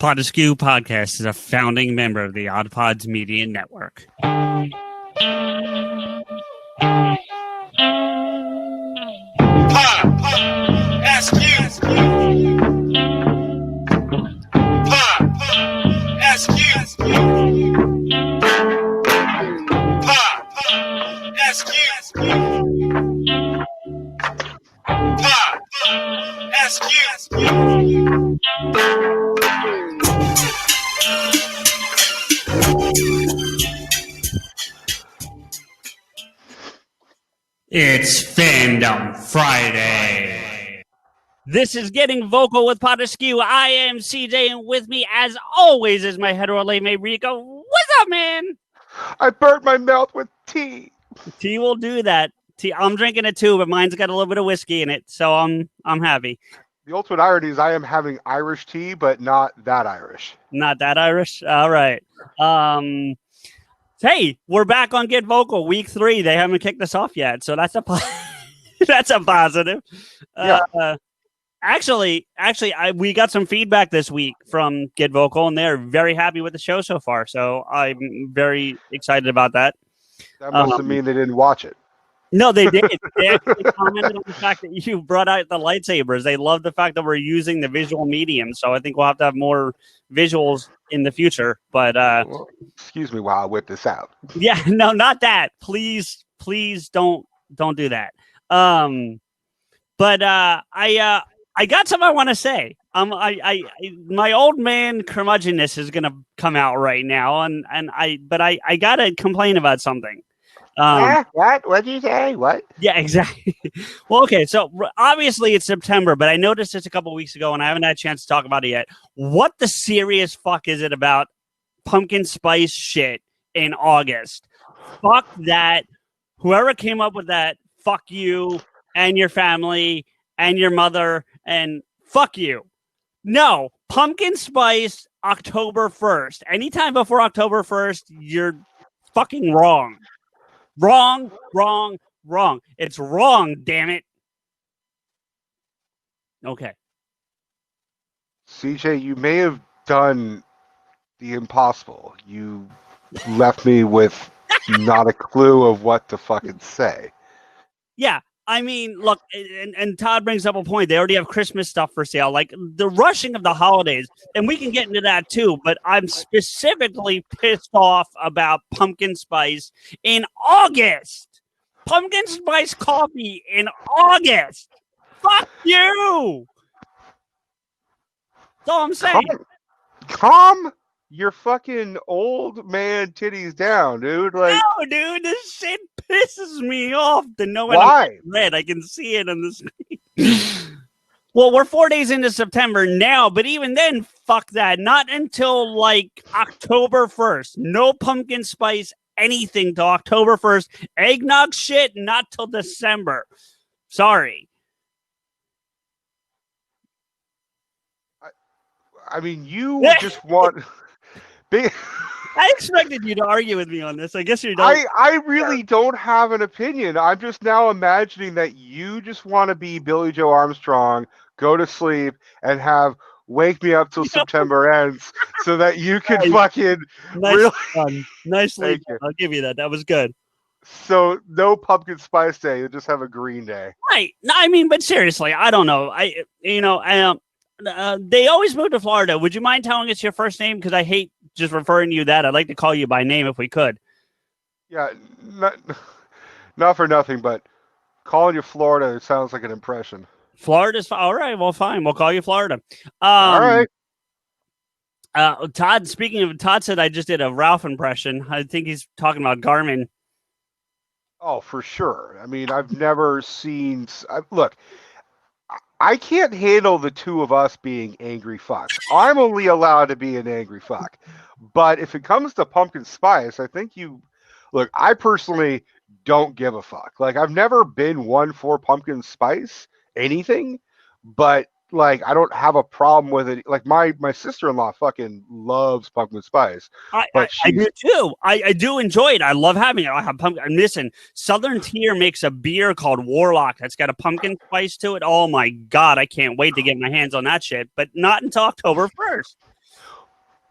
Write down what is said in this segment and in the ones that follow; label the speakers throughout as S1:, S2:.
S1: PodAskew podcast is a founding member of the Odd Pods Media Network. It's Fandom Friday. This is Getting Vokl with PodAskew. I am CJ, and with me, as always, is my hetero mate Rico. What's up, man?
S2: I burnt my mouth with tea.
S1: Tea will do that. Tea. I'm drinking it too, but mine's got a little bit of whiskey in it, so I'm happy.
S2: The ultimate irony is I am having Irish tea, but not that Irish.
S1: Not that Irish? All right. Hey, we're back on Get Vokl, week 3. They haven't kicked us off yet, so that's a that's a positive.
S2: Yeah.
S1: Actually, we got some feedback this week from Get Vokl, and they're very happy with the show so far. So I'm very excited about that.
S2: That must mean they didn't watch it.
S1: No, they did. They actually commented on the fact that you brought out the lightsabers. They love the fact that we're using the visual medium. So I think we'll have to have more visuals in the future. But
S2: well, excuse me while I whip this out.
S1: Yeah, no, not that. Please don't do that. But I got something I want to say. My old man curmudgeonness is gonna come out right now, and I gotta complain about something.
S2: What? What'd you say? What?
S1: Yeah, exactly. Well, okay, so obviously it's September, but I noticed this a couple weeks ago, and I haven't had a chance to talk about it yet. What the serious fuck is it about pumpkin spice shit in August? Fuck that. Whoever came up with that, fuck you and your family and your mother, and fuck you. No, pumpkin spice October 1st. Anytime before October 1st, you're fucking wrong. Wrong. It's wrong, damn it. Okay.
S2: CJ, you may have done the impossible. You left me with not a clue of what to fucking say.
S1: Yeah. I mean, look, and Todd brings up a point. They already have Christmas stuff for sale, like the rushing of the holidays, and we can get into that too. But I'm specifically pissed off about pumpkin spice in August. Pumpkin spice coffee in August. Fuck you. That's all I'm saying.
S2: Calm your fucking old man titties down, dude. Like,
S1: no, dude, this shit pisses me off to know
S2: why?
S1: Red. I can see it on the screen. Well, we're 4 days into September now, but even then, fuck that. Not until like October 1st. No pumpkin spice anything till October 1st. Eggnog shit, not till December. Sorry.
S2: I mean, you just want...
S1: I expected you to argue with me on this. I guess you don't.
S2: I really don't have an opinion. I'm just now imagining that you just want to be Billy Joe Armstrong, go to sleep, and have wake me up till September ends so that you can fucking
S1: Nicely done. I'll give you that. That was good.
S2: So no pumpkin spice day. You just have a green day.
S1: Right. No, I mean, but seriously, I don't know. They always move to Florida. Would you mind telling us your first name? Because I hate just referring to you that. I'd like to call you by name if we could.
S2: Yeah, not for nothing, but calling you Florida sounds like an impression.
S1: Florida's all right. Well, fine. We'll call you Florida.
S2: All right.
S1: Todd, speaking of, Todd said I just did a Ralph impression. I think he's talking about Garmin.
S2: Oh, for sure. I mean, I've never seen... Look, I can't handle the two of us being angry fucks. I'm only allowed to be an angry fuck. But if it comes to pumpkin spice, I think look, I personally don't give a fuck. Like, I've never been one for pumpkin spice, anything, but like, I don't have a problem with it. Like, my sister-in-law fucking loves pumpkin spice.
S1: I do too. I do enjoy it. I love having it. I have pumpkin. Listen, Southern Tier makes a beer called Warlock that's got a pumpkin spice to it. Oh my God, I can't wait to get my hands on that shit. But not until October 1st.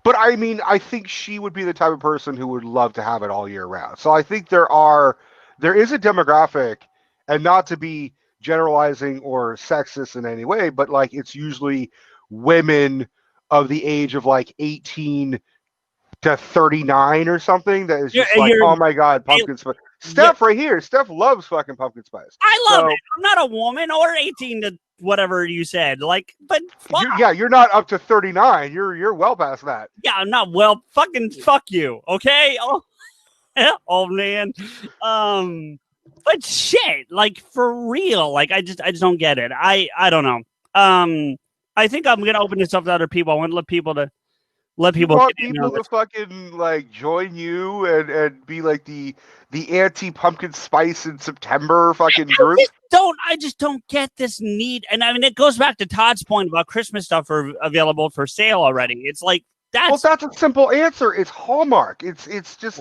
S2: But I mean, I think she would be the type of person who would love to have it all year round. So I think there is a demographic, and not to be generalizing or sexist in any way, but like it's usually women of the age of like 18 to 39 or something that is just like, oh my God, pumpkin spice. Steph right here. Steph loves fucking pumpkin spice.
S1: I love it. I'm not a woman or 18 to whatever you said. Like, but
S2: you're not up to 39. You're well past that.
S1: Yeah, I'm not well. Fucking fuck you. Okay. Oh, oh man. But shit, like for real. Like I just don't get it. I don't know. I think I'm gonna open this up to other people. I want to let people to.
S2: You want people to fucking like join you and be like the anti pumpkin spice in September fucking group.
S1: I just don't get this need. And I mean, it goes back to Todd's point about Christmas stuff are available for sale already. It's like that's
S2: a simple answer. It's Hallmark. It's just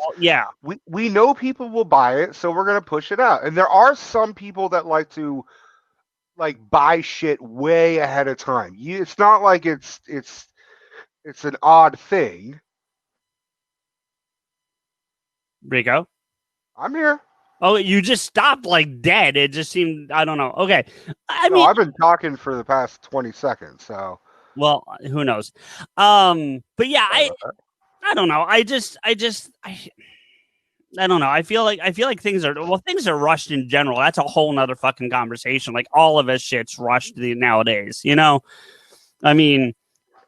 S2: we know people will buy it, so we're gonna push it out. And there are some people that like to like buy shit way ahead of time. It's not like it's an odd thing.
S1: Rico?
S2: I'm here.
S1: Oh, you just stopped like dead. It just seemed, I don't know. Okay. I mean,
S2: I've been talking for the past 20 seconds, so.
S1: Well, who knows? But yeah, I don't know. I don't know. I feel like things are rushed in general. That's a whole nother fucking conversation. Like all of us shit's rushed nowadays, you know? I mean,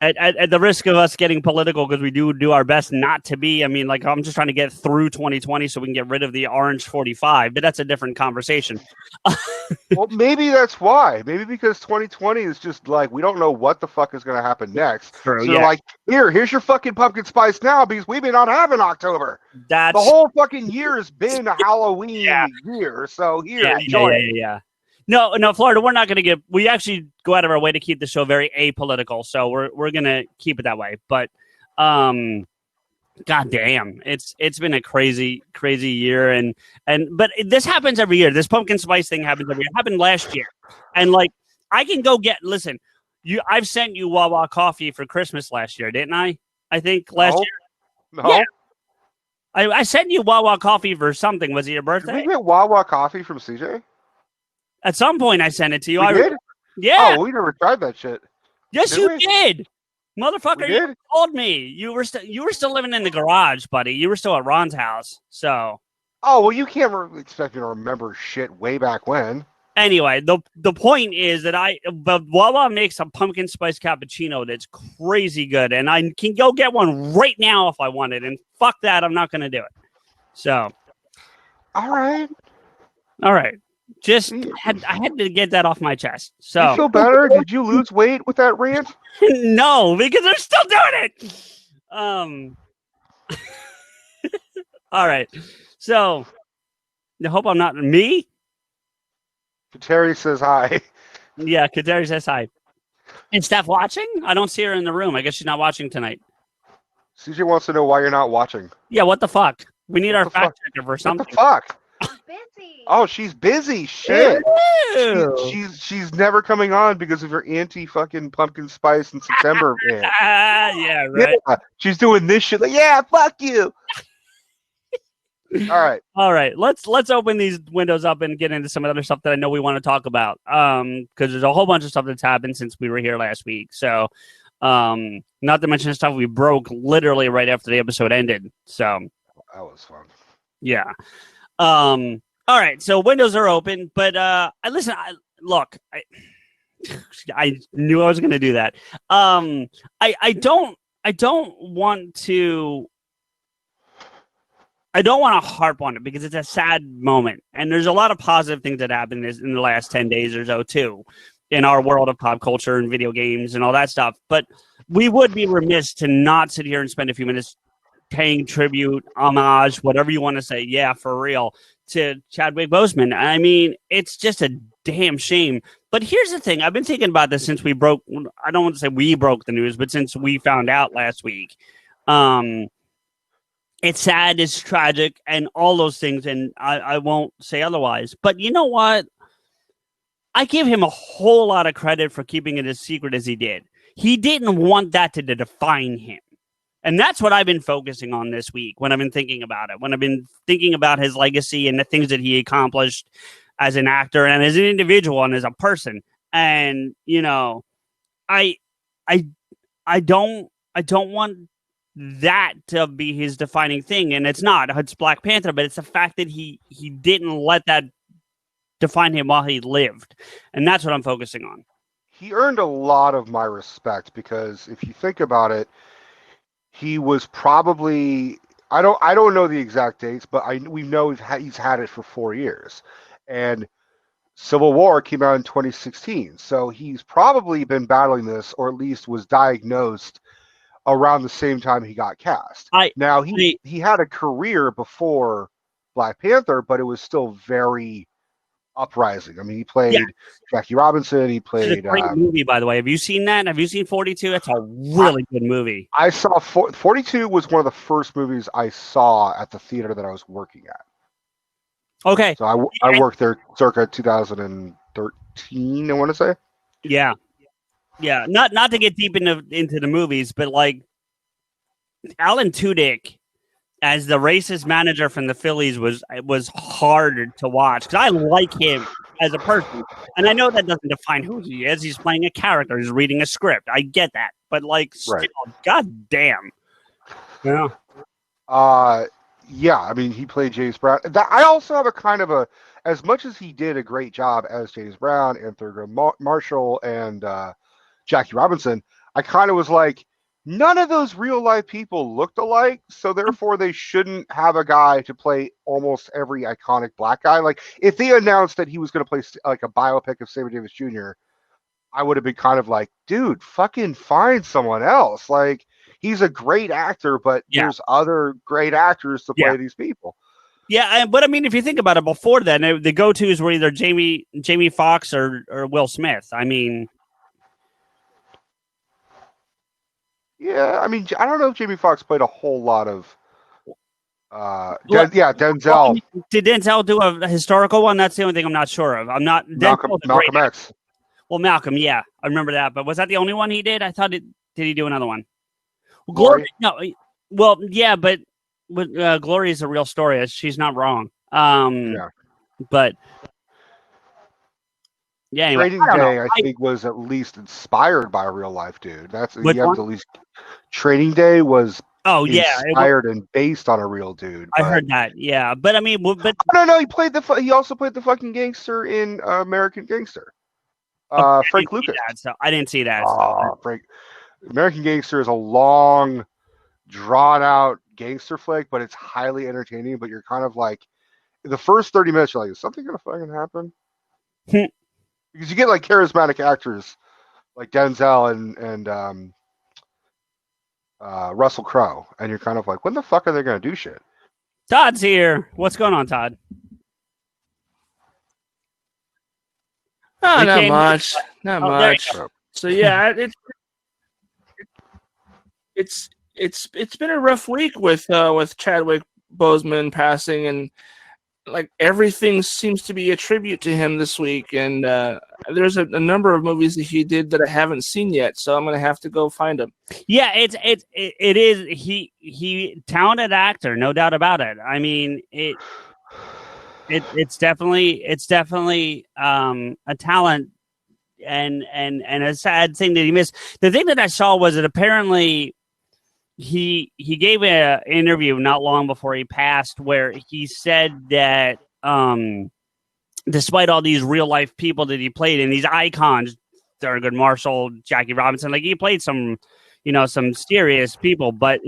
S1: at the risk of us getting political, because we do our best not to be. I mean, like I'm just trying to get through 2020 so we can get rid of the orange 45, but that's a different conversation.
S2: Well, maybe that's why. Maybe because 2020 is just like we don't know what the fuck is going to happen next.
S1: True,
S2: so like, here's your fucking pumpkin spice now because we may not have in October. The whole fucking year has been a Halloween year. So enjoy it.
S1: Yeah. No, Florida, we're not going to get. We actually go out of our way to keep the show very apolitical, so we're going to keep it that way. But, god damn, it's been a crazy year, but this happens every year. This pumpkin spice thing happens every year. It happened last year, and like I can go get. Listen, I've sent you Wawa coffee for Christmas last year, didn't I? I think last year.
S2: No.
S1: Yeah. I sent you Wawa coffee for something. Was it your birthday?
S2: Did we get Wawa coffee from CJ?
S1: At some point, I sent it to you.
S2: We did?
S1: Yeah.
S2: Oh, we never tried that shit.
S1: Yes, you did, motherfucker. You called me. You were still living in the garage, buddy. You were still at Ron's house. So.
S2: Oh well, you can't expect me to remember shit way back when.
S1: Anyway, the point is that Wawa makes a pumpkin spice cappuccino that's crazy good, and I can go get one right now if I wanted. And fuck that, I'm not going to do it. So.
S2: All right.
S1: Just I had to get that off my chest. So
S2: you feel better? Did you lose weight with that rant?
S1: No, because they're still doing it. All right. So I hope I'm not me.
S2: Kateri says hi.
S1: Yeah, Kateri says hi. Is Steph watching? I don't see her in the room. I guess she's not watching tonight.
S2: CJ wants to know why you're not watching.
S1: Yeah, what the fuck? We need our fact checker for something.
S2: What the fuck?
S3: Busy.
S2: Oh, she's busy. Shit. She's never coming on because of her anti fucking pumpkin spice in September.
S1: Yeah, right.
S2: Yeah, she's doing this shit. Like, yeah, fuck you. All right.
S1: Let's open these windows up and get into some other stuff that I know we want to talk about. Because there's a whole bunch of stuff that's happened since we were here last week. So, not to mention the stuff we broke literally right after the episode ended. So
S2: that was fun.
S1: Yeah. All right, so windows are open, but I knew I was going to do that. I don't want to harp on it because it's a sad moment, and there's a lot of positive things that happened in the last 10 days or so too, in our world of pop culture and video games and all that stuff. But we would be remiss to not sit here and spend a few minutes paying tribute, homage, whatever you want to say, yeah, for real, to Chadwick Boseman. I mean, it's just a damn shame. But here's the thing. I've been thinking about this since I don't want to say we broke the news, but since we found out last week. It's sad, it's tragic, and all those things, and I won't say otherwise. But you know what? I give him a whole lot of credit for keeping it as secret as he did. He didn't want that to define him. And that's what I've been focusing on this week when I've been thinking about it, when I've been thinking about his legacy and the things that he accomplished as an actor and as an individual and as a person. And, you know, I don't want that to be his defining thing. And it's not. It's Black Panther, but it's the fact that he didn't let that define him while he lived. And that's what I'm focusing on.
S2: He earned a lot of my respect because if you think about it, he was probably I don't know the exact dates, but we know he's had it for 4 years, and Civil War came out in 2016, so he's probably been battling this, or at least was diagnosed around the same time he got cast. Now he had a career before Black Panther, but it was still very uprising. I mean, he played Jackie Robinson. He played.
S1: It's a great movie, by the way. Have you seen that? Have you seen 42? It's a really good movie.
S2: I saw 42 was one of the first movies I saw at the theater that I was working at.
S1: Okay.
S2: So I worked there circa 2013, I want to say.
S1: Yeah. Yeah. Not to get deep into the movies, but like Alan Tudyk as the racist manager from the Phillies was hard to watch because I like him as a person, and I know that doesn't define who he is. He's playing a character. He's reading a script. I get that, but like, still, god damn. Yeah.
S2: Yeah. I mean, he played James Brown. I also have a kind of as much as he did a great job as James Brown and Thurgood Marshall and Jackie Robinson, I kind of was like, none of those real life people looked alike, so therefore they shouldn't have a guy to play almost every iconic black guy. Like if they announced that he was going to play like a biopic of Sammy Davis Jr., I would have been kind of like, dude, fucking find someone else. Like he's a great actor, but there's other great actors to play these people.
S1: Yeah, but I mean, if you think about it, before then, the go-tos were either Jamie Foxx or Will Smith. I mean.
S2: Yeah, I mean, I don't know if Jamie Foxx played a whole lot of. Denzel.
S1: Well, did Denzel do a historical one? That's the only thing I'm not sure of. I'm not.
S2: Malcolm X.
S1: Well, Malcolm, yeah, I remember that. But was that the only one he did? I thought did he do another one? Well, Glory. No. Well, yeah, but Glory is a real story. She's not wrong. But. Yeah, anyway,
S2: Training Day, I think, was at least inspired by a real life dude. That's you have to at least. Training Day was inspired and based on a real dude.
S1: I heard that, yeah, but I mean, but
S2: no, he also played the fucking gangster in American Gangster. Frank Lucas.
S1: I didn't see that.
S2: Frank. American Gangster is a long, drawn out gangster flick, but it's highly entertaining. But you're kind of like, the first 30 minutes, you're like, is something gonna fucking happen? Because you get like charismatic actors like Denzel and Russell Crowe, and you're kind of like, when the fuck are they going to do shit?
S1: Todd's here. What's going on, Todd?
S3: Oh, not much. Not much. So yeah, it's been a rough week with Chadwick Boseman passing, and like everything seems to be a tribute to him this week, and there's a number of movies that he did that I haven't seen yet, so I'm gonna have to go find them.
S1: Yeah, it is he talented actor, no doubt about it. I mean, it's definitely a talent and a sad thing that he missed. The thing that I saw was that apparently he gave an interview not long before he passed where he said that despite all these real life people that he played and these icons, Thurgood Marshall, Jackie Robinson, like he played some serious people, but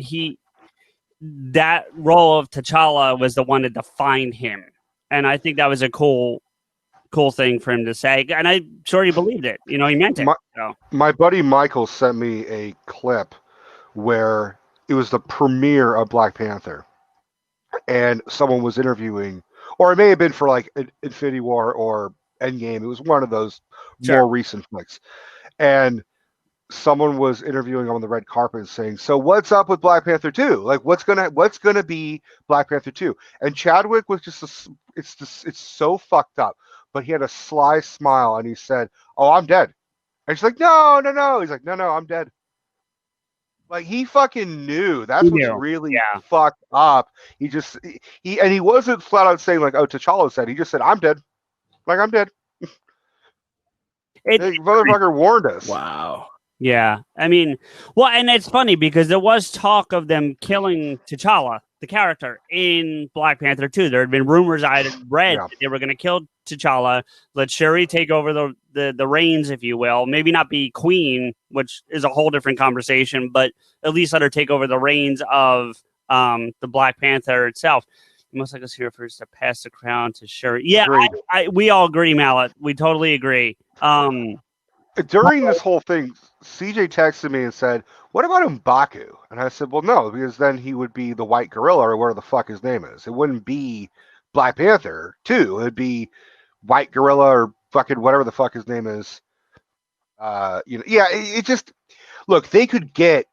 S1: that role of T'Challa was the one that defined him. And I think that was a cool thing for him to say. And I'm sure he believed it. He meant it.
S2: My buddy Michael sent me a clip where it was the premiere of Black Panther, and someone was interviewing, or it may have been for like Infinity War or Endgame. It was one of those more recent flicks, and someone was interviewing on the red carpet saying, "So what's up with Black Panther 2? Like, what's gonna be Black Panther 2?" And Chadwick was it's so fucked up, but he had a sly smile and he said, "Oh, I'm dead." And she's like, "No." He's like, "No, I'm dead." Like he fucking knew. That's
S1: He
S2: what's
S1: knew.
S2: really
S1: Yeah.
S2: fucked up. He wasn't flat out saying like, "Oh, T'Challa said." He just said, "I'm dead." Like I'm dead.
S1: It,
S2: The motherfucker warned us.
S3: Wow.
S1: Yeah, I mean, well, and it's funny because there was talk of them killing T'Challa, the character, in Black Panther 2. There had been rumors I had read
S2: Yeah.
S1: that they were going to kill T'Challa, let Shuri take over the reins, if you will. Maybe not be queen, which is a whole different conversation, but at least let her take over the reins of the Black Panther itself. Most like us here first to pass the crown to Shuri. Yeah, we all agree, Mallet. We totally agree.
S2: During this whole thing, CJ texted me and said, "What about M'Baku?" And I said, "Well, no, because then he would be the White Gorilla or whatever the fuck his name is. It wouldn't be Black Panther 2. It'd be White Gorilla or fucking whatever the fuck his name is." It just look. They could get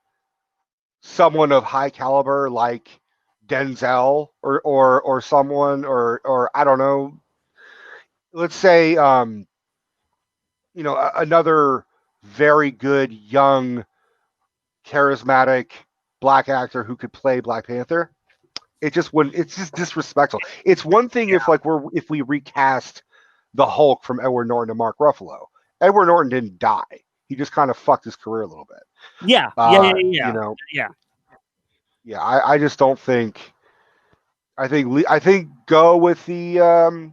S2: someone of high caliber like Denzel or someone or I don't know. Let's say another very good young charismatic black actor who could play Black Panther. It just wouldn't. It's just disrespectful. It's one thing if we recast the Hulk from Edward Norton to Mark Ruffalo. Edward Norton didn't die. He just kind of fucked his career a little bit.
S1: Yeah.
S2: I just don't think. I think go with the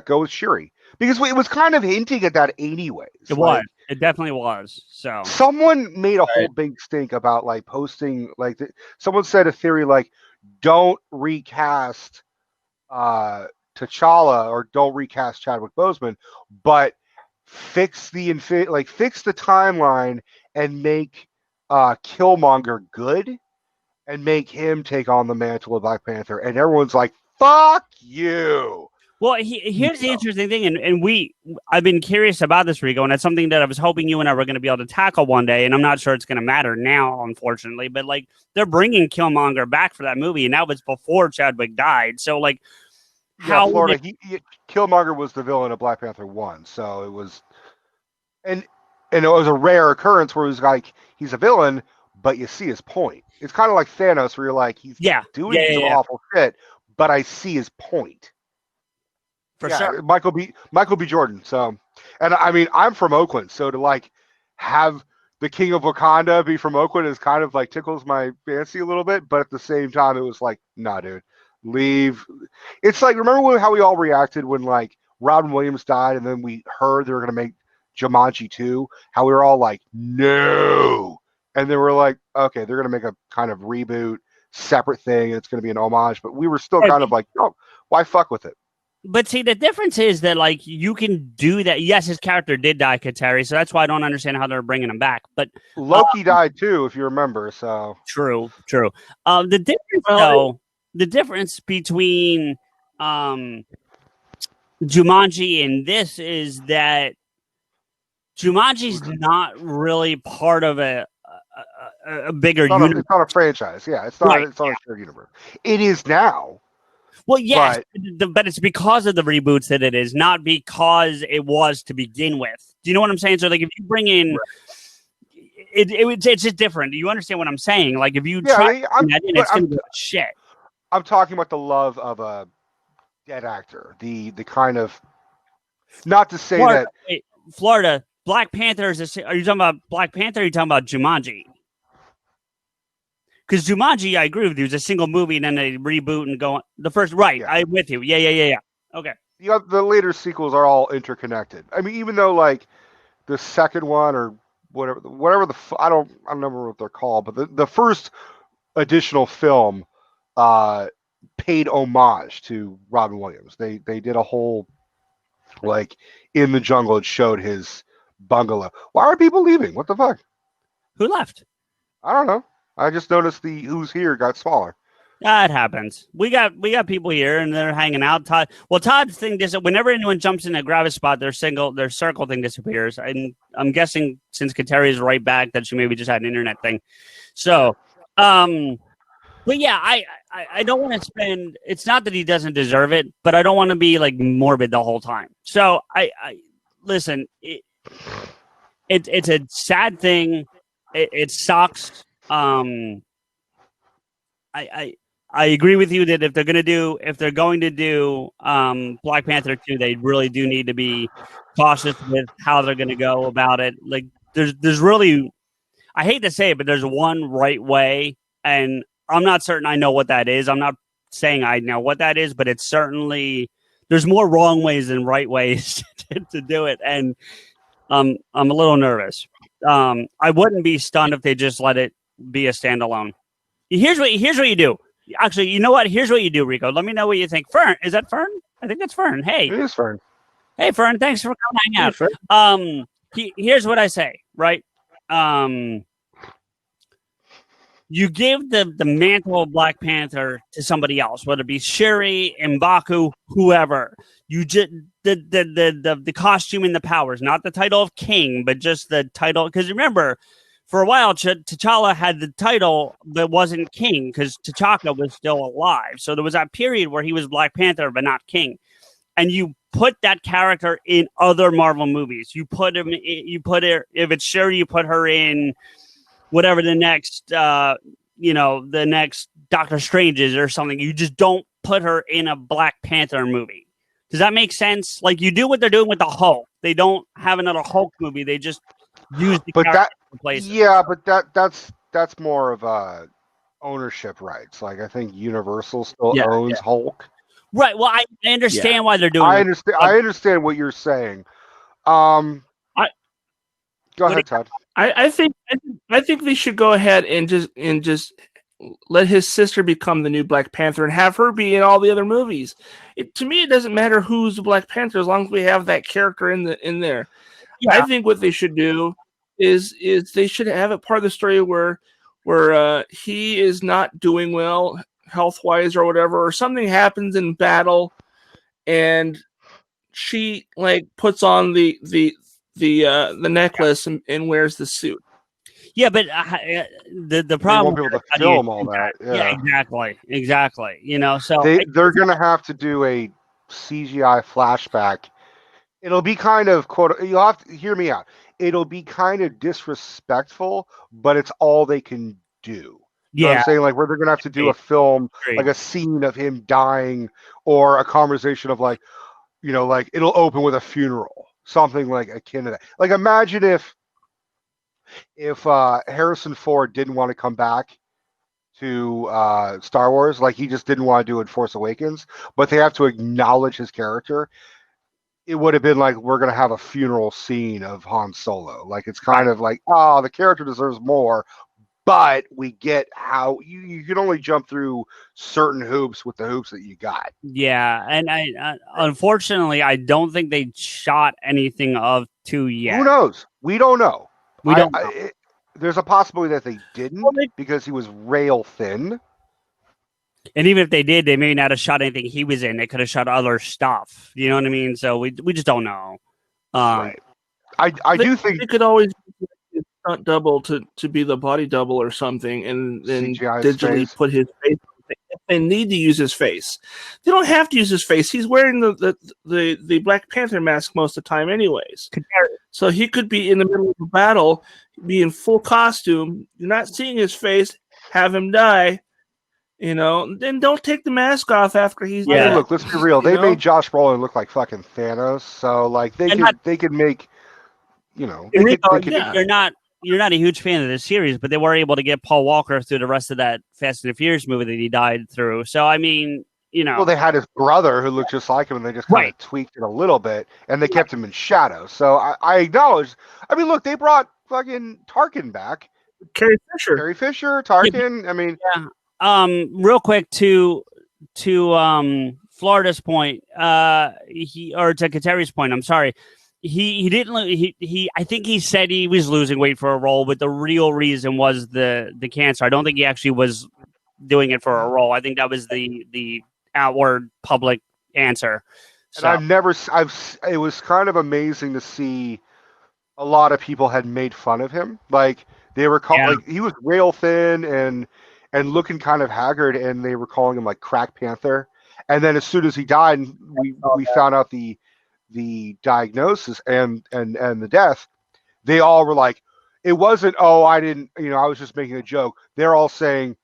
S2: go with Shuri because it was kind of hinting at that anyways.
S1: It was. It definitely was. So
S2: someone made a whole big stink about like posting like someone said a theory like don't recast T'Challa or don't recast Chadwick Boseman, but fix the timeline and make Killmonger good and make him take on the mantle of Black Panther. And everyone's like, "Fuck you."
S1: Well, here's the interesting thing, and I've been curious about this, Rico, and it's something that I was hoping you and I were going to be able to tackle one day, and I'm not sure it's going to matter now, unfortunately, but, like, they're bringing Killmonger back for that movie, and that was before Chadwick died, so, like, how...
S2: Florida, Killmonger was the villain of Black Panther 1, so it was... And it was a rare occurrence where it was like, he's a villain, but you see his point. It's kind of like Thanos, where you're like, he's doing some awful shit, but I see his point.
S1: For sure.
S2: Michael B. Jordan. So, and I mean, I'm from Oakland, so to like have the King of Wakanda be from Oakland is kind of like tickles my fancy a little bit, but at the same time, it was like, nah, dude, leave. It's like, remember how we all reacted when like Robin Williams died, and then we heard they were gonna make Jumanji 2? How we were all like, no, and then we're like, okay, they're gonna make a kind of reboot, separate thing. It's gonna be an homage, but we were still kind of like, oh, why fuck with it?
S1: But see, the difference is that, like, you can do that. Yes, his character did die, Kateri, so that's why I don't understand how they're bringing him back. But
S2: Loki died too, if you remember. So
S1: true. The difference, though, the difference between Jumanji and this is that Jumanji's not really part of a bigger universe.
S2: It's not a franchise. Yeah, it's not. It's not a shared universe. It is now.
S1: Well, yes, but it's because of the reboots that it is, not because it was to begin with. Do you know what I'm saying? So, like, if you bring in, it's just different. Do you understand what I'm saying? Like, if you try to bring that in, it's going to be shit.
S2: I'm talking about the love of a dead actor. The kind of, not to say
S1: Florida,
S2: that.
S1: Wait, Florida, Black Panther is are you talking about Black Panther or are you talking about Jumanji? Because Jumanji, I agree with you, is a single movie and then they reboot and go on. The first, right. Yeah. I'm with you. Yeah. Okay.
S2: The later sequels are all interconnected. I mean, even though, like, the second one or whatever I don't remember what they're called, but the first additional film paid homage to Robin Williams. They did a whole, like, in the jungle, it showed his bungalow. Why are people leaving? What the fuck?
S1: Who left?
S2: I don't know. I just noticed the who's here got smaller.
S1: It happens. We got people here and they're hanging out. Todd's thing whenever anyone jumps in a grab a spot, their circle thing disappears. I'm guessing since Kateri is right back that she maybe just had an internet thing. So, but yeah, I don't want to spend. It's not that he doesn't deserve it, but I don't want to be like morbid the whole time. So I listen. It's a sad thing. It sucks. I agree with you that if they're going to do Black Panther 2, they really do need to be cautious with how they're going to go about it. Like there's really, I hate to say it, but there's one right way, and I'm not certain I know what that is. I'm not saying I know what that is, but it's certainly there's more wrong ways than right ways to do it, and I'm a little nervous. I wouldn't be stunned if they just let it be a standalone. Here's what you do. Actually, you know what? Here's what you do, Rico. Let me know what you think. Fern, is that Fern? I think that's Fern. Hey,
S2: It is Fern.
S1: hey, Fern. Thanks for coming out.
S3: Fern.
S1: Here's what I say. Right. You give the mantle of Black Panther to somebody else, whether it be Shuri, M'Baku, whoever. You just the costume and the powers, not the title of king, but just the title. Because remember, for a while, T'Challa had the title, but wasn't king because T'Chaka was still alive. So there was that period where he was Black Panther, but not king. And you put that character in other Marvel movies. You put him. You put her. If it's Shuri, you put her in whatever the next, the next Doctor Strange is or something. You just don't put her in a Black Panther movie. Does that make sense? Like you do what they're doing with the Hulk. They don't have another Hulk movie. They just use the character to replace it.
S2: Yeah, but that's more of ownership rights. Like I think Universal still owns Hulk.
S1: Right. Well, I understand why they're doing it.
S2: I understand what you're saying. Go ahead, Todd.
S3: I think they should go ahead and just let his sister become the new Black Panther and have her be in all the other movies. To me, it doesn't matter who's the Black Panther as long as we have that character in there. Yeah. I think what they should do is they should have it part of the story where he is not doing well health wise or whatever, or something happens in battle, and she like puts on the necklace and wears the suit.
S1: Yeah, but the problem
S2: they won't be able to film all that.
S1: Yeah, exactly. You know, so
S2: they're gonna have to do a CGI flashback. It'll be kind of you'll have to hear me out. It'll be kind of disrespectful, but it's all they can do. You know what I'm saying? Like where they're gonna have to do a film, like a scene of him dying, or a conversation of like, like it'll open with a funeral, something like akin to that. Like imagine if Harrison Ford didn't want to come back to Star Wars, like he just didn't want to do it Force Awakens, but they have to acknowledge his character. It would have been like we're gonna have a funeral scene of Han Solo. Like it's kind of like, the character deserves more. But we get how you can only jump through certain hoops with the hoops that you got.
S1: Yeah, and I unfortunately I don't think they shot anything of 2 yet.
S2: Who knows? We don't know.
S1: We don't know.
S2: There's a possibility that they didn't because he was rail thin.
S1: And even if they did, they may not have shot anything he was in. They could have shot other stuff. You know what I mean? So we just don't know.
S2: Right. I do think
S3: they could always stunt double to be the body double or something, and then digitally put his face. If they need to use his face, they don't have to use his face. He's wearing the Black Panther mask most of the time, anyways. So he could be in the middle of a battle, be in full costume. You're not seeing his face. Have him die. Then don't take the mask off after he's dead.
S2: Look, let's be real. They made Josh Brolin look like fucking Thanos, so like they could make,
S1: You're not a huge fan of this series, but they were able to get Paul Walker through the rest of that Fast and the Furious movie that he died through. So I mean,
S2: well, they had his brother who looked just like him, and they just kind of tweaked it a little bit, and they kept him in shadow. So I acknowledge. I mean, look, they brought fucking Tarkin back.
S3: Carrie
S2: Fisher, Tarkin. I mean,
S1: real quick to Florida's point, to Kateri's point. I'm sorry. He didn't. I think he said he was losing weight for a role, but the real reason was the cancer. I don't think he actually was doing it for a role. I think that was the outward public answer. So.
S2: And it was kind of amazing to see a lot of people had made fun of him. Like they were like he was rail thin and looking kind of haggard, and they were calling him like Crack Panther. And then as soon as he died, we found out the diagnosis and the death, they all were like, it wasn't, oh, I didn't, I was just making a joke. They're all saying,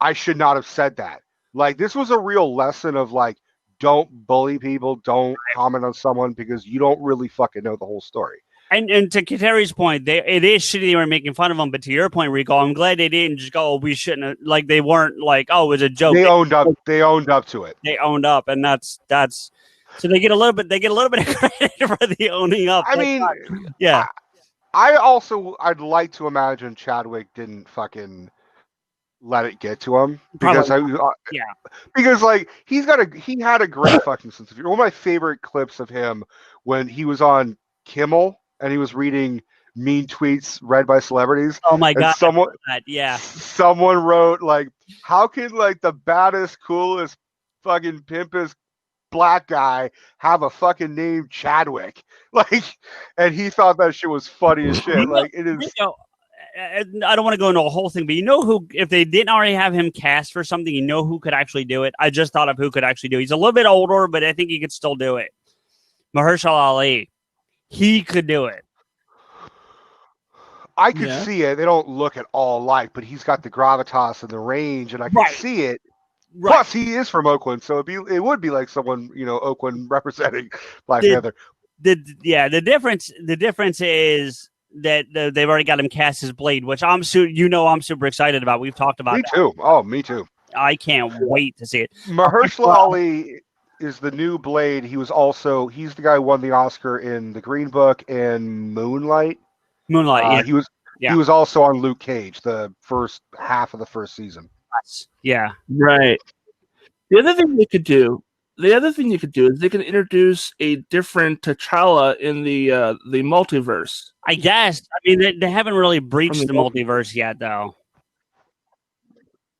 S2: I should not have said that. Like, this was a real lesson of, like, don't bully people, don't comment on someone because you don't really fucking know the whole story.
S1: And to Kateri's point, it is shitty they were making fun of him. But to your point, Rico, I'm glad they didn't just go, oh, we shouldn't have, like, they weren't like, oh, it was a joke.
S2: They owned up to it.
S1: They owned up, and that's so they get a little bit of credit for the owning up.
S2: I mean,
S1: yeah.
S2: I'd like to imagine Chadwick didn't fucking let it get to him because because like he had a great fucking sense of humor. One of my favorite clips of him when he was on Kimmel and he was reading mean tweets read by celebrities.
S1: Oh my god!
S2: Someone wrote like, "How can like the baddest, coolest, fucking pimpest black guy have a fucking name Chadwick?" Like, and he thought that shit was funny as shit. Like, it is.
S1: I don't want to go into a whole thing, but who, if they didn't already have him cast for something, who could actually do it? I just thought of who could actually do it. He's a little bit older, but I think he could still do it. Mahershala Ali. He could do it.
S2: I could see it. They don't look at all alike, but he's got the gravitas and the range, and I can see it. Right. Plus, he is from Oakland, so it would be like someone, Oakland representing Black Panther.
S1: The difference is that they've already got him cast as Blade, which I'm super excited about. We've talked about.
S2: Me too. Oh, me too.
S1: I can't wait to see it.
S2: Mahershala Ali is the new Blade. He's the guy who won the Oscar in The Green Book and Moonlight.
S1: Yeah.
S2: He was also on Luke Cage, the first half of the first season.
S1: Yeah.
S3: Right. The other thing you could do is they can introduce a different T'Challa in the multiverse.
S1: I guess. I mean, they haven't really breached the multiverse yet, though.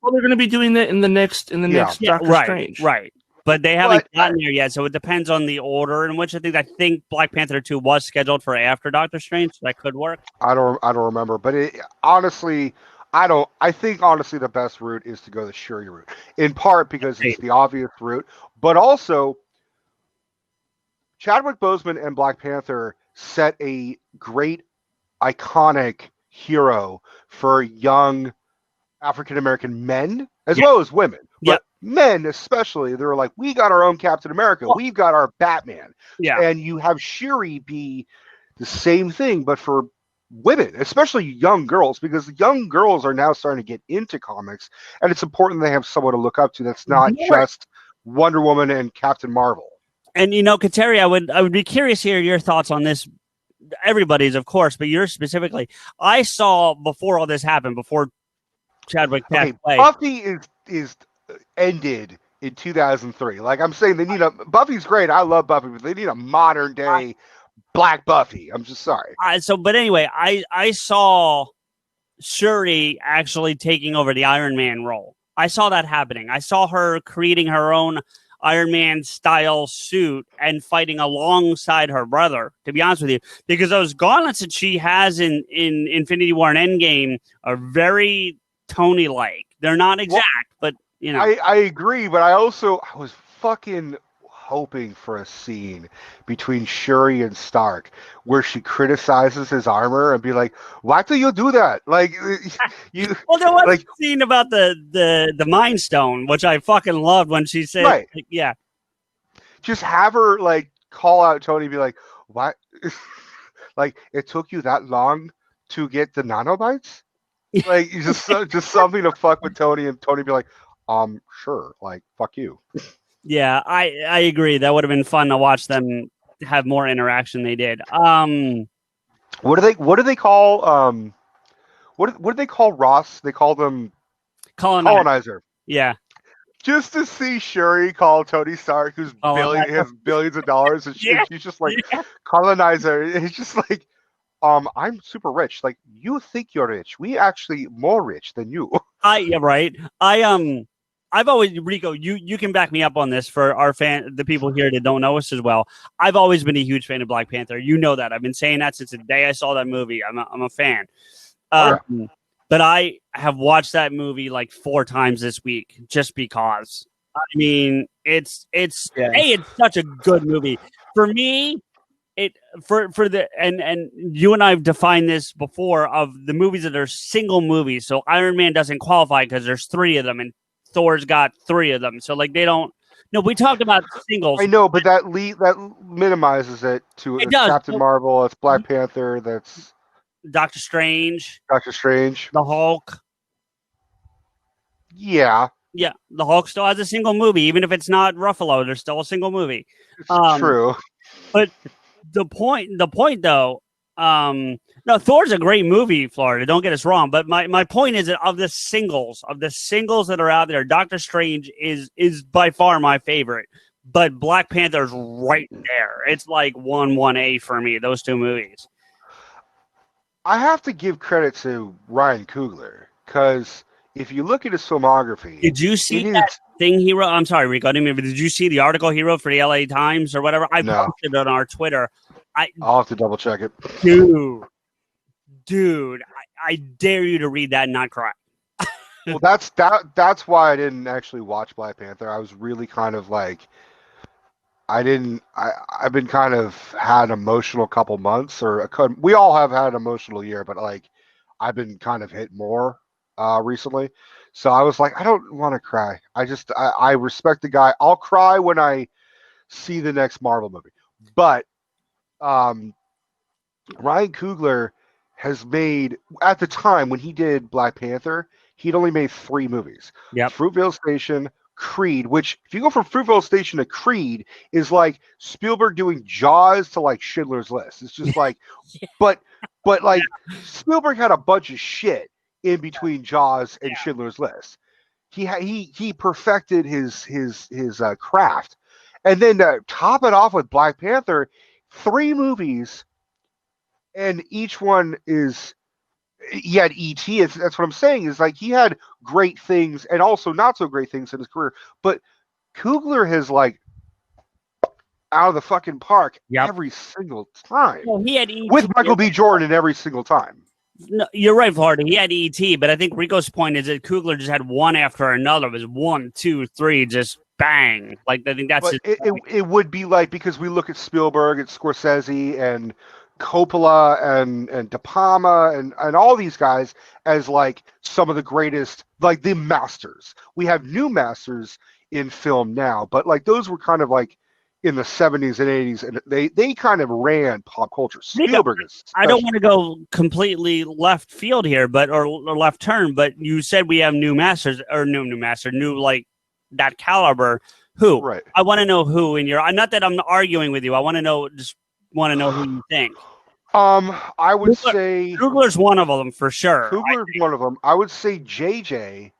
S3: Well, they're going to be doing that in the next Doctor Strange.
S1: Right. But they haven't gotten there yet, so it depends on the order in which I think Black Panther 2 was scheduled for after Doctor Strange. So that could work.
S2: I don't remember, but honestly, I think the best route is to go the Shuri route, in part because it's the obvious route, but also Chadwick Boseman and Black Panther set a great, iconic hero for young African American men as well as women. But men especially, they were like, we got our own Captain America. We've got our Batman.
S1: Yeah.
S2: And you have Shuri be the same thing, but for women, especially young girls, because young girls are now starting to get into comics, and it's important they have someone to look up to that's not just Wonder Woman and Captain Marvel. And
S1: Kateri, I would be curious to hear your thoughts on this. Everybody's, of course, but yours specifically. I saw before all this happened, before Chadwick passed away.
S2: Buffy is ended in 2003. Like I'm saying, they need Buffy's great. I love Buffy, but they need a modern day Black Buffy. I'm just sorry.
S1: But anyway, I saw Shuri actually taking over the Iron Man role. I saw that happening. I saw her creating her own Iron Man style suit and fighting alongside her brother, to be honest with you, because those gauntlets that she has in Infinity War and Endgame are very Tony-like. They're not exact, but
S2: I agree, but I was fucking hoping for a scene between Shuri and Stark where she criticizes his armor and be like, why do you do that? Like you
S1: well, there was a scene about the Mind Stone, which I fucking loved when she said
S2: just have her like call out Tony and be like, why like it took you that long to get the nanobites? Like just something to fuck with Tony, and Tony be like, sure, like fuck you.
S1: Yeah, I agree. That would have been fun to watch them have more interaction. They did.
S2: What do they call what do they call Ross? They call them colonizer.
S1: Yeah.
S2: Just to see Shuri call Tony Stark, who's has billions of dollars, and she's just like colonizer. It's just like, I'm super rich. Like, you think you're rich. We actually more rich than you.
S1: Right. I've always, Rico, you can back me up on this for the people here that don't know us as well. I've always been a huge fan of Black Panther. You know that. I've been saying that since the day I saw that movie. I'm a fan. But I have watched that movie like 4 times this week just because. I mean, it's such a good movie. For me, it for the and you and I have defined this before of the movies that are single movies. So Iron Man doesn't qualify because there's 3 of them, and Thor's got 3 of them. So like they don't. No, we talked about singles.
S2: I know, but that minimizes it to
S1: It
S2: it's
S1: does.
S2: Captain Marvel, it's Black Panther, that's
S1: Doctor Strange,
S2: Doctor Strange.
S1: the Hulk.
S2: Yeah,
S1: Yeah, the Hulk still has a single movie, even if it's not Ruffalo. There's still a single movie.
S2: it's true.
S1: But the point though, no, Thor's a great movie, Florida. Don't get us wrong. But my point is that of the singles that are out there, Doctor Strange is by far my favorite. But Black Panther's right there. It's like 1A for me. Those 2 movies.
S2: I have to give credit to Ryan Coogler because if you look at his filmography,
S1: Did you see that thing he wrote? I'm sorry, Rico. I didn't mean, but did you see the article he wrote for the LA Times or whatever? I posted it on our Twitter.
S2: I'll have to double check it.
S1: Dude, I dare you to read that and not cry.
S2: Well, that's why I didn't actually watch Black Panther. I was really kind of like, I've been kind of had an emotional couple months, we all have had an emotional year, but like I've been kind of hit more recently. So I was like, I don't want to cry. I respect the guy. I'll cry when I see the next Marvel movie. But Ryan Coogler has made, at the time when he did Black Panther, he'd only made 3 movies.
S1: Yep.
S2: Fruitvale Station, Creed, which if you go from Fruitvale Station to Creed is like Spielberg doing Jaws to like Schindler's List. It's just like,
S1: Yeah.
S2: but like Spielberg had a bunch of shit in between Jaws and Schindler's List. He perfected his craft, and then to top it off with Black Panther, 3 movies, and each one is. He had E.T. That's what I'm saying. Is like he had great things and also not so great things in his career. But Coogler has like out of the fucking park every single time.
S1: Well, he had E.T.
S2: with Michael B. Jordan every single time.
S1: No, you're right, Florida. He had E.T., but I think Rico's point is that Coogler just had one after another. It was 1, 2, 3, just bang. Like I think that's
S2: it would be like, because we look at Spielberg and Scorsese and Coppola and De Palma and all these guys as like some of the greatest, like the masters. We have new masters in film now, but like those were kind of like in the 70s and 80s, and they kind of ran pop culture. Spielberg is
S1: I don't want to go completely left field here, but or left turn, but you said we have new masters or new like that caliber. Who?
S2: Right.
S1: I want to know who in your. Not that I'm arguing with you. I want to know. Just want to know who you think.
S2: I would say
S1: Coogler's one of them for sure.
S2: Coogler's one of them. I would say JJ,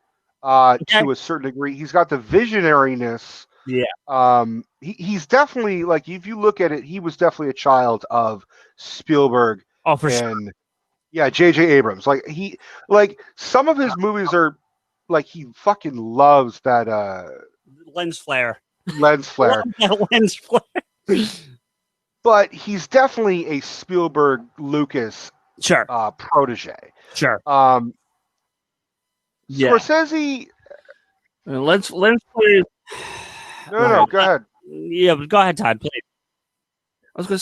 S2: to a certain degree. He's got the visionariness.
S1: Yeah.
S2: He's definitely, like, if you look at it, he was definitely a child of Spielberg.
S1: Oh, for sure.
S2: Yeah, J.J. Abrams. Like some of his movies are like, he fucking loves that
S1: lens flare.
S2: Lens flare.
S1: Lens flare.
S2: But he's definitely a Spielberg Lucas protege.
S1: Sure.
S2: Scorsese.
S3: Lens flare.
S2: No, go ahead.
S1: Yeah, go ahead, Todd, please.
S3: I was gonna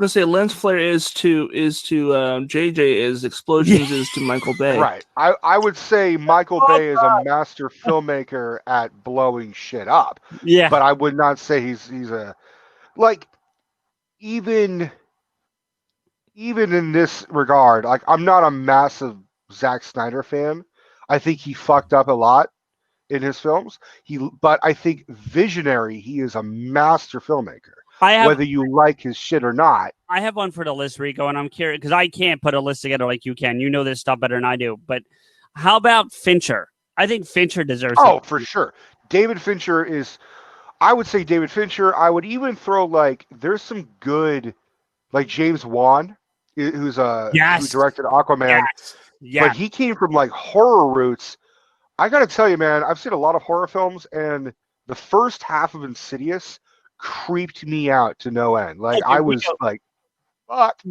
S3: say lens flare is to JJ as explosions is to Michael Bay.
S2: Right. I would say Michael Bay is a master filmmaker at blowing shit up.
S1: Yeah.
S2: But I would not say he's a, like, even in this regard, like, I'm not a massive Zack Snyder fan. I think he fucked up a lot in his films. But I think visionary, he is a master filmmaker. Whether you like his shit or not.
S1: I have one for the list, Rico, and I'm curious because I can't put a list together like you can. You know this stuff better than I do. But how about Fincher? I think Fincher deserves.
S2: Oh, for sure. David Fincher is. I would say David Fincher. I would even throw, like, there's some good, like James Wan, who directed Aquaman.
S1: Yes.
S2: But he came from like horror roots. I got to tell you, man, I've seen a lot of horror films, and the first half of Insidious creeped me out to no end. Like, I was like, fuck.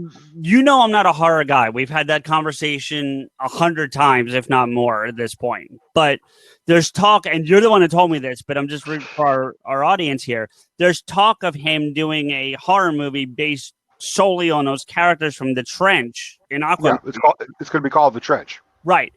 S1: You know I'm not a horror guy. We've had that conversation 100 times, if not more, at this point. But there's talk, and you're the one who told me this, but I'm just for our audience here. There's talk of him doing a horror movie based solely on those characters from The Trench in Aquaman.
S2: Yeah, it's going to be called The Trench.
S1: Right.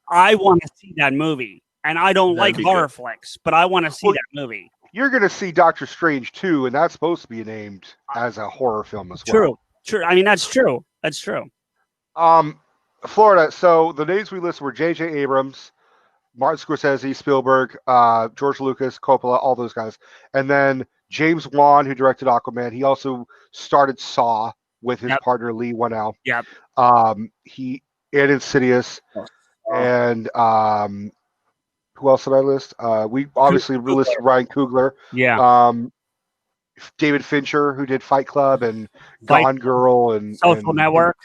S1: I want to see that movie. And I don't
S3: That'd
S1: like
S3: be
S1: horror
S3: good.
S1: flicks, but I want to see that movie.
S2: You're going to see Doctor Strange 2, and that's supposed to be named as a horror film as well.
S1: True. I mean, that's true. That's true.
S2: Florida. So the names we listed were J.J. Abrams, Martin Scorsese, Spielberg, George Lucas, Coppola, all those guys. And then James Wan, who directed Aquaman. He also started Saw with his partner Lee Whannell.
S1: Yep.
S2: He and Insidious. And who else did I list? We obviously listed Ryan Coogler.
S1: Yeah.
S2: David Fincher, who did Fight Club and Gone Girl and
S1: Social Network.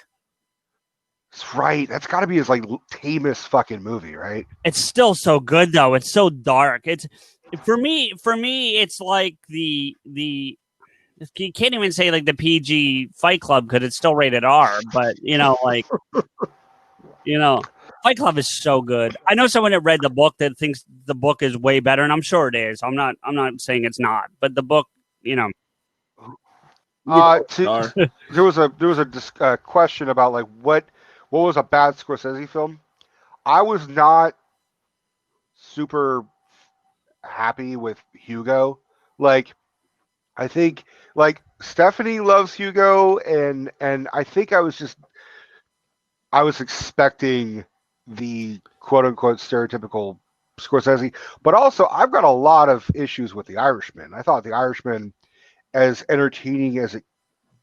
S2: That's right. That's got to be his like tamest fucking movie, right?
S1: It's still so good though. It's so dark. It's for me. It's like the you can't even say like the PG Fight Club because it's still rated R. But like Fight Club is so good. I know someone that read the book that thinks the book is way better, and I'm sure it is. I'm not saying it's not, but the book,
S2: there was a question about like what was a bad Scorsese film. I was not super happy with Hugo. Like, I think like Stephanie loves Hugo, and I think I was expecting the quote-unquote stereotypical Scorsese, but also I've got a lot of issues with The Irishman. I thought The Irishman, as entertaining as it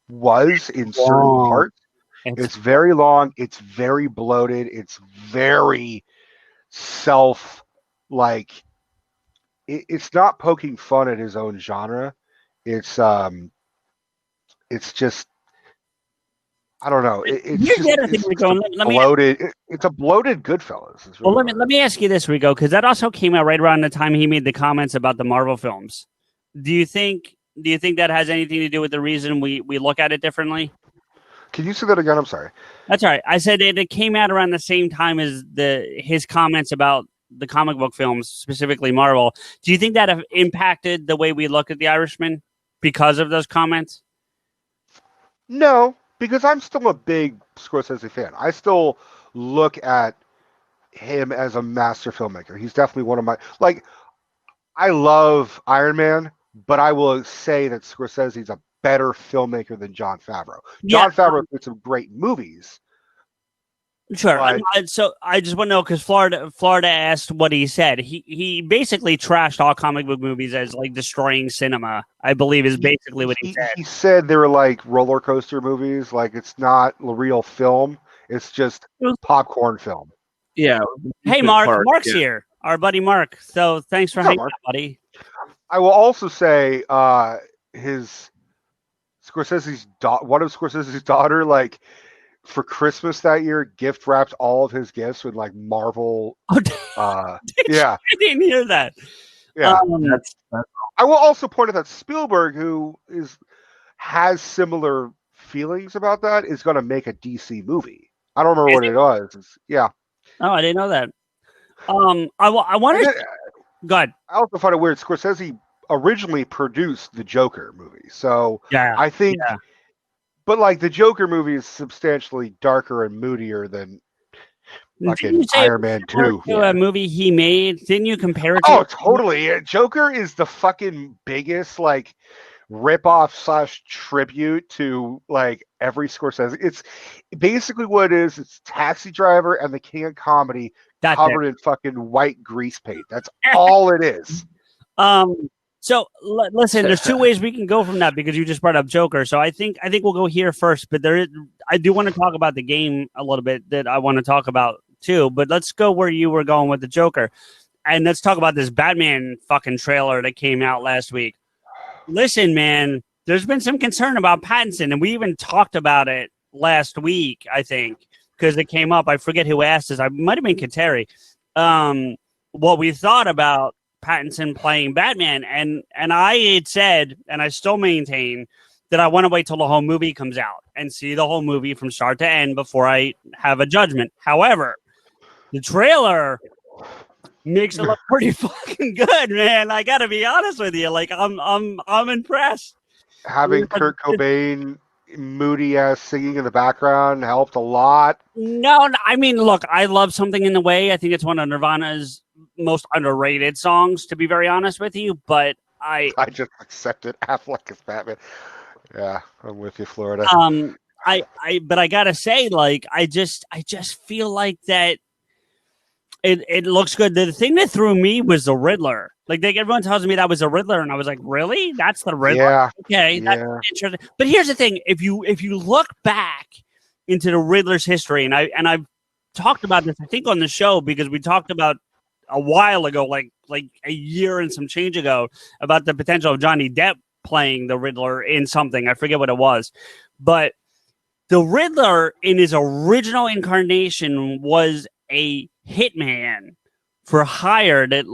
S2: was in certain parts, it's very long, it's very bloated, it's very it's not poking fun at his own genre. It's just, I don't know. It's bloated. It's a bloated Goodfellas.
S1: Really let me ask you this, Rico, because that also came out right around the time he made the comments about the Marvel films. Do you think that has anything to do with the reason we look at it differently?
S2: Can you say that again? I'm sorry.
S1: That's all right. I said it came out around the same time as his comments about the comic book films, specifically Marvel. Do you think that have impacted the way we look at The Irishman because of those comments?
S2: No. Because I'm still a big Scorsese fan. I still look at him as a master filmmaker. He's definitely one of my... Like, I love Iron Man, but I will say that Scorsese's a better filmmaker than Jon Favreau. Jon Favreau did some great movies.
S1: Sure. So I just want to know, because Florida asked what he said. He basically trashed all comic book movies as like destroying cinema, I believe is basically what he said. He
S2: said they were like roller coaster movies, like it's not real film. It's just popcorn film.
S3: Yeah.
S1: Hey, Mark's here. Our buddy Mark. So thanks for hanging out, buddy.
S2: I will also say one of Scorsese's daughter, like, for Christmas that year, gift wrapped all of his gifts with like Marvel.
S1: I didn't hear that.
S2: Yeah, I will also point out that Spielberg, who has similar feelings about that, is going to make a DC movie. I don't remember what it was. Yeah.
S1: Oh, I didn't know that. I wanted. Go ahead.
S2: I also find it weird. Scorsese originally produced the Joker movie, so I think. Yeah. But like the Joker movie is substantially darker and moodier than fucking Iron Man 2.
S1: A movie he made. Didn't you compare it to?
S2: Oh, totally. Joker is the fucking biggest like ripoff / tribute to like every Scorsese. It's basically what it is. It's Taxi Driver and the King of Comedy covered in fucking white grease paint. That's all it is.
S1: So listen, there's two ways we can go from that because you just brought up Joker. So I think we'll go here first, but I do want to talk about the game a little bit that I want to talk about too. But let's go where you were going with the Joker, and let's talk about this Batman fucking trailer that came out last week. Listen, man, there's been some concern about Pattinson, and we even talked about it last week, I think, because it came up. I forget who asked us. I might have been Kateri. What we thought about Pattinson playing Batman, and I had said, and I still maintain that I want to wait till the whole movie comes out and see the whole movie from start to end before I have a judgment. However, the trailer makes it look pretty fucking good, man. I gotta be honest with you. Like I'm impressed.
S2: Having Kurt Cobain moody ass singing in the background helped a lot.
S1: No, I mean, look, I love Something in the Way. I think it's one of Nirvana's most underrated songs, to be very honest with you. But I
S2: just accepted Affleck as Batman. Yeah, I'm with you, Florida.
S1: But I gotta say, like, I just feel like that it looks good. The thing that threw me was the Riddler. Like everyone tells me that was a Riddler, and I was like, really? That's the Riddler?
S2: Yeah.
S1: Okay, that's interesting. But here's the thing: if you look back into the Riddler's history, and I've talked about this, I think, on the show, because we talked about a while ago, like a year and some change ago, about the potential of Johnny Depp playing the Riddler in something. I forget what it was, but the Riddler in his original incarnation was a hitman for hire that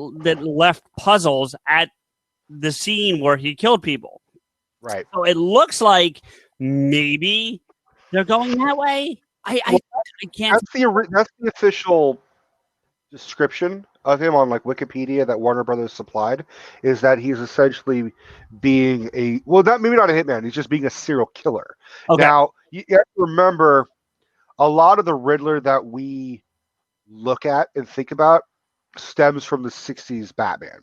S1: left puzzles at the scene where he killed people.
S2: Right.
S1: So it looks like maybe they're going that way. I can't.
S2: That's the official description of him on like Wikipedia that Warner Brothers supplied, is that he's essentially being maybe not a hitman. He's just being a serial killer. Okay. Now you have to remember, a lot of the Riddler that we look at and think about stems from the 60s Batman.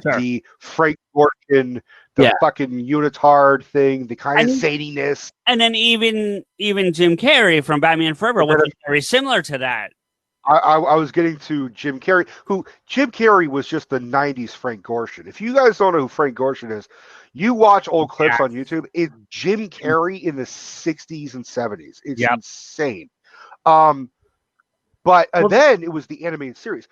S2: Sure. The Frank Gorkin, the fucking unitard thing, the kind of zaniness.
S1: And then even Jim Carrey from Batman Forever was very similar to that.
S2: I was getting to Jim Carrey, Jim Carrey was just the 90s Frank Gorshin. If you guys don't know who Frank Gorshin is, you watch old clips on YouTube. It's Jim Carrey in the 60s and 70s. It's insane. But then it was the animated series.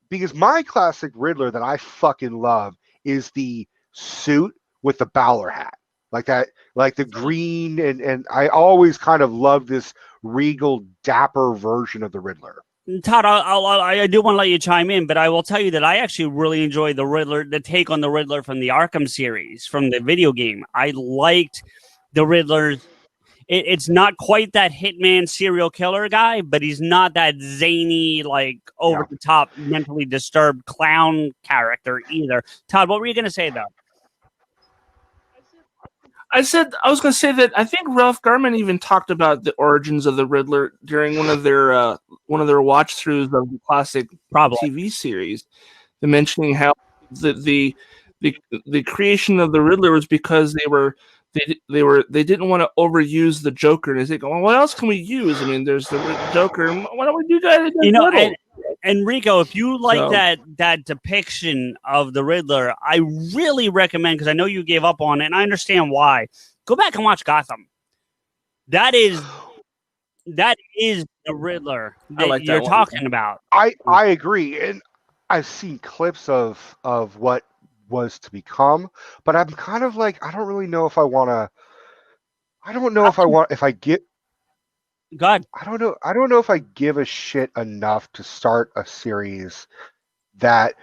S2: Because my classic Riddler that I fucking love is the suit with the bowler hat. Like that, like the green, and I always kind of love this regal, dapper version of the Riddler.
S1: Todd, I do want to let you chime in, but I will tell you that I actually really enjoyed the Riddler, the take on the Riddler from the Arkham series, from the video game. I liked the Riddler. It's not quite that hitman serial killer guy, but he's not that zany, like over the top, mentally disturbed clown character either. Todd, what were you going to say though?
S3: I was going to say that I think Ralph Garman even talked about the origins of the Riddler during one of their watch throughs of the classic TV series, mentioning how the creation of the Riddler was because they didn't want to overuse the Joker, and they think, well, what else can we use? I mean, there's the Joker. Why don't we do that?
S1: And Rico, if you like that depiction of the Riddler, I really recommend, because I know you gave up on it, and I understand why. Go back and watch Gotham. That is the Riddler that you're talking about.
S2: I agree, and I've seen clips of what was to become, but I'm kind of like, I don't really know if I want to. I don't know if I get.
S1: God,
S2: I don't know if I give a shit enough to start a series that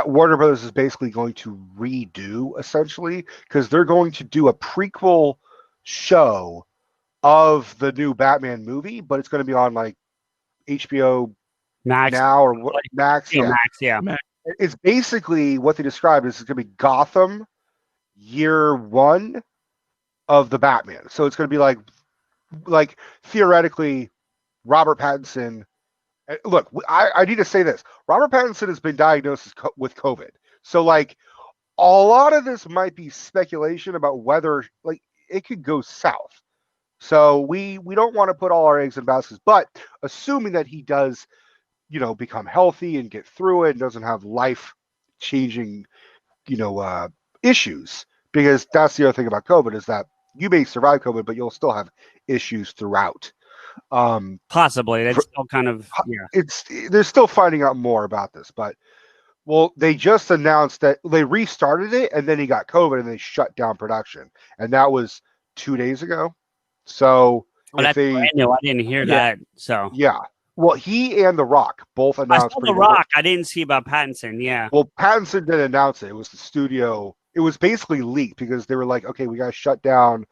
S2: Warner Brothers is basically going to redo, essentially, because they're going to do a prequel show of the new Batman movie, but it's going to be on like HBO
S1: Max
S2: now or what? Max,
S1: Max.
S2: It's basically what they described is it's going to be Gotham year one of the Batman. So it's going to be like theoretically Robert Pattinson. Look, I need to say this. Robert Pattinson has been diagnosed with COVID. So like a lot of this might be speculation about whether like it could go south. So we don't want to put all our eggs in baskets, but assuming that he does, become healthy and get through it and doesn't have life-changing, issues. Because that's the other thing about COVID is that you may survive COVID, but you'll still have issues throughout.
S1: Possibly. That's still kind of,
S2: they're still finding out more about this. But, they just announced that they restarted it, and then he got COVID, and they shut down production. And that was 2 days ago. So,
S1: that's brand new. I didn't hear that. So,
S2: yeah. Well, he and The Rock both announced.
S1: I saw The Rock. I didn't see about Pattinson. Yeah.
S2: Well, Pattinson didn't announce it. It was the studio it was basically leaked because they were like, okay, we got to shut down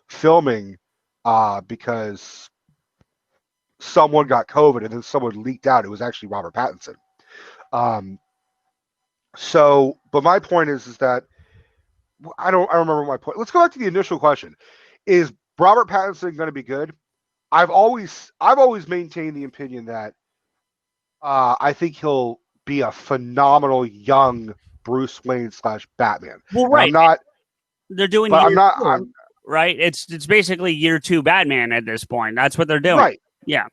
S2: filming because someone got COVID, and then someone leaked out it was actually Robert Pattinson. But my point is that I don't remember my point. Let's go back to the initial question: is Robert Pattinson going to be good? I've always maintained the opinion that I think he'll be a phenomenal young Bruce Wayne / Batman.
S1: Well, right.
S2: I'm not.
S1: They're doing.
S2: But I'm not.
S1: Right. It's basically year 2 Batman at this point. That's what they're doing.
S2: Right.
S1: Yeah.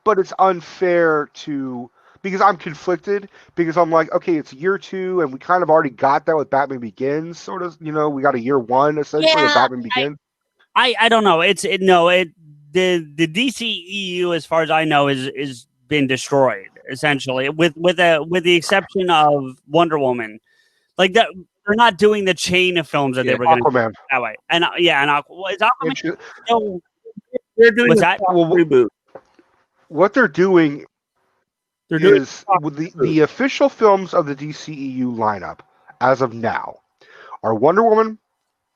S2: But it's unfair because I'm conflicted because I'm like, okay, it's year 2 and we kind of already got that with Batman Begins, sort of. We got a year 1 essentially with Batman Begins.
S1: I don't know. The DCEU, as far as I know, is been destroyed essentially, with the exception of Wonder Woman. Like that, they're not doing the chain of films that they were going to do that way. And is Aquaman? No,
S3: they're doing
S1: reboot.
S2: What they're doing is the official films of the DCEU lineup as of now are Wonder Woman,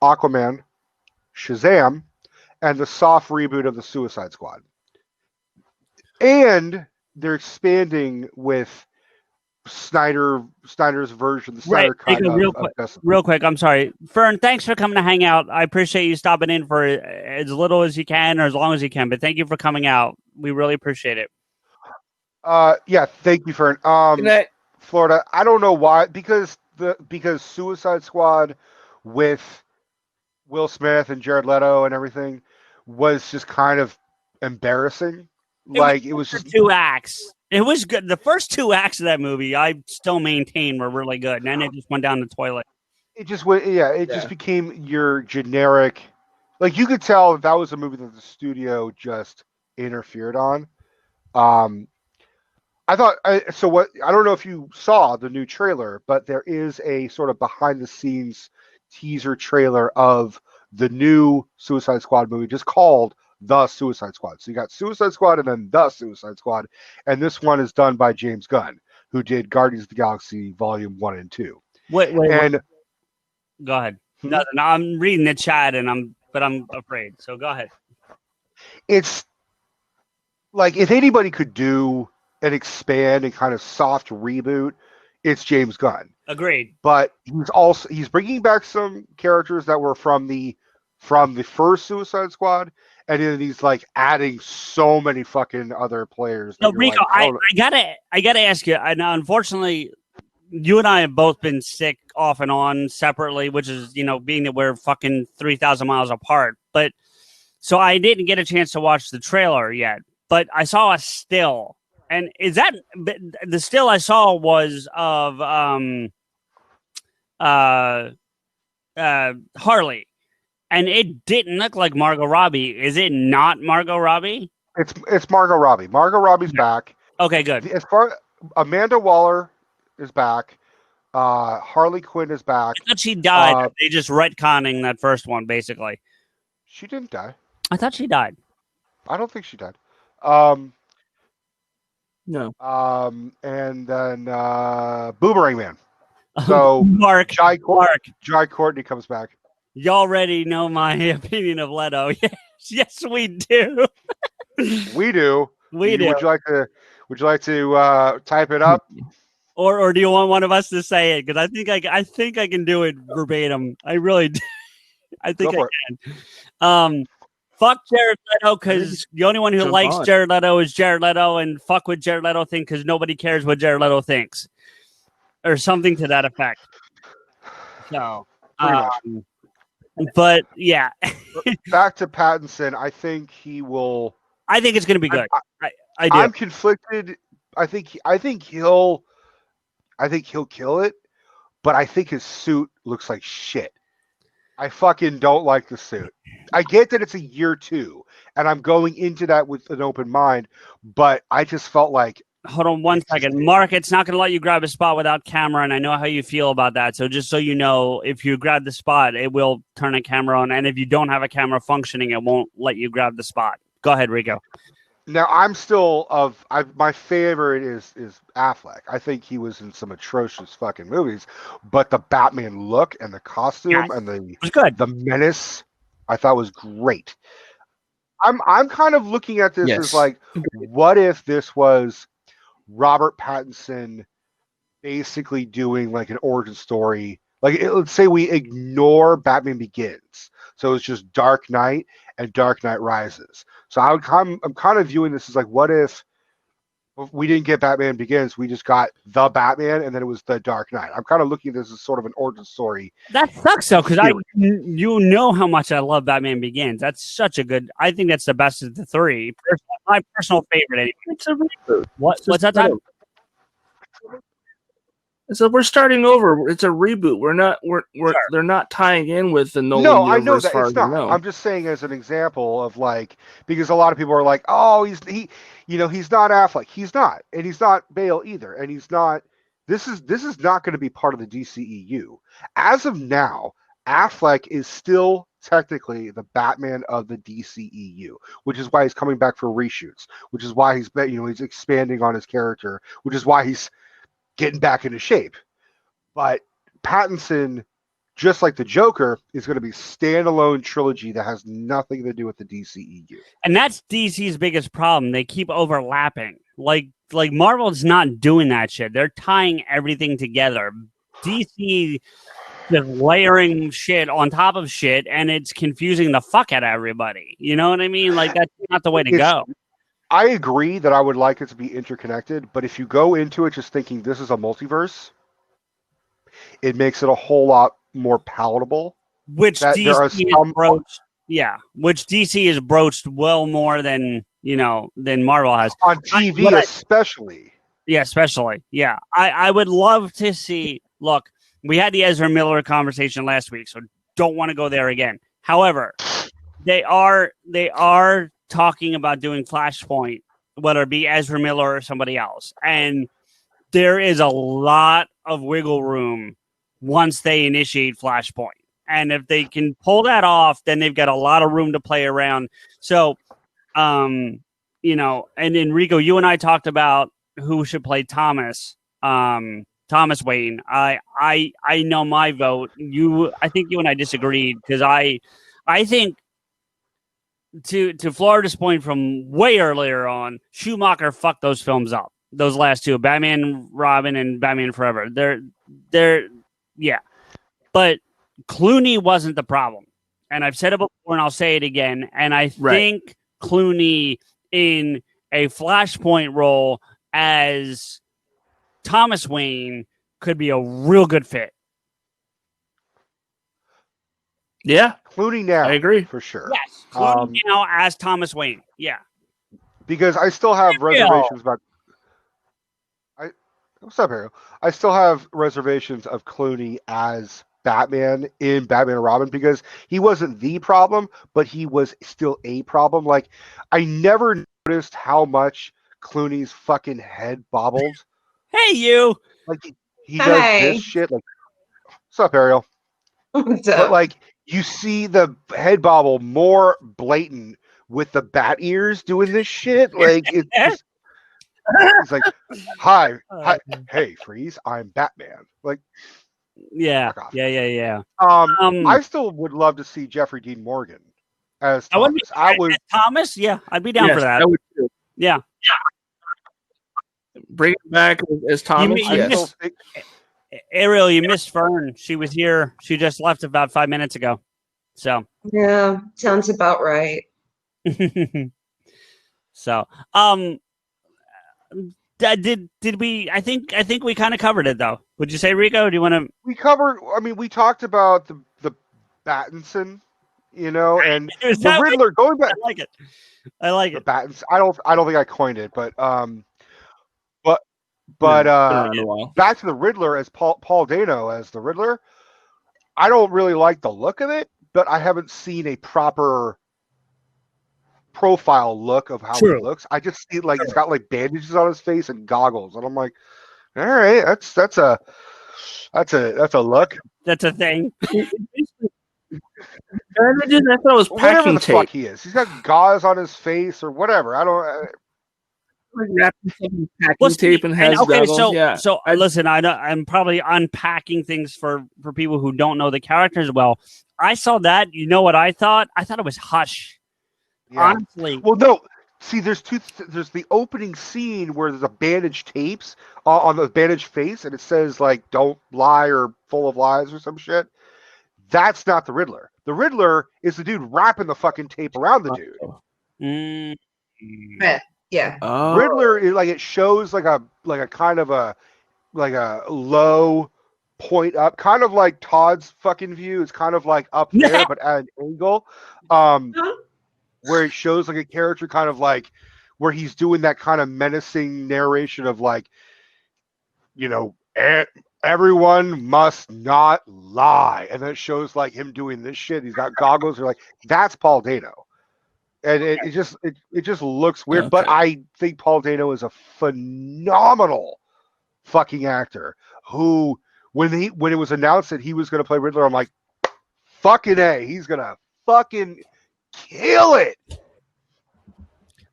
S2: Aquaman, Shazam, and the soft reboot of the Suicide Squad. And they're expanding with Snyder's version, the Snyder cut.
S1: Real quick, I'm sorry. Fern, thanks for coming to hang out. I appreciate you stopping in for as little as you can or as long as you can, but thank you for coming out. We really appreciate it.
S2: Yeah, thank you, Fern. Florida, I don't know why, because Suicide Squad with Will Smith and Jared Leto and everything was just kind of embarrassing. It was just
S1: 2 acts. It was good. The first 2 acts of that movie, I still maintain, were really good. And then it just went down the toilet.
S2: It just went, just became your generic. Like, you could tell that was a movie that the studio just interfered on. I thought, I don't know if you saw the new trailer, but there is a sort of behind the scenes teaser trailer of the new Suicide Squad movie, just called The Suicide Squad. So you got Suicide Squad and then The Suicide Squad. And this one is done by James Gunn, who did Guardians of the Galaxy Volume 1 and 2.
S1: Wait. Go ahead. No, I'm reading the chat but I'm afraid. So go ahead.
S2: It's like, if anybody could do an expand and kind of soft reboot, it's James Gunn.
S1: Agreed.
S2: But he's bringing back some characters that were from the first Suicide Squad, and then he's like adding so many fucking other players.
S1: No, Rico, I gotta ask you. Now, unfortunately, you and I have both been sick off and on separately, which is, being that we're fucking 3,000 miles apart. But so I didn't get a chance to watch the trailer yet, but I saw a still. And is that the still I saw was of Harley, and it didn't look like Margot Robbie. Is it not Margot Robbie?
S2: It's Margot Robbie. Margot Robbie's back.
S1: Okay, good.
S2: As far Amanda Waller is back, Harley Quinn is back.
S1: I thought she died. They just retconning that first one, basically.
S2: She didn't die.
S1: I thought she died.
S2: I don't think she died.
S1: No.
S2: And then Boomerang Man. So Jai Courtney comes back.
S1: You already know my opinion of Leto. Yes, we do.
S2: We do.
S1: We do.
S2: Would you like to type it up?
S1: Or do you want one of us to say it? Because I think I can do it verbatim. I really do. I think I can. Fuck Jared Leto, because the only one who likes Jared Leto is Jared Leto, and fuck what Jared Leto thinks, because nobody cares what Jared Leto thinks, or something to that effect. So, but yeah.
S2: Back to Pattinson, I think he will.
S1: I think it's going to be good. I do.
S2: I'm conflicted. I think he'll kill it, but I think his suit looks like shit. I fucking don't like the suit. I get that it's a year 2, and I'm going into that with an open mind, but I just felt like...
S1: Hold on one second. Mark, it's not going to let you grab a spot without camera, and I know how you feel about that. So just so you know, if you grab the spot, it will turn a camera on, and if you don't have a camera functioning, it won't let you grab the spot. Go ahead, Rico.
S2: Now I'm still my favorite is Affleck. I think he was in some atrocious fucking movies, but the Batman look and the costume
S1: Yes.
S2: and
S1: It was good.
S2: the menace I thought was great. I'm kind of looking at this as
S3: Yes.
S2: like, what if this was Robert Pattinson basically doing like an origin story? Like, let's say we ignore Batman Begins, so it's just Dark Knight and Dark Knight Rises. So I'm kind of viewing this as like, what if we didn't get Batman Begins, we just got the Batman, and then it was the Dark Knight. I'm kind of looking at this as sort of an origin story.
S1: That sucks though, because you know how much I love Batman Begins. That's such a good. I think that's the best of the three. My personal favorite. Anyway.
S3: It's a reboot.
S1: What's that time?
S3: So we're starting over. It's a reboot. They're not tying in with the Nolan
S2: No, I
S3: universe.
S2: know that
S3: as far
S2: it's
S3: as I
S2: not.
S3: know.
S2: I'm just saying as an example of like, because a lot of people are like, oh, he's not Affleck. He's not, and he's not Bale either, and he's not. This is not going to be part of the DCEU. As of now, Affleck is still technically the Batman of the DCEU, which is why he's coming back for reshoots, which is why he's expanding on his character, which is why he's getting back into shape. But Pattinson, just like the Joker, is going to be a standalone trilogy that has nothing to do with the DCEU.
S1: And that's DC's biggest problem. They keep overlapping. Like Marvel's not doing that shit. They're tying everything together. DC just layering shit on top of shit, and it's confusing the fuck out of everybody. You know what I mean? Like, that's not the way to go.
S2: I agree that I would like it to be interconnected, but if you go into it just thinking this is a multiverse, it makes it a whole lot more palatable.
S1: Which DC has broached, which DC has broached well more than Marvel has
S2: on TV, especially.
S1: Yeah, especially. Yeah, I would love to see. Look, we had the Ezra Miller conversation last week, so don't want to go there again. However, they are talking about doing Flashpoint, whether it be Ezra Miller or somebody else, and there is a lot of wiggle room once they initiate Flashpoint. And if they can pull that off, then they've got a lot of room to play around. So, and Enrico, you and I talked about who should play Thomas Wayne. I know my vote. I think you and I disagreed because I think to Florida's point from way earlier on, Schumacher fucked those films up. Those last two, Batman, Robin, and Batman Forever. They're but Clooney wasn't the problem, and I've said it before, and I'll say it again. And I think Clooney in a Flashpoint role as Thomas Wayne could be a real good fit.
S3: Yeah,
S2: Clooney now.
S3: I agree
S2: for sure.
S1: Yes, Clooney now as Thomas Wayne. Yeah,
S2: because I still have reservations about. What's up, Hero? I still have reservations of Clooney as Batman in Batman and Robin because he wasn't the problem, but he was still a problem. Like, I never noticed how much Clooney's fucking head bobbled.
S1: Hey, you!
S2: Like, he does this shit. Like, what's up, Ariel?
S4: What's up?
S2: But, like, you see the head bobble more blatant with the bat ears doing this shit. Like, it's just... He's like, hi, hey, Freeze, I'm Batman. Like,
S1: yeah.
S2: I still would love to see Jeffrey Dean Morgan as Thomas.
S1: Thomas, yeah, I'd be down for that.
S3: I would too.
S1: Yeah.
S3: Bring it back as Thomas.
S1: Ariel, you missed Fern. She was here. She just left about 5 minutes ago. So
S4: yeah, sounds about right.
S1: So, did we? I think we kind of covered it though. Would you say, Rico? Do you want to?
S2: We talked about the Battinson, and the Riddler. Going back,
S1: I like it.
S2: The Battinson. I don't think I coined it, but back to the Riddler as Paul Dano as the Riddler. I don't really like the look of it, but I haven't seen a proper profile look of how he looks. I just see he's got like bandages on his face and goggles, and I'm like, all right, that's a look.
S1: That's a thing.
S3: Bandages? I thought it was
S2: Whatever
S3: packing
S2: the
S3: tape.
S2: fuck he is. He's got gauze on his face or whatever. I don't.
S3: Like wrapped himself in packing
S1: Well, see,
S3: tape and has
S1: okay,
S3: goggles. Yeah.
S1: so listen, I'm probably unpacking things for people who don't know the characters well. I saw that. You know what I thought? I thought it was Hush.
S2: Yeah.
S1: Honestly,
S2: Well, no. See, there's there's the opening scene where there's a bandage tapes on the bandaged face, and it says like "Don't lie" or "Full of lies" or some shit. That's not the Riddler. The Riddler is the dude wrapping the fucking tape around the dude.
S1: mm,
S4: Yeah.
S3: Oh.
S2: Riddler is like it shows like a kind of a like a low point up, kind of like Todd's fucking view. It's kind of like up there, but at an angle. Where it shows like a character kind of like where he's doing that kind of menacing narration of like, you know, everyone must not lie. And then it shows like him doing this shit. He's got goggles. You're like, that's Paul Dano. And it just looks weird.
S3: Okay.
S2: But I think Paul Dano is a phenomenal fucking actor who when it was announced that he was going to play Riddler, I'm like, fucking A, he's going to fucking kill it.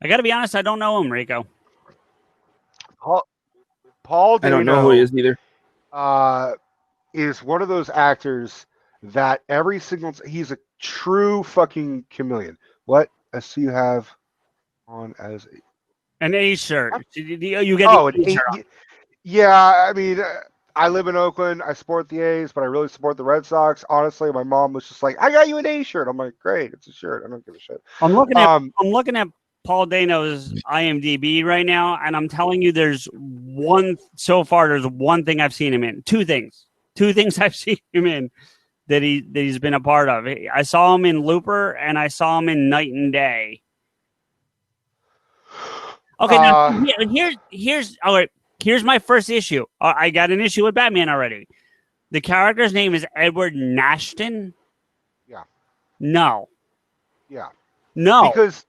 S1: I got to be honest. I don't know him, Rico.
S2: Paul Dano,
S3: I don't know who he is either.
S2: is one of those actors that every single he's a true fucking chameleon. What I see you have on as
S1: An A shirt. You get
S2: oh,
S1: the A shirt.
S2: yeah. I mean, I live in Oakland. I support the A's, but I really support the Red Sox. Honestly, my mom was just like, "I got you an A shirt." I'm like, "Great, it's a shirt. I don't give a shit."
S1: I'm looking at Paul Dano's IMDb right now, and I'm telling you, there's one thing I've seen him in. Two things I've seen him in that he's been a part of. I saw him in Looper, and I saw him in Night and Day. Okay, now here's my first issue. I got an issue with Batman already. The character's name is Edward Nashton.
S2: Yeah.
S1: No.
S2: Yeah.
S1: No.
S2: Because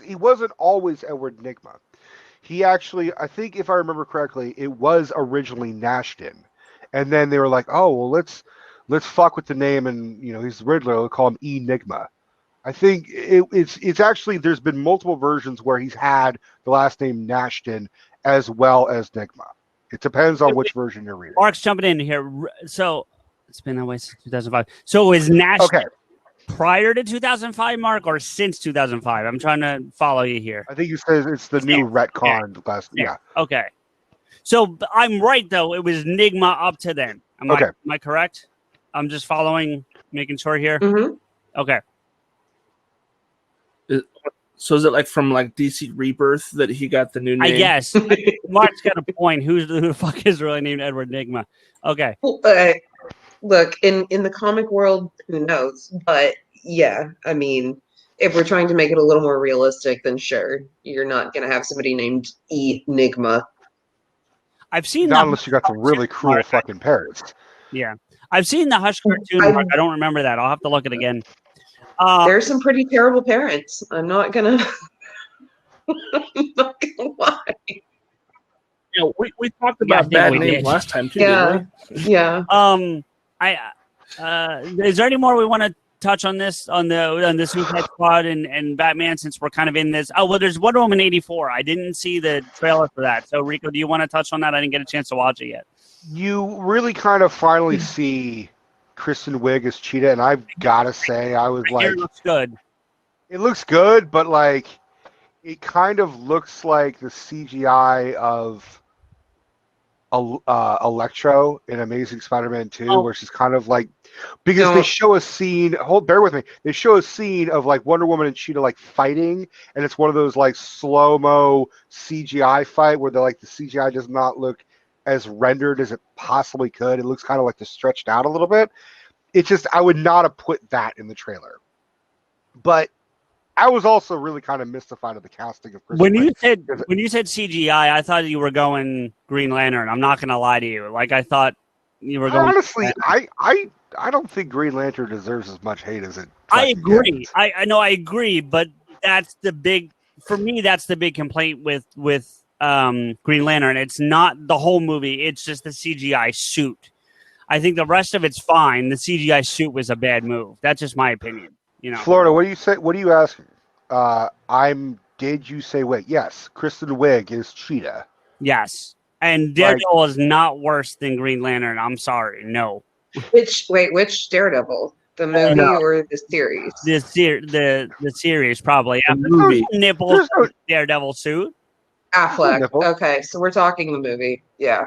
S2: he wasn't always Edward Nygma. He actually, I think if I remember correctly, it was originally Nashton. And then they were like, "Oh, well, let's fuck with the name, and he's the Riddler. We'll call him Enigma." I think it's actually there's been multiple versions where he's had the last name Nashton as well as Nygma. It depends on which version you're reading.
S1: Mark's jumping in here. So it's been that way since 2005. So is Nashton prior to 2005, Mark, or since 2005? I'm trying to follow you here.
S2: I think you said it's the new retcon last. Yeah.
S1: Okay. So I'm right though. It was Nygma up to then. Am I correct? I'm just following, making sure here.
S4: Mm-hmm.
S1: Okay.
S3: So is it like from like DC Rebirth that he got the new name?
S1: I guess. Mark's got a point. Who the fuck is really named Edward Nygma? Okay.
S4: Look, in the comic world, who knows? But yeah, I mean, if we're trying to make it a little more realistic, then sure, you're not going to have somebody named Enigma.
S1: I've seen
S2: not unless you got some really cruel fucking parents.
S1: Yeah. I've seen the Hush cartoon, Mark. I don't remember that. I'll have to look at it again.
S4: There's some pretty terrible parents. I'm not gonna lie.
S3: We talked about bad names last time too.
S4: Yeah,
S3: didn't we?
S1: Is there any more we want to touch on this on the Suicide Squad and Batman, since we're kind of in this? Oh well, there's Wonder Woman 84. I didn't see the trailer for that. So Rico, do you want to touch on that? I didn't get a chance to watch it yet.
S2: You really kind of finally see Kristen Wiig as Cheetah, and I've gotta say, I was like,
S1: it looks good.
S2: It looks good, but like, it kind of looks like the CGI of Electro in Amazing Spider-Man 2, where she's kind of like, because they show a scene. Bear with me. They show a scene of like Wonder Woman and Cheetah like fighting, and it's one of those like slow-mo CGI fight where the CGI does not look as rendered as it possibly could. It looks kind of like they're stretched out a little bit. It's just, I would not have put that in the trailer. But I was also really kind of mystified at the casting of Chris.
S1: When you said CGI, I thought you were going Green Lantern. I'm not going to lie to you. Like, I thought you were going.
S2: Honestly, I don't think Green Lantern deserves as much hate as it.
S1: I agree. I know I agree, but that's the big, for me, that's the big complaint with Green Lantern. It's not the whole movie. It's just the CGI suit. I think the rest of it's fine. The CGI suit was a bad move. That's just my opinion. You know,
S2: Florida, what do you say? What do you ask? Did you say Wiig? Yes, Kristen Wiig is Cheetah.
S1: yes. And Daredevil is not worse than Green Lantern. I'm sorry, no.
S4: Which Daredevil? The movie or the series?
S1: The series probably.
S3: The
S1: Yeah,
S3: movie.
S1: there's no nipples
S2: There's no-
S1: on the Daredevil suit.
S4: Affleck.
S2: nipples.
S4: Okay, so we're talking the movie. Yeah.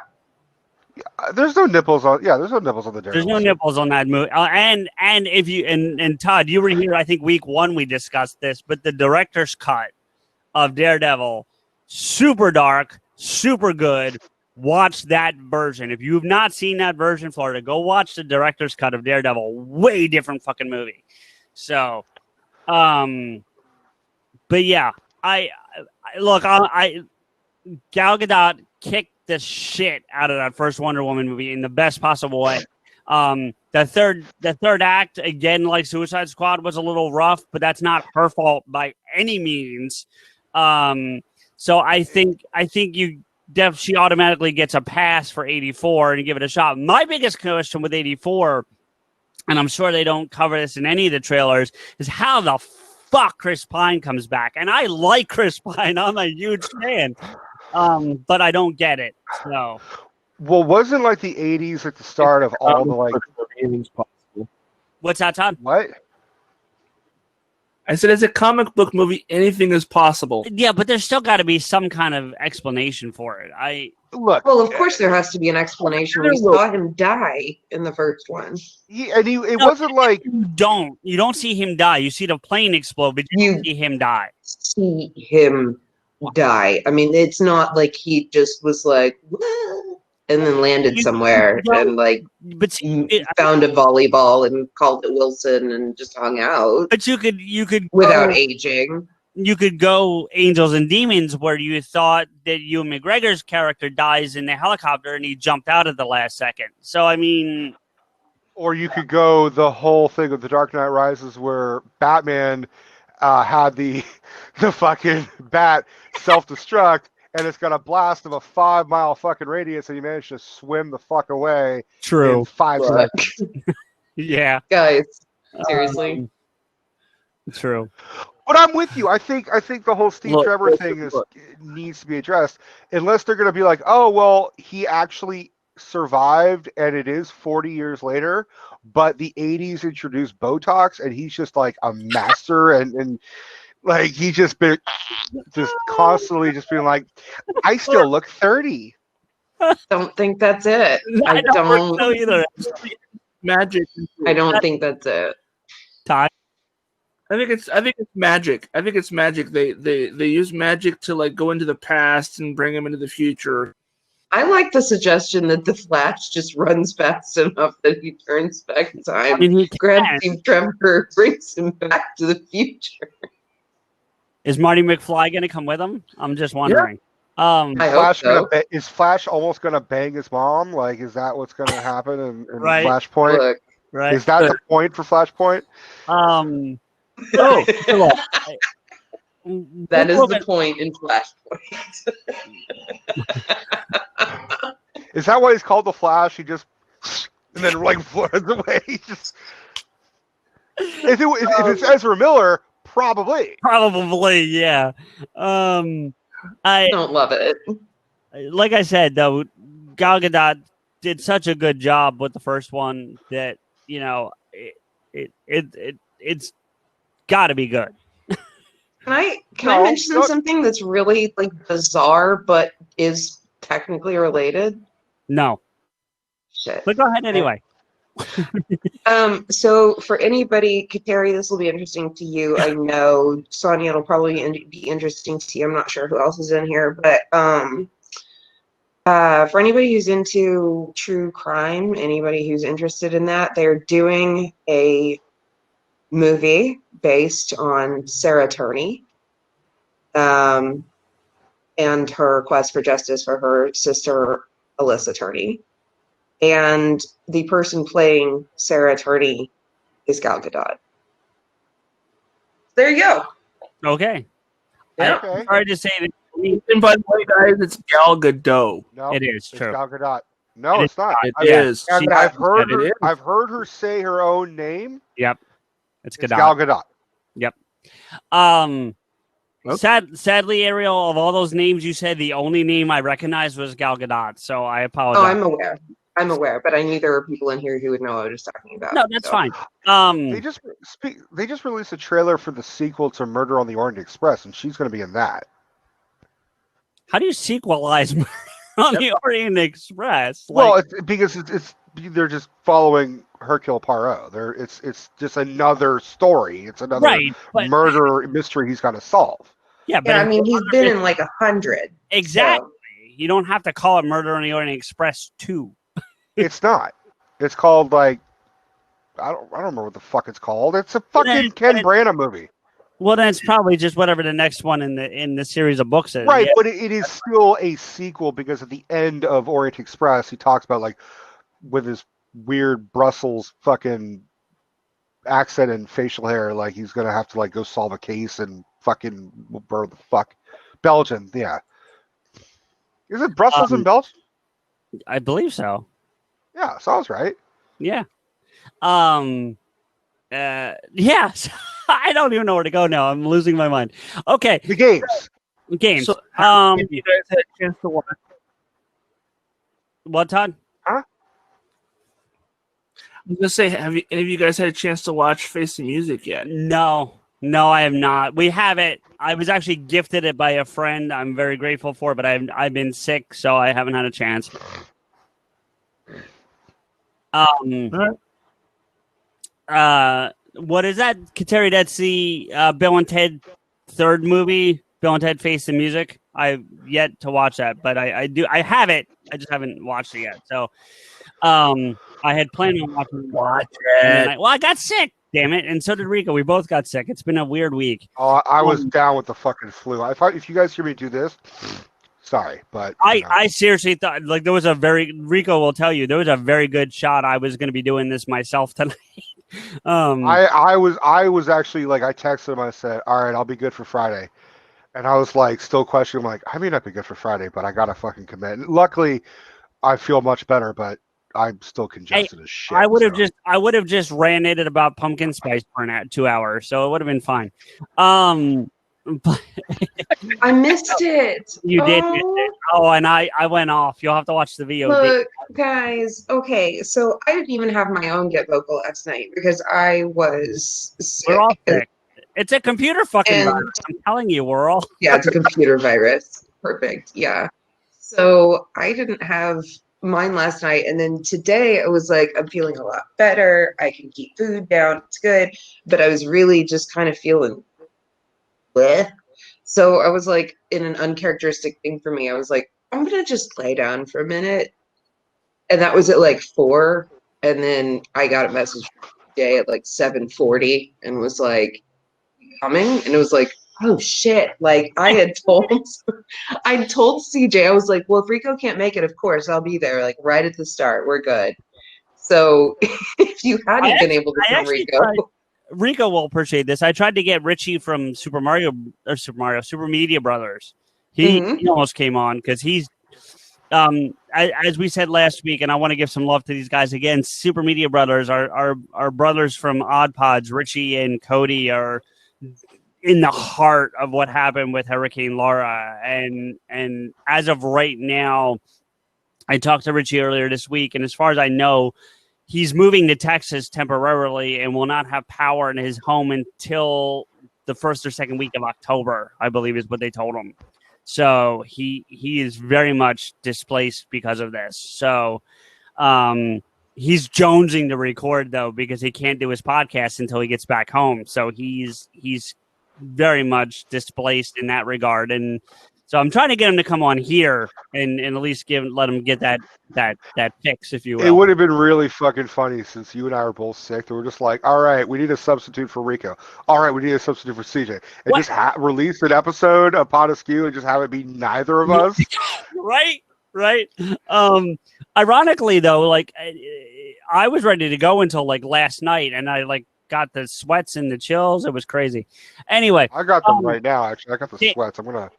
S2: There's no nipples on. Yeah, there's no nipples on the Daredevil.
S1: There's no
S2: suit.
S1: nipples on that movie. And if you and Todd, you were here. I think week 1 we discussed this, but the director's cut of Daredevil, super dark, super good. Watch that version. If you've not seen that version, Florida, go watch the director's cut of Daredevil. Way different fucking movie. So, but yeah, I Gal Gadot kicked the shit out of that first Wonder Woman movie in the best possible way. The third act, again, like Suicide Squad, was a little rough, but that's not her fault by any means. So I think she automatically gets a pass for 84 and give it a shot. My biggest question with 84, and I'm sure they don't cover this in any of the trailers, is how the fuck Chris Pine comes back. And I like Chris Pine. I'm a huge fan. But I don't get it. So,
S2: Well, wasn't like the 80s at the start of all the like.
S3: Anything's possible.
S1: what's that, Todd?
S2: What?
S3: I said, as a comic book movie, anything is possible.
S1: Yeah, but there's still got to be some kind of explanation for it.
S2: Look.
S4: Well, of course there has to be an explanation. We saw him die in the first one.
S2: It wasn't like
S1: You don't see him die. You see the plane explode, but you don't see him die.
S4: See him die. I mean, it's not like he just was like, "Wah," and then landed somewhere and like
S1: But see,
S4: found a volleyball and called it Wilson and just hung out
S1: but you could
S4: without aging.
S1: You could go Angels and Demons, where you thought that Ewan McGregor's character dies in the helicopter and he jumped out at the last second. So I mean,
S2: or you could go the whole thing of The Dark Knight Rises, where Batman had the fucking bat self-destruct, and it's got a blast of a 5-mile fucking radius, and he managed to swim the fuck away in 5 seconds.
S1: yeah,
S4: Guys, seriously.
S1: True.
S2: But I'm with you. I think the whole Steve Trevor thing needs to be addressed, unless they're going to be like, oh well, he actually survived, and it is 40 years later, but the 80s introduced Botox, and he's just like a master, and like he just constantly just being like, I still look 30.
S4: Don't think that's it. I
S1: don't know
S4: don't
S1: either.
S3: Magic.
S4: I don't think that's it.
S1: Todd?
S3: I think it's magic. I think it's magic. They use magic to like go into the past and bring him into the future.
S4: I like the suggestion that the Flash just runs fast enough that he turns back time,
S1: I mean, he
S4: grabs
S1: can.
S4: Steve Trevor, brings him back to the future.
S1: Is Marty McFly going to come with him? I'm just wondering.
S4: I hope so.
S2: Is Flash almost gonna bang his mom? Like, is that what's gonna happen in
S1: Right.
S2: Flashpoint?
S4: Look,
S1: Right.
S2: Is that the point for Flashpoint?
S1: Oh,
S4: that is the point in Flashpoint.
S2: Is that why he's called the Flash? He just and then like flies away. He just if it's Ezra Miller, probably.
S1: Probably, yeah. I
S4: don't love it.
S1: like I said though, Gal Gadot did such a good job with the first one that it's got to be good.
S4: Can I mention something that's really like bizarre but is technically related?
S1: No,
S4: Shit.
S1: but go ahead anyway.
S4: So for anybody, Kateri, this will be interesting to you. I know Sonia, it'll probably be interesting to you. I'm not sure who else is in here, but for anybody who's into true crime, anybody who's interested in that, they're doing a movie based on Sarah Turney, and her quest for justice for her sister Alyssa Turney. And the person playing Sarah Turney is Gal Gadot. There you go.
S1: Okay.
S4: Yeah.
S2: Okay.
S1: I'm sorry to say that
S3: And by the way, guys, it's Gal Gadot.
S2: No,
S1: it is
S2: it's
S1: true.
S2: Gal Gadot. No, it's not.
S3: It
S1: Yeah.
S3: is.
S4: Gal Gadot.
S2: I've heard
S3: It
S2: her.
S3: is.
S2: I've heard her say her own name.
S1: Yep. It's
S2: It's
S1: Gadot.
S2: Gal Gadot.
S3: Okay.
S1: Sadly, Ariel, of all those names you said, the only name I recognized was Gal Gadot. So I
S4: Oh,
S1: apologize.
S4: I'm aware. I'm aware, but I knew there were people in here who would know what I was talking about.
S1: No, that's
S4: so.
S1: fine.
S2: They just released a trailer for the sequel to Murder on the Orient Express, and she's going to be in that.
S1: How do you sequelize Murder on the Orient Express?
S2: Well,
S1: Like,
S2: because it's they're just following Hercule Poirot. It's just another story. It's another
S1: right, but
S2: murder mystery he's got to solve.
S1: yeah, but
S4: Yeah, I
S1: it's
S4: mean, he's
S1: another
S4: been
S1: bit-
S4: in like 100.
S1: exactly. You don't have to call it Murder on the Orient Express 2.
S2: It's not. It's called like I don't remember what the fuck it's called. It's a fucking Ken Branagh movie.
S1: Well, then it's probably just whatever the next one in the series of books is.
S2: Right,
S1: Yeah.
S2: but it is still a sequel because at the end of Orient Express, he talks about like with his weird Brussels fucking accent and facial hair, like he's gonna have to like go solve a case in fucking where the fuck Belgium. Yeah, is it Brussels in Belgium?
S1: I believe so.
S2: Yeah, sounds right.
S1: Yeah. Yeah. I don't even know where to go now. I'm losing my mind. Okay.
S2: The games.
S1: Games.
S3: So, have you guys had a chance to watch?
S1: What, Todd?
S3: I was gonna say, have any of you guys had a chance to watch Face the Music yet?
S1: No, I have not. We have it. I was actually gifted it by a friend. I'm very grateful for, but I've been sick, so I haven't had a chance. What is that? Kateri, that's the Bill and Ted third movie. Bill and Ted Face the Music. I've yet to watch that, but I have it. I just haven't watched it yet. So, I had planned on watching.
S3: Watch
S1: And
S3: it.
S1: I got sick. Damn it! And so did Rico. We both got sick. It's been a weird week.
S2: Oh, I was down with the fucking flu. I thought if you guys hear me do this, sorry, but
S1: I seriously thought like there was a very Rico will tell you there was a very good shot. I was going to be doing this myself tonight.
S2: I was actually like I texted him. I said, "All right, I'll be good for Friday," and I was like still questioning. Like I may not be good for Friday, but I gotta fucking commit. And luckily, I feel much better, but I'm still congested as shit.
S1: I would have just ran it at about pumpkin spice for 2 hours, so it would have been fine. But
S4: I missed it.
S1: you did miss it. Oh, and I went off. You'll have to watch the VOD.
S4: Look, guys. Okay, so I didn't even have my own Get Vocal last night because I was sick.
S1: We're all sick. It's a computer fucking
S4: And-
S1: virus. I'm telling you, we're all.
S4: Yeah, it's a computer virus. Perfect. Yeah. So I didn't have mine last night, and then today I was like, I'm feeling a lot better. I can keep food down. It's good, but I was really just kind of feeling bleh. So I was like, in an uncharacteristic thing for me, I was like, I'm gonna just lay down for a minute, and that was at like 4, and then I got a message from Jay at like 7:40, and was like, coming, and it was like, oh shit, like I told CJ, I was like, well, if Rico can't make it, of course I'll be there, like right at the start, we're good. So if you hadn't been able to come,
S1: Rico will appreciate this. I tried to get Richie from Super Media Brothers. He almost came on because he's as we said last week, and I want to give some love to these guys again. Super Media Brothers are brothers from Odd Pods. Richie and Cody are in the heart of what happened with Hurricane Laura, and as of right now, I talked to Richie earlier this week, and as far as I know, he's moving to Texas temporarily and will not have power in his home until the first or second week of October, I believe is what they told him. So he is very much displaced because of this. So he's jonesing to record though, because he can't do his podcast until he gets back home. So he's very much displaced in that regard. And so I'm trying to get him to come on here and at least let him get that fix, if you will.
S2: It would have been really fucking funny since you and I were both sick. They were just like, all right, we need a substitute for Rico. All right, we need a substitute for CJ. And just release an episode of PodAskew and just have it be neither of us.
S1: Right. Ironically, though, like I was ready to go until like last night, and I like got the sweats and the chills. It was crazy. Anyway,
S2: I got them right now, actually. I got the sweats. I'm going to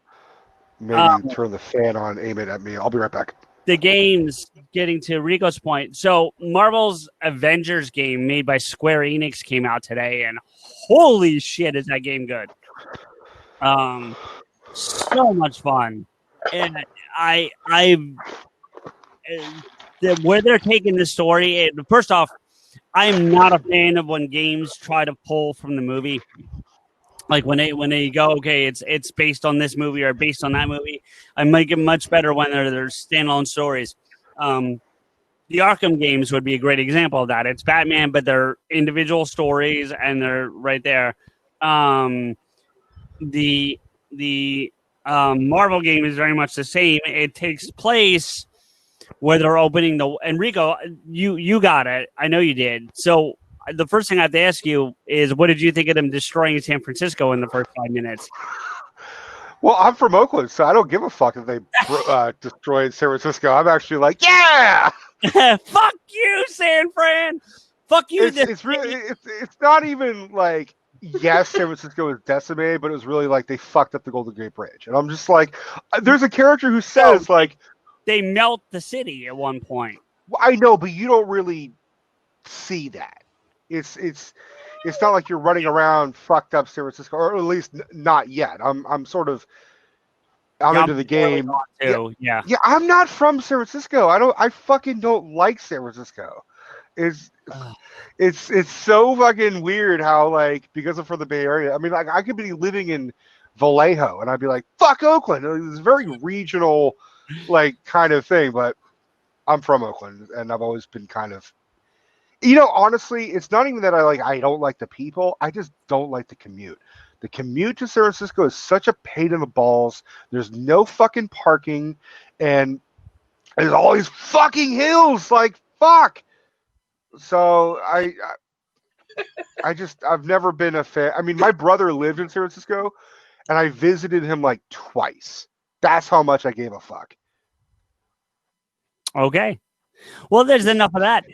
S2: maybe turn the fan on, aim it at me. I'll be right back.
S1: the games, getting to Rico's point. So Marvel's Avengers game made by Square Enix came out today, and holy shit, is that game good? So much fun, and where they're taking the story. First off, I'm not a fan of when games try to pull from the movie. Like when they go, okay, it's based on this movie or based on that movie. I make it much better when they're standalone stories. The Arkham games would be a great example of that. It's Batman, but they're individual stories and they're right there. The Marvel game is very much the same. It takes place where they're opening Enrico, you got it. I know you did. So the first thing I have to ask you is, what did you think of them destroying San Francisco in the first 5 minutes?
S2: Well, I'm from Oakland, so I don't give a fuck if they destroyed San Francisco. I'm actually yeah!
S1: Fuck you, San Fran! Fuck you!
S2: It's not even like, yes, San Francisco is decimated, but it was really like they fucked up the Golden Gate Bridge. And I'm just like, there's a character who says,
S1: they melt the city at one point.
S2: I know, but you don't really see that. It's not like you're running around fucked up San Francisco, or at least not yet. I'm into the game.
S1: Yeah,
S2: I'm not from San Francisco. I fucking don't like San Francisco. It's so fucking weird how, like, because I'm from the Bay Area, I mean, like, I could be living in Vallejo and I'd be like, fuck Oakland. It's a very regional, like, kind of thing, but I'm from Oakland and I've always been kind of, honestly, it's not even that I don't like the people. I just don't like the commute. The commute to San Francisco is such a pain in the balls. There's no fucking parking, and there's all these fucking hills. Like, fuck. So I've never been a fan. I mean, my brother lived in San Francisco, and I visited him like twice. That's how much I gave a fuck.
S1: Okay. Well, there's enough of that.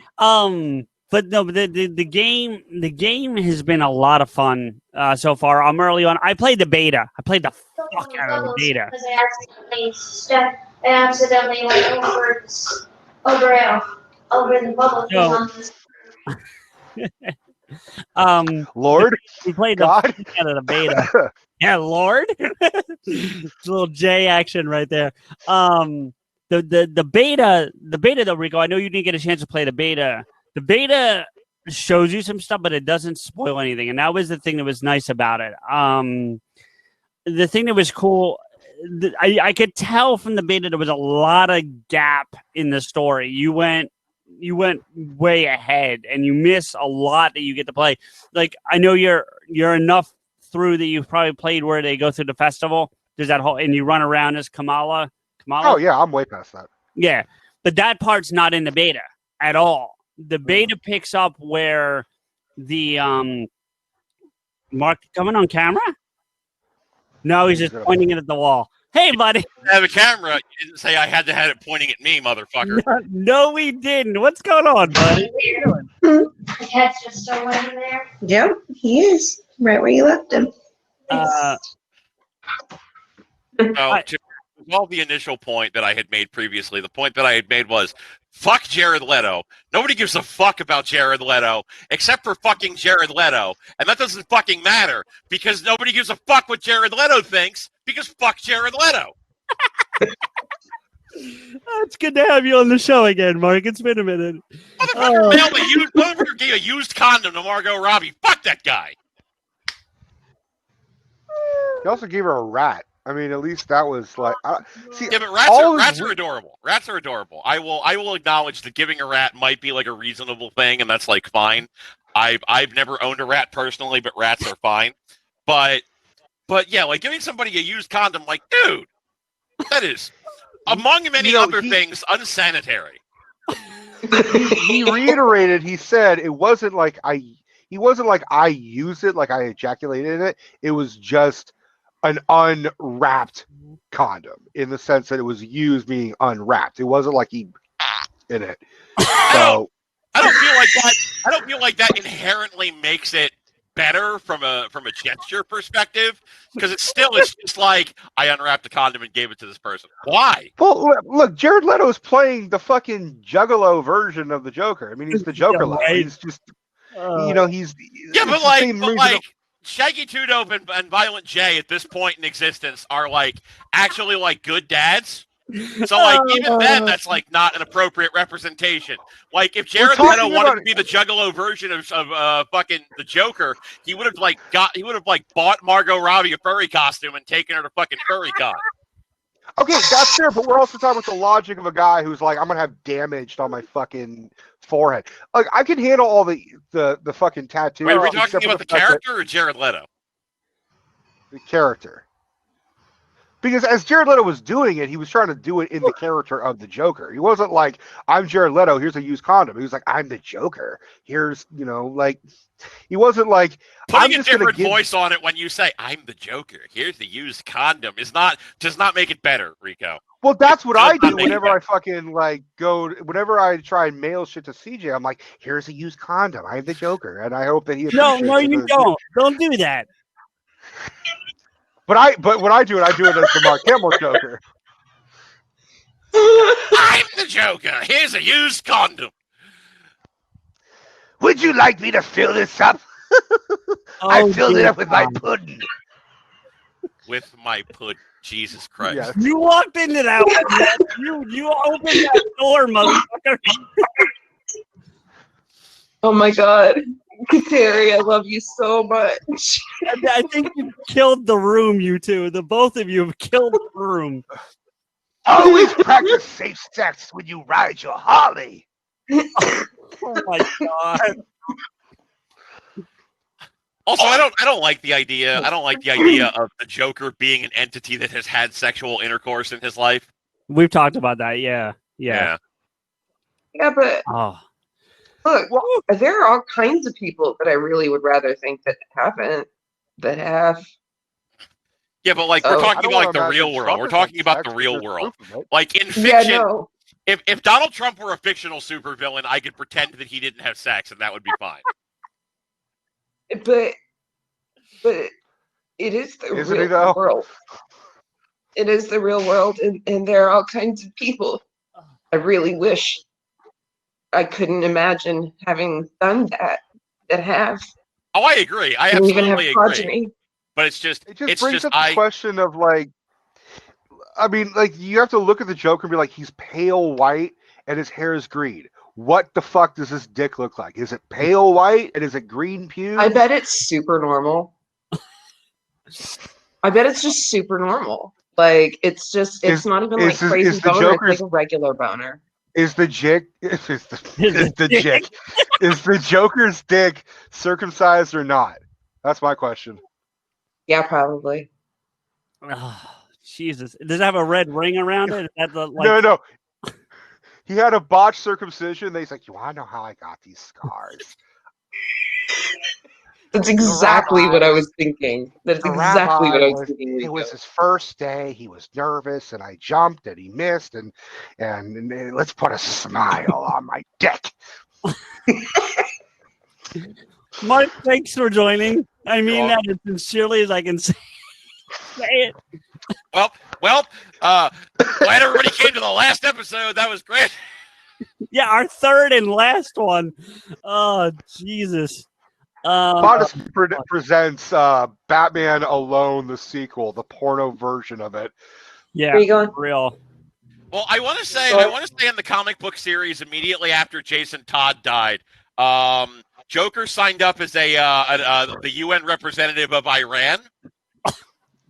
S1: But no, the game has been a lot of fun so far. I'm early on. I played the beta. I played the fuck out of the beta.
S5: Because I accidentally went over the bubble.
S2: Lord,
S1: we played
S2: God.
S1: the fuck out of the beta. Yeah, Lord. It's a little J action right there. The beta though, Rico. I know you didn't get a chance to play the beta. The beta shows you some stuff, but it doesn't spoil anything. And that was the thing that was nice about it. The thing that was cool, I could tell from the beta there was a lot of gap in the story. You went way ahead, and you miss a lot that you get to play. Like, I know you're enough through that you've probably played where they go through the festival. There's that whole, and you run around as Kamala. Oh
S2: yeah, I'm way past that.
S1: Yeah, but that part's not in the beta at all. The beta picks up where the Mark coming on camera. No, he's just pointing it at the wall. Hey, buddy.
S6: I have a camera. You didn't say I had to have it pointing at me, motherfucker.
S1: No, we didn't. What's going on, buddy? What are you doing?
S5: The cat's just still laying there.
S4: Yep, he is right where you left him.
S6: To resolve the initial point that I had made previously, the point that I had made was, fuck Jared Leto. Nobody gives a fuck about Jared Leto except for fucking Jared Leto. And that doesn't fucking matter because nobody gives a fuck what Jared Leto thinks because fuck Jared Leto.
S1: It's good to have you on the show again, Mark. It's been a minute.
S6: Motherfucker gave a used condom to Margot Robbie. Fuck that guy.
S2: He also gave her a rat. I mean, at least that was like.
S6: Yeah, but rats are adorable. Rats are adorable. I will acknowledge that giving a rat might be like a reasonable thing, and that's like fine. I've never owned a rat personally, but rats are fine. But yeah, like giving somebody a used condom, like, dude, that is among many other things unsanitary.
S2: He reiterated. He said it wasn't like I used it, like I ejaculated in it. It was just an unwrapped condom in the sense that it was used being unwrapped. It wasn't like he in it. So
S6: I don't feel like that inherently makes it better from a gesture perspective, because it's just like I unwrapped a condom and gave it to this person. Why?
S2: Well, look, Jared Leto is playing the fucking Juggalo version of the Joker. I mean, he's the Joker.
S1: Right.
S2: He's just, he's
S6: Yeah,
S2: it's
S6: but
S2: the same reason.
S6: Shaggy Two Dope and Violent J at this point in existence are like actually like good dads. So like even then, that's like not an appropriate representation. Like if Jared Leto wanted to be the Juggalo version of fucking the Joker, he would have bought Margot Robbie a furry costume and taken her to fucking furry con.
S2: Okay, that's fair, but we're also talking about the logic of a guy who's like, I'm gonna have damaged on my fucking forehead. Like I can handle all the fucking tattoos.
S6: Wait, are we talking about the character or Jared Leto?
S2: The character. Because as Jared Leto was doing it, he was trying to do it in the character of the Joker. He wasn't like, I'm Jared Leto, here's a used condom. He was like, I'm the Joker. Here's, like, he wasn't like,
S6: putting a different voice on it when you say, I'm the Joker, here's the used condom, does not make it better, Rico.
S2: Well, that's what I do whenever I fucking, whenever I try and mail shit to CJ, I'm like, here's a used condom. I'm the Joker. And I hope that he appreciates it.
S1: No, you don't. Don't do that.
S2: But when I do it as the Mark Hamill Joker.
S6: I'm the Joker. Here's a used condom.
S2: Would you like me to fill this up? I filled it up with my pudding.
S6: With my pudding. Jesus Christ.
S2: Yes.
S1: You walked into that one. You opened that door, motherfucker.
S4: Oh my god. Terry, I love you so much.
S1: I think you killed the room, you two. The both of you have killed the room.
S2: Always practice safe sex when you ride your Harley.
S1: Oh my god.
S6: Also, I don't like the idea. I don't like the idea of the Joker being an entity that has had sexual intercourse in his life.
S1: We've talked about that. Yeah,
S4: but look, there are all kinds of people that I really would rather think that haven't, that have.
S6: Yeah, but like we're talking about like the real world. We're talking about the real world. Like in fiction, if Donald Trump were a fictional supervillain, I could pretend that he didn't have sex, and that would be fine.
S4: But it is the real world. It is the real world, and there are all kinds of people. I really wish I couldn't imagine having done that have.
S6: Oh, I agree. I absolutely agree. But it just
S2: brings up the question of like, I mean, like you have to look at the Joker and be like, he's pale white and his hair is green. What the fuck does this dick look like? Is it pale white and is it green pubes?
S4: I bet it's super normal. I bet it's just super normal. Like it's not even like crazy boner. It's like a regular boner.
S2: Is the Joker's dick circumcised or not? That's my question.
S4: Yeah, probably.
S1: Oh, Jesus. Does it have a red ring around it?
S2: No. He had a botched circumcision. He's like, you want to know how I got these scars?
S4: That's exactly what I was thinking. That's exactly what I was thinking.
S2: It was his first day. He was nervous, and I jumped, and he missed, and let's put a smile on my dick.
S1: Mark, thanks for joining. I mean that as sincerely as I can say it.
S6: Well, glad everybody came to the last episode. That was great.
S1: Yeah, our third and last one. Oh, Jesus.
S2: PodAskew presents Batman Alone, the sequel, the porno version of it.
S1: Yeah, real.
S6: Well, I want to say in the comic book series immediately after Jason Todd died, Joker signed up as the UN representative of Iran.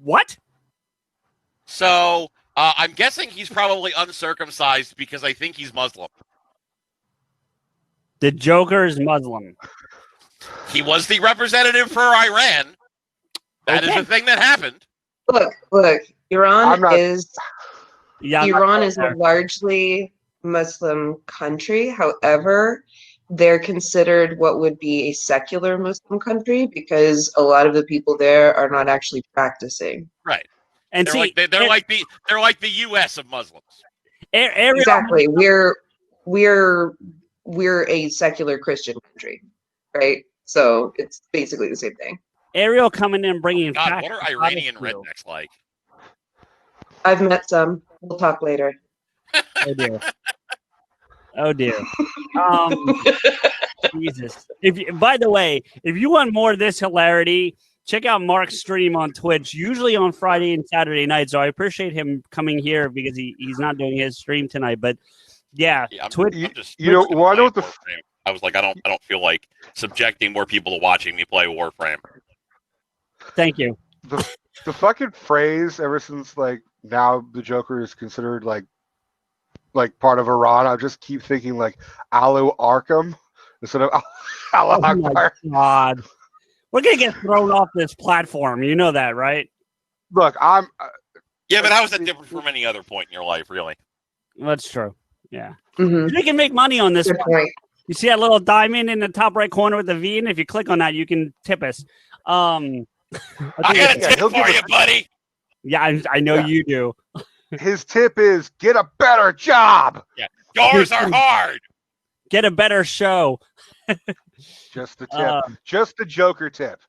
S1: What?
S6: So I'm guessing he's probably uncircumcised because I think he's Muslim.
S1: The Joker is Muslim.
S6: He was the representative for Iran. That is the thing that happened.
S4: Look, Iran is a largely Muslim country. However, they're considered what would be a secular Muslim country because a lot of the people there are not actually practicing.
S6: Right. And they're like the U.S. of Muslims.
S4: Exactly. We're a secular Christian country, right? So it's basically the same thing.
S1: Ariel coming in bringing
S6: God,
S1: facts
S6: what are
S1: to
S6: Iranian
S1: PodAskew.
S6: rednecks like?
S4: I've met some. We'll talk later.
S1: Oh dear. Oh dear. Jesus. By the way, if you want more of this hilarity, check out Mark's stream on Twitch, usually on Friday and Saturday night. So I appreciate him coming here because he's not doing his stream tonight. But yeah, Twitch.
S2: Why don't the
S6: Warframe. I was like, I don't feel like subjecting more people to watching me play Warframe.
S1: Thank you.
S2: The fucking phrase ever since like now the Joker is considered like part of Iran. I just keep thinking like Alu Arkham instead of Allah
S1: Oh my
S2: Akbar.
S1: God. We're going to get thrown off this platform. You know that, right?
S2: Look, I'm.
S6: Yeah, but how is that different from any other point in your life, really?
S1: That's true. Yeah.
S4: Mhm.
S1: We can make money on this
S4: Good
S1: one.
S4: point.
S1: You see that little diamond in the top right corner with the V? And if you click on that, you can tip us.
S6: I got a tip
S2: he'll
S6: for
S2: give
S6: you, buddy.
S1: Yeah, I know you do.
S2: His tip is get a better job.
S6: Yeah, doors are hard.
S1: Get a better show.
S2: Just the tip. Just the Joker tip.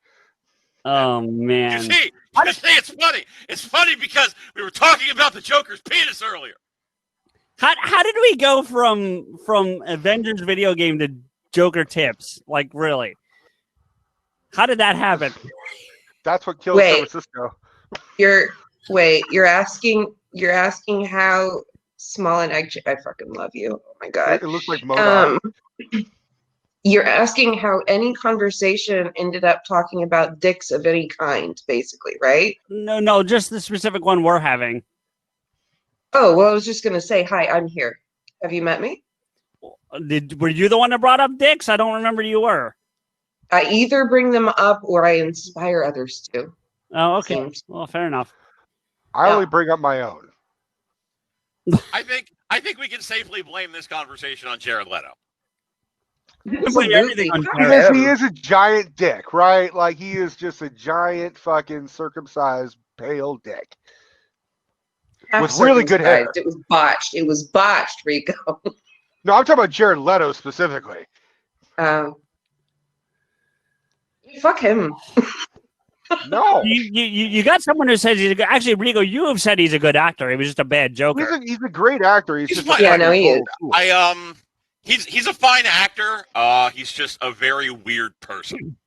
S1: Oh
S6: You
S1: man.
S6: see, it's funny. It's funny because we were talking about the Joker's penis earlier.
S1: How did we go from Avengers video game to Joker tips? Like really? How did that happen?
S2: That's what killed San Francisco.
S4: You're asking how small an egg. I fucking love you. Oh my God.
S2: It looks like MODOK.
S4: You're asking how any conversation ended up talking about dicks of any kind, basically, right?
S1: No, just the specific one we're having.
S4: Oh, well, I was just gonna say, hi, I'm here. Have you met me?
S1: Were you the one that brought up dicks? I don't remember you were.
S4: I either bring them up or I inspire others to.
S1: Oh, okay.
S4: Seems.
S1: Well, fair enough.
S2: I only bring up my own.
S6: I think we can safely blame this conversation on Jared Leto.
S1: Everything on
S2: Because he is a giant dick, right? Like he is just a giant fucking circumcised pale dick. With really good hair.
S4: It was botched. It was botched, Rico.
S2: No, I'm talking about Jared Leto specifically.
S4: Fuck him.
S2: No.
S1: You got someone who says he's a good. Actually, Rico, you have said he's a good actor. He was just a bad Joker.
S2: He's a great actor. He's just
S6: fine.
S4: Yeah, no, he is.
S6: He's a fine actor. He's just a very weird person.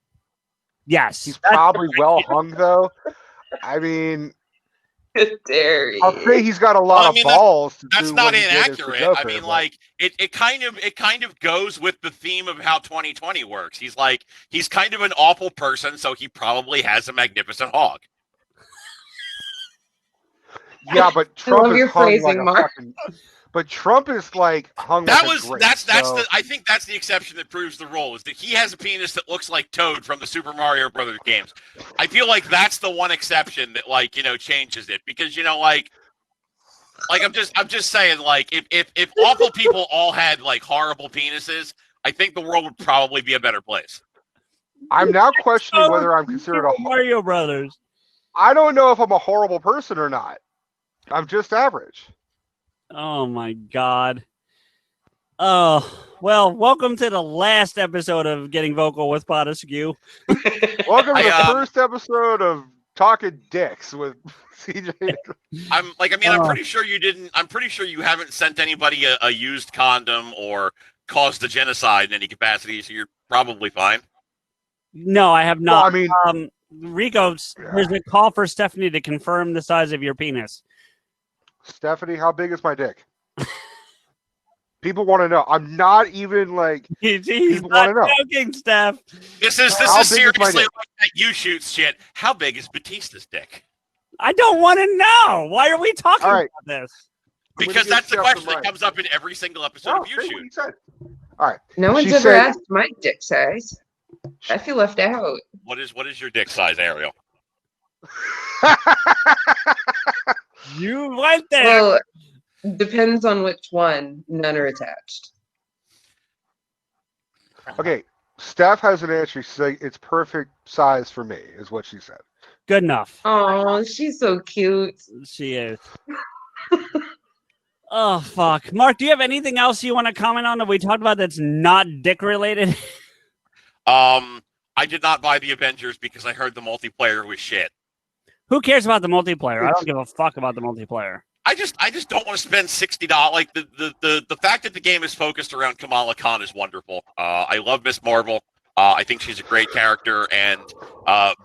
S1: Yes,
S2: he's probably well hung though. I mean,
S4: dare you.
S2: I'll say he's got a lot of balls.
S6: That's not inaccurate. I mean, like it kind of goes with the theme of how 2020 works. He's kind of an awful person, so he probably has a magnificent hog.
S2: Yeah, but Trump is hung
S4: phrasing,
S2: like a
S4: Mark.
S2: fucking. But Trump is like hung.
S6: That
S2: like
S6: was
S2: a grape,
S6: that's
S2: so.
S6: the I think that's the exception that proves the rule is that he has a penis that looks like Toad from the Super Mario Brothers games. I feel like that's the one exception that changes it because I'm just saying if awful people all had horrible penises, I think the world would probably be a better place.
S2: I'm now questioning whether I'm considered a
S1: Mario Brothers.
S2: I don't know if I'm a horrible person or not. I'm just average.
S1: Oh my God. Oh, well, welcome to the last episode of Getting Vocal with PodAskew.
S2: Welcome to the first episode of Talking Dicks with CJ.
S6: I'm pretty sure you didn't. I'm pretty sure you haven't sent anybody a used condom or caused a genocide in any capacity, so you're probably fine.
S1: No, I have not.
S2: Well, I mean,
S1: Rico, there's a call for Stephanie to confirm the size of your penis.
S2: Stephanie, how big is my dick? People want to know. I'm not even
S1: He's
S2: people
S1: not
S2: want to know.
S1: joking, Steph.
S6: This is seriously like that you shoot shit. How big is Batista's dick?
S1: I don't want to know. Why are we talking about this?
S6: Because that's the question that comes up in every single episode of You Shoot.
S2: All right.
S4: No one's ever asked my dick size. I feel left out.
S6: What is your dick size, Ariel?
S1: You went there.
S4: Well, depends on which one. None are attached.
S2: Okay, Steph has an answer. She's like, it's perfect size for me, is what she said.
S1: Good enough.
S4: Oh, she's so cute.
S1: She is. Oh, fuck. Mark, do you have anything else you want to comment on that we talked about that's not dick related?
S6: I did not buy the Avengers because I heard the multiplayer was shit.
S1: Who cares about the multiplayer? I don't give a fuck about the multiplayer.
S6: I just don't want to spend $60. Like the fact that the game is focused around Kamala Khan is wonderful. I love Miss Marvel. I think she's a great character, and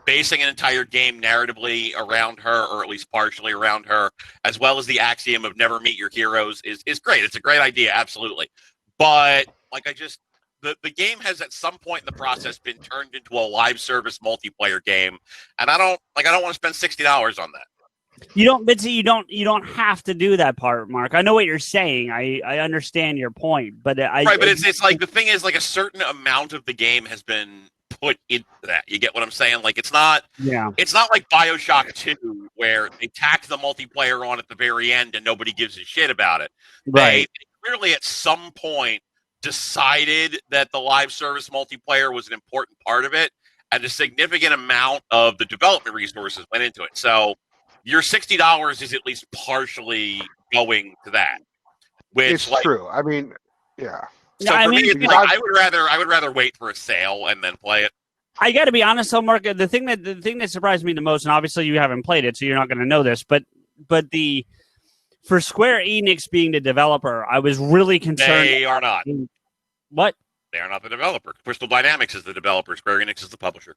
S6: basing an entire game narratively around her, or at least partially around her, as well as the axiom of never meet your heroes, is great. It's a great idea, absolutely. But like, the game has at some point in the process been turned into a live service multiplayer game, and I don't want to spend $60 on that.
S1: You don't, Bitsy, you don't have to do that part, Mark. I know what you're saying. I understand your point, but but
S6: it's like, the thing is, like, a certain amount of the game has been put into that. You get what I'm saying? Like, it's not like BioShock 2 where they tack the multiplayer on at the very end and nobody gives a shit about it.
S1: Right.
S6: They clearly at some point decided that the live service multiplayer was an important part of it, and a significant amount of the development resources went into it. So your $60 is at least partially going to that. Which,
S2: it's true. I mean, yeah.
S6: So for me, it's like, I would rather wait for a sale and then play it. I
S1: got to be honest, though, Mark. The thing that surprised me the most, and obviously you haven't played it, so you're not going to know this, but for Square Enix being the developer, I was really concerned.
S6: They are not.
S1: What?
S6: They are not the developer. Crystal Dynamics is the developer. Square Enix is the publisher.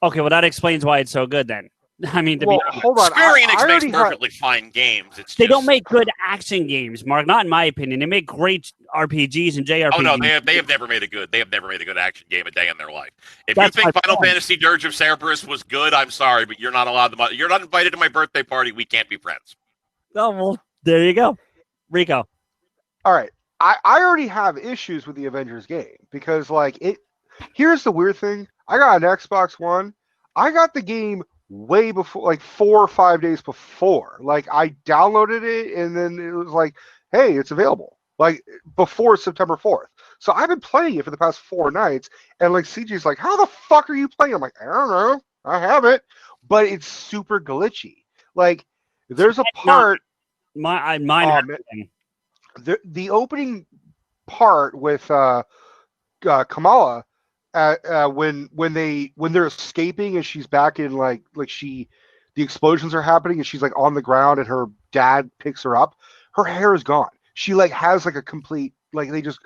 S1: Okay, well that explains why it's so good then. I mean,
S2: hold on.
S6: Square Enix makes perfectly fine games.
S1: They don't make good action games, Mark. Not in my opinion. They make great RPGs and JRPGs.
S6: Oh no, they have never made a good action game a day in their life. If you think Final Fantasy Dirge of Cerberus was good, I'm sorry, but you're not allowed to. You're not invited to my birthday party. We can't be friends.
S1: Oh well, there you go, Rico.
S2: All right, I already have issues with the Avengers game because here's the weird thing. I got an Xbox One. I got the game way before, like 4 or 5 days before. Like, I downloaded it and then it was like, hey, it's available. Like, before September 4th. So I've been playing it for the past 4 nights, and like CJ's like, how the fuck are you playing? I'm like, I don't know. I have it. But it's super glitchy. Like, there's a part. The opening part with Kamala, when they're escaping and she's back in the explosions are happening and she's like on the ground and her dad picks her up, her hair is gone. She has a complete, they just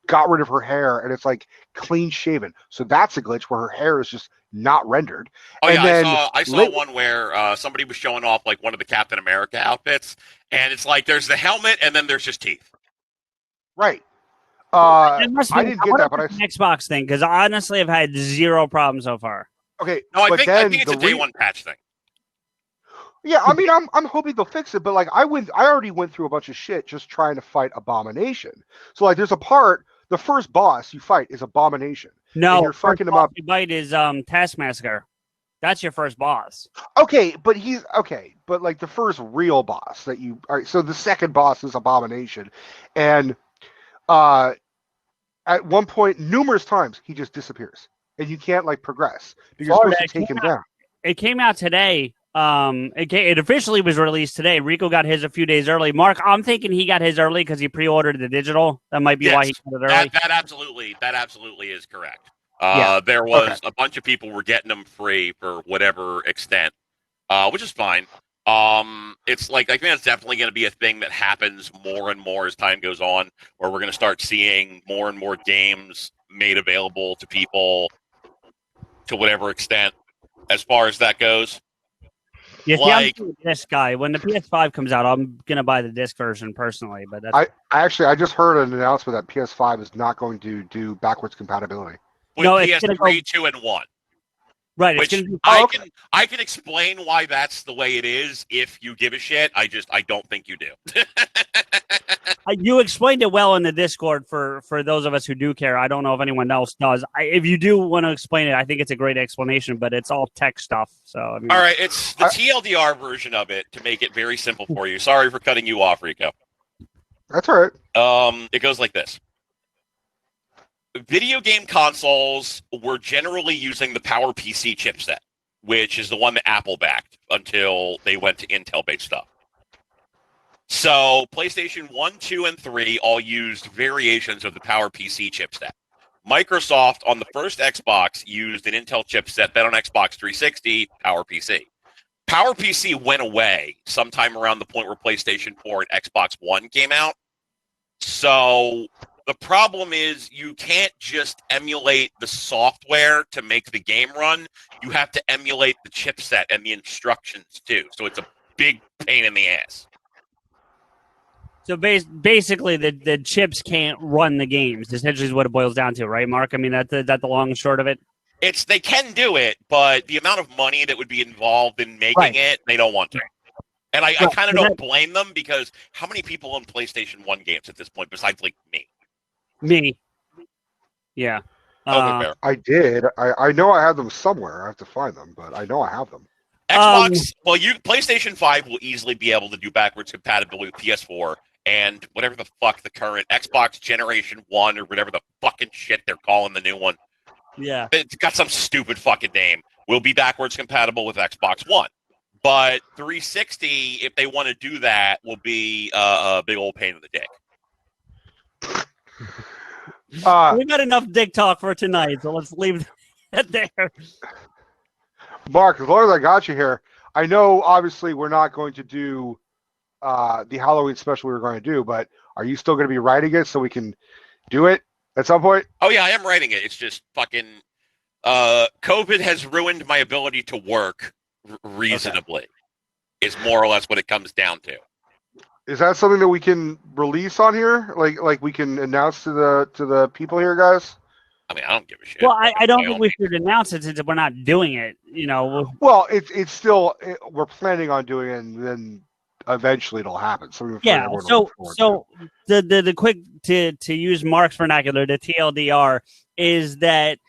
S2: got rid of her hair and it's like clean shaven. So that's a glitch where her hair is just not rendered.
S6: Oh yeah, I saw one where somebody was showing off like one of the Captain America outfits, and it's like there's the helmet and then there's just teeth.
S2: Right. I didn't get that, but
S1: an Xbox thing, because honestly, I've had 0 problems so far.
S2: Okay,
S6: no, I think it's a day one patch thing.
S2: Yeah, I mean, I'm hoping they'll fix it, but I already went through a bunch of shit just trying to fight Abomination. So there's a part, the first boss you fight is Abomination.
S1: No,
S2: you're fucking him up.
S1: You fight is Taskmaster. That's your first boss.
S2: Okay, but the first real boss that you. All right, so the second boss is Abomination, and at one point, numerous times, he just disappears, and you can't progress because you're supposed to take him down.
S1: It came out today. It officially was released today. Rico got his a few days early. Mark, I'm thinking he got his early because he pre-ordered the digital. That might be why he got it early.
S6: That absolutely is correct. There was a bunch of people were getting them free for whatever extent, which is fine. It's I think it's definitely going to be a thing that happens more and more as time goes on, where we're going to start seeing more and more games made available to people to whatever extent, as far as that goes.
S1: Yeah, I'm a disc guy. When the PS5 comes out, I'm going to buy the disc version personally. But that's...
S2: I just heard an announcement that PS5 is not going to do backwards compatibility.
S6: With PS3, 2, and 1.
S1: Right.
S6: Which I can explain why that's the way it is if you give a shit. I don't think you do.
S1: You explained it well in the Discord for those of us who do care. I don't know if anyone else does. If you do want to explain it, I think it's a great explanation, but it's all tech stuff. So I mean,
S6: all right, it's the TLDR version of it to make it very simple for you. Sorry for cutting you off, Rico.
S2: That's all right.
S6: It goes like this. Video game consoles were generally using the PowerPC chipset, which is the one that Apple backed until they went to Intel-based stuff. So PlayStation 1, 2, and 3 all used variations of the PowerPC chipset. Microsoft on the first Xbox used an Intel chipset, then on Xbox 360, PowerPC. PowerPC went away sometime around the point where PlayStation 4 and Xbox One came out. So the problem is you can't just emulate the software to make the game run. You have to emulate the chipset and the instructions too. So it's a big pain in the ass.
S1: So basically, the chips can't run the games. Essentially, is what it boils down to, right, Mark? I mean, that's the long and short of it.
S6: They can do it, but the amount of money that would be involved in making it, they don't want to. And I kind of don't blame them, because how many people own PlayStation 1 games at this point besides, like, me?
S1: Me. Yeah.
S2: I did. I know I have them somewhere. I have to find them, but I know I have them.
S6: Xbox, PlayStation 5 will easily be able to do backwards compatibility with PS4 and whatever the fuck the current Xbox Generation 1 or whatever the fucking shit they're calling the new one.
S1: Yeah.
S6: It's got some stupid fucking name. Will be backwards compatible with Xbox One. But 360, if they want to do that, will be a big old pain in the dick.
S1: We've got enough dick talk for tonight, so let's leave that there.
S2: Mark, as long as I got you here, I know obviously we're not going to do the Halloween special we were going to do, but are you still going to be writing it so we can do it at some point?
S6: Oh, yeah, I am writing it. It's just fucking COVID has ruined my ability to work reasonably, is more or less what it comes down to.
S2: Is that something that we can release on here? Like we can announce to the people here, guys?
S6: I mean, I don't give a shit.
S1: Well, I don't think we should announce it since we're not doing it. You know.
S2: Well, it's still we're planning on doing it, and then eventually it'll happen. So
S1: yeah. So the quick to use Mark's vernacular, the TLDR is that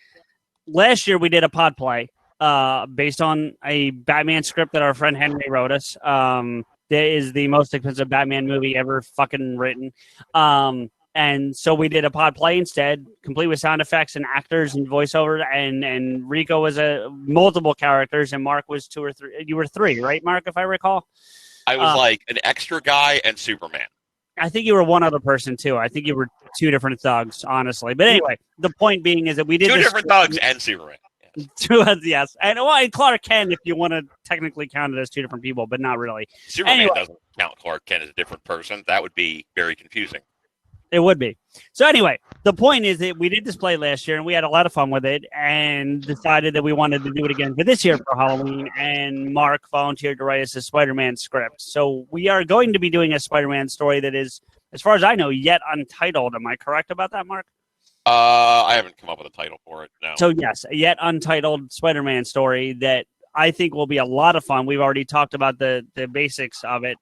S1: last year we did a pod play based on a Batman script that our friend Henry wrote us. That is the most expensive Batman movie ever fucking written. And so we did a pod play instead, complete with sound effects and actors and voiceover. And Rico was multiple characters, and Mark was 2 or 3. You were 3, right, Mark, if I recall?
S6: I was like an extra guy and Superman.
S1: I think you were one other person, too. I think you were 2 different thugs, honestly. But anyway, the point being is that we did
S6: 2 different thugs and Superman.
S1: Yes. And Clark Kent, if you want to technically count it as 2 different people, but not really.
S6: Superman doesn't count Clark Kent as a different person. That would be very confusing.
S1: It would be. So anyway, the point is that we did this play last year and we had a lot of fun with it and decided that we wanted to do it again for this year for Halloween. And Mark volunteered to write us a Spider-Man script. So we are going to be doing a Spider-Man story that is, as far as I know, yet untitled. Am I correct about that, Mark?
S6: I haven't come up with a title for it, no.
S1: So yes, a yet untitled Spider-Man story that I think will be a lot of fun. We've already talked about the basics of it.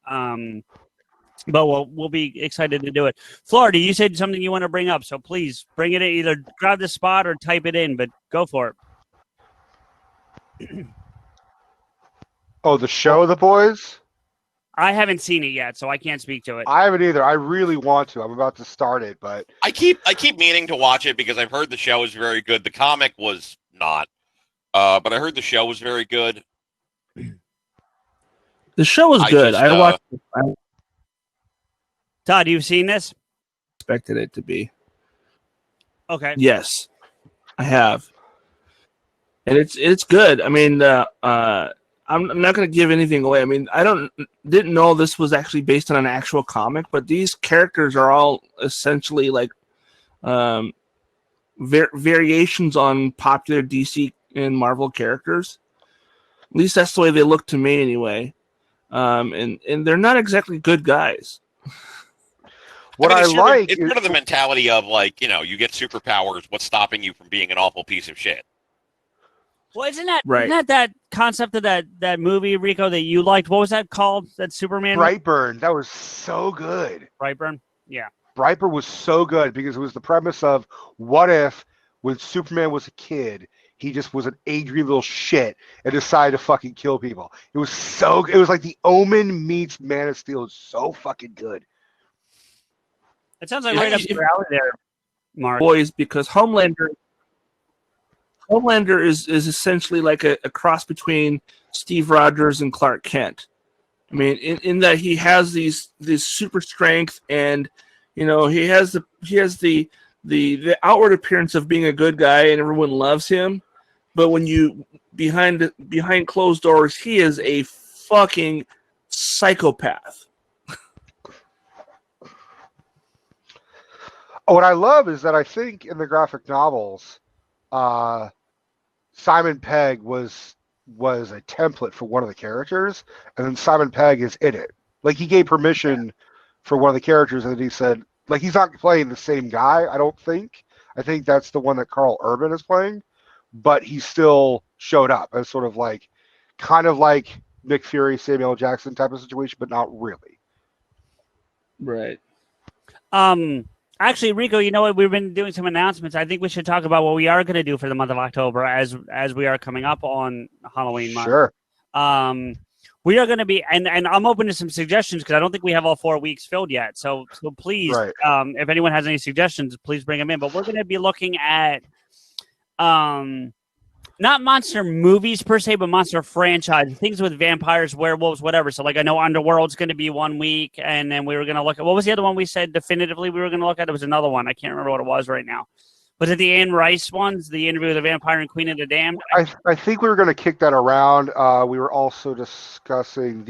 S1: But we'll be excited to do it. Florida, you said something you want to bring up, so please bring it in. Either grab the spot or type it in, but go for it.
S2: Oh, the show, The Boys?
S1: I haven't seen it yet, so I can't speak to it.
S2: I haven't either. I really want to. I'm about to start it, but
S6: I keep meaning to watch it because I've heard the show is very good. The comic was not, but I heard the show was very good.
S3: The show was good. I watched it.
S1: Todd, you've seen this?
S3: Expected it to be.
S1: Okay.
S3: Yes, I have, and it's good. I mean, I'm not going to give anything away. I mean, didn't know this was actually based on an actual comic, but these characters are all essentially like variations on popular DC and Marvel characters. At least that's the way they look to me, anyway. And they're not exactly good guys.
S6: It's sort of the mentality of like, you get superpowers. What's stopping you from being an awful piece of shit?
S1: Well, isn't that concept of that movie, Rico, that you liked? What was that called? That Superman?
S2: Brightburn. That was so good.
S1: Brightburn? Yeah.
S2: Brightburn was so good because it was the premise of what if when Superman was a kid, he just was an angry little shit and decided to fucking kill people. It was like the Omen meets Man of Steel. It was so fucking good.
S1: It sounds like right up your alley there, Mark.
S3: Boys, because Homelander is essentially like a cross between Steve Rogers and Clark Kent. I mean, in that he has this super strength, and he has the the outward appearance of being a good guy and everyone loves him, but when you behind closed doors, he is a fucking psychopath.
S2: What I love is that I think in the graphic novels, Simon Pegg was a template for one of the characters, and then Simon Pegg is in it. Like, he gave permission for one of the characters, and then he said, like, he's not playing the same guy, I don't think. I think that's the one that Carl Urban is playing, but he still showed up as sort of like, kind of like Nick Fury, Samuel L. Jackson type of situation, but not really.
S3: Right.
S1: Actually, Rico, you know what? We've been doing some announcements. I think we should talk about what we are going to do for the month of October as we are coming up on Halloween month.
S2: Sure.
S1: We are going to be, and I'm open to some suggestions because I don't think we have all 4 weeks filled yet. So please,
S2: Right.
S1: If anyone has any suggestions, please bring them in. But we're going to be looking at, not monster movies per se, but monster franchise things with vampires, werewolves, whatever. So, like, I know Underworld's going to be 1 week, and then we were going to look at, what was the other one we said definitively we were going to look at? It was another one. I can't remember what it was right now. Was it the Anne Rice ones, the Interview with the Vampire and Queen of the Damned?
S2: I think we were going to kick that around. We were also discussing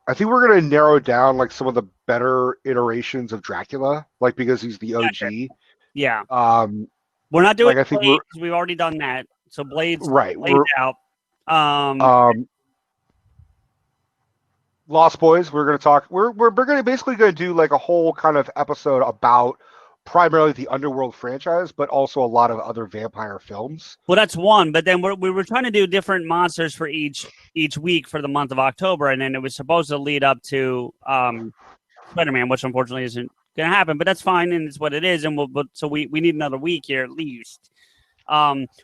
S2: I think we're going to narrow down like some of the better iterations of Dracula, like, because he's the OG.
S1: Yeah.
S2: Um,
S1: We're not doing
S2: like, I think
S1: Blade because we've already done that. So Blade's
S2: right.
S1: out.
S2: Lost Boys. We're going to talk. We're going to basically going to do like a whole kind of episode about primarily the Underworld franchise, but also a lot of other vampire films.
S1: Well, that's one, but then we were trying to do different monsters for each week for the month of October, and then it was supposed to lead up to Spider-Man, which unfortunately isn't going to happen, but that's fine, and it's what it is, and so we need another week here at least.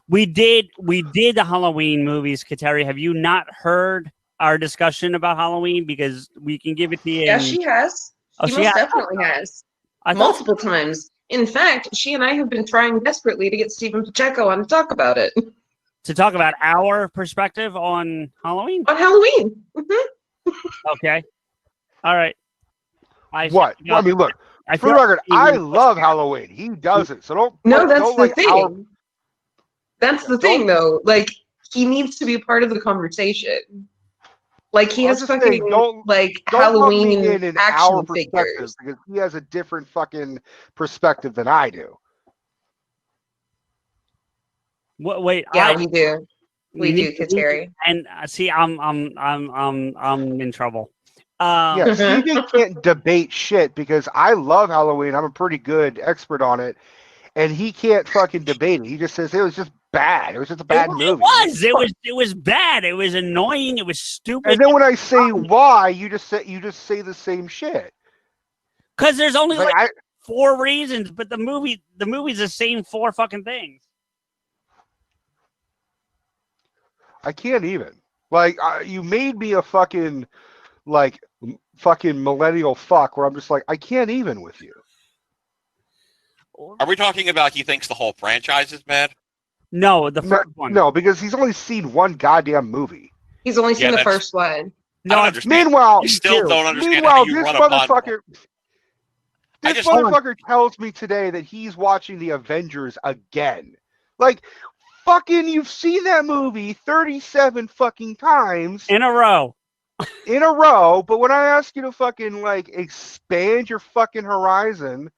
S1: We did the Halloween movies. Kateri, have you not heard our discussion about Halloween? Because we can give it to you.
S4: Yeah, she has. She most definitely has. Multiple times. In fact, she and I have been trying desperately to get Stephen Pacheco on to talk about it.
S1: To talk about our perspective on Halloween?
S4: On Halloween. Mm-hmm.
S1: Okay. All right.
S2: I mean, look, for the record, I love Halloween. He doesn't. So don't.
S4: No, that's the thing. That's the thing, though. Like, he needs to be part of the conversation. Like, he has fucking, like, Halloween action figures.
S2: Because he has a different fucking perspective than I do.
S1: Wait.
S4: Yeah, we do. We do, Kateri.
S1: And see, I'm in trouble.
S2: Yeah, CJ can't debate shit because I love Halloween. I'm a pretty good expert on it. And he can't fucking debate it. He just says it was just bad. It was just a bad movie.
S1: It was bad. It was annoying. It was stupid.
S2: And then when I say why, you just say the same shit.
S1: Because there's only like 4 reasons, but the movie's the same 4 fucking things.
S2: I can't even. Like, you made me a fucking millennial fuck where I'm just like, I can't even with you.
S6: Are we talking about he thinks the whole franchise is bad?
S1: No, the first one.
S2: No, because he's only seen one goddamn movie.
S4: He's only seen the first one.
S6: No,
S2: meanwhile,
S6: you still don't understand how you run a podcast.
S2: This motherfucker tells me today that he's watching the Avengers again. Like, fucking, you've seen that movie 37 fucking times
S1: in a row.
S2: But when I ask you to fucking like expand your fucking horizon,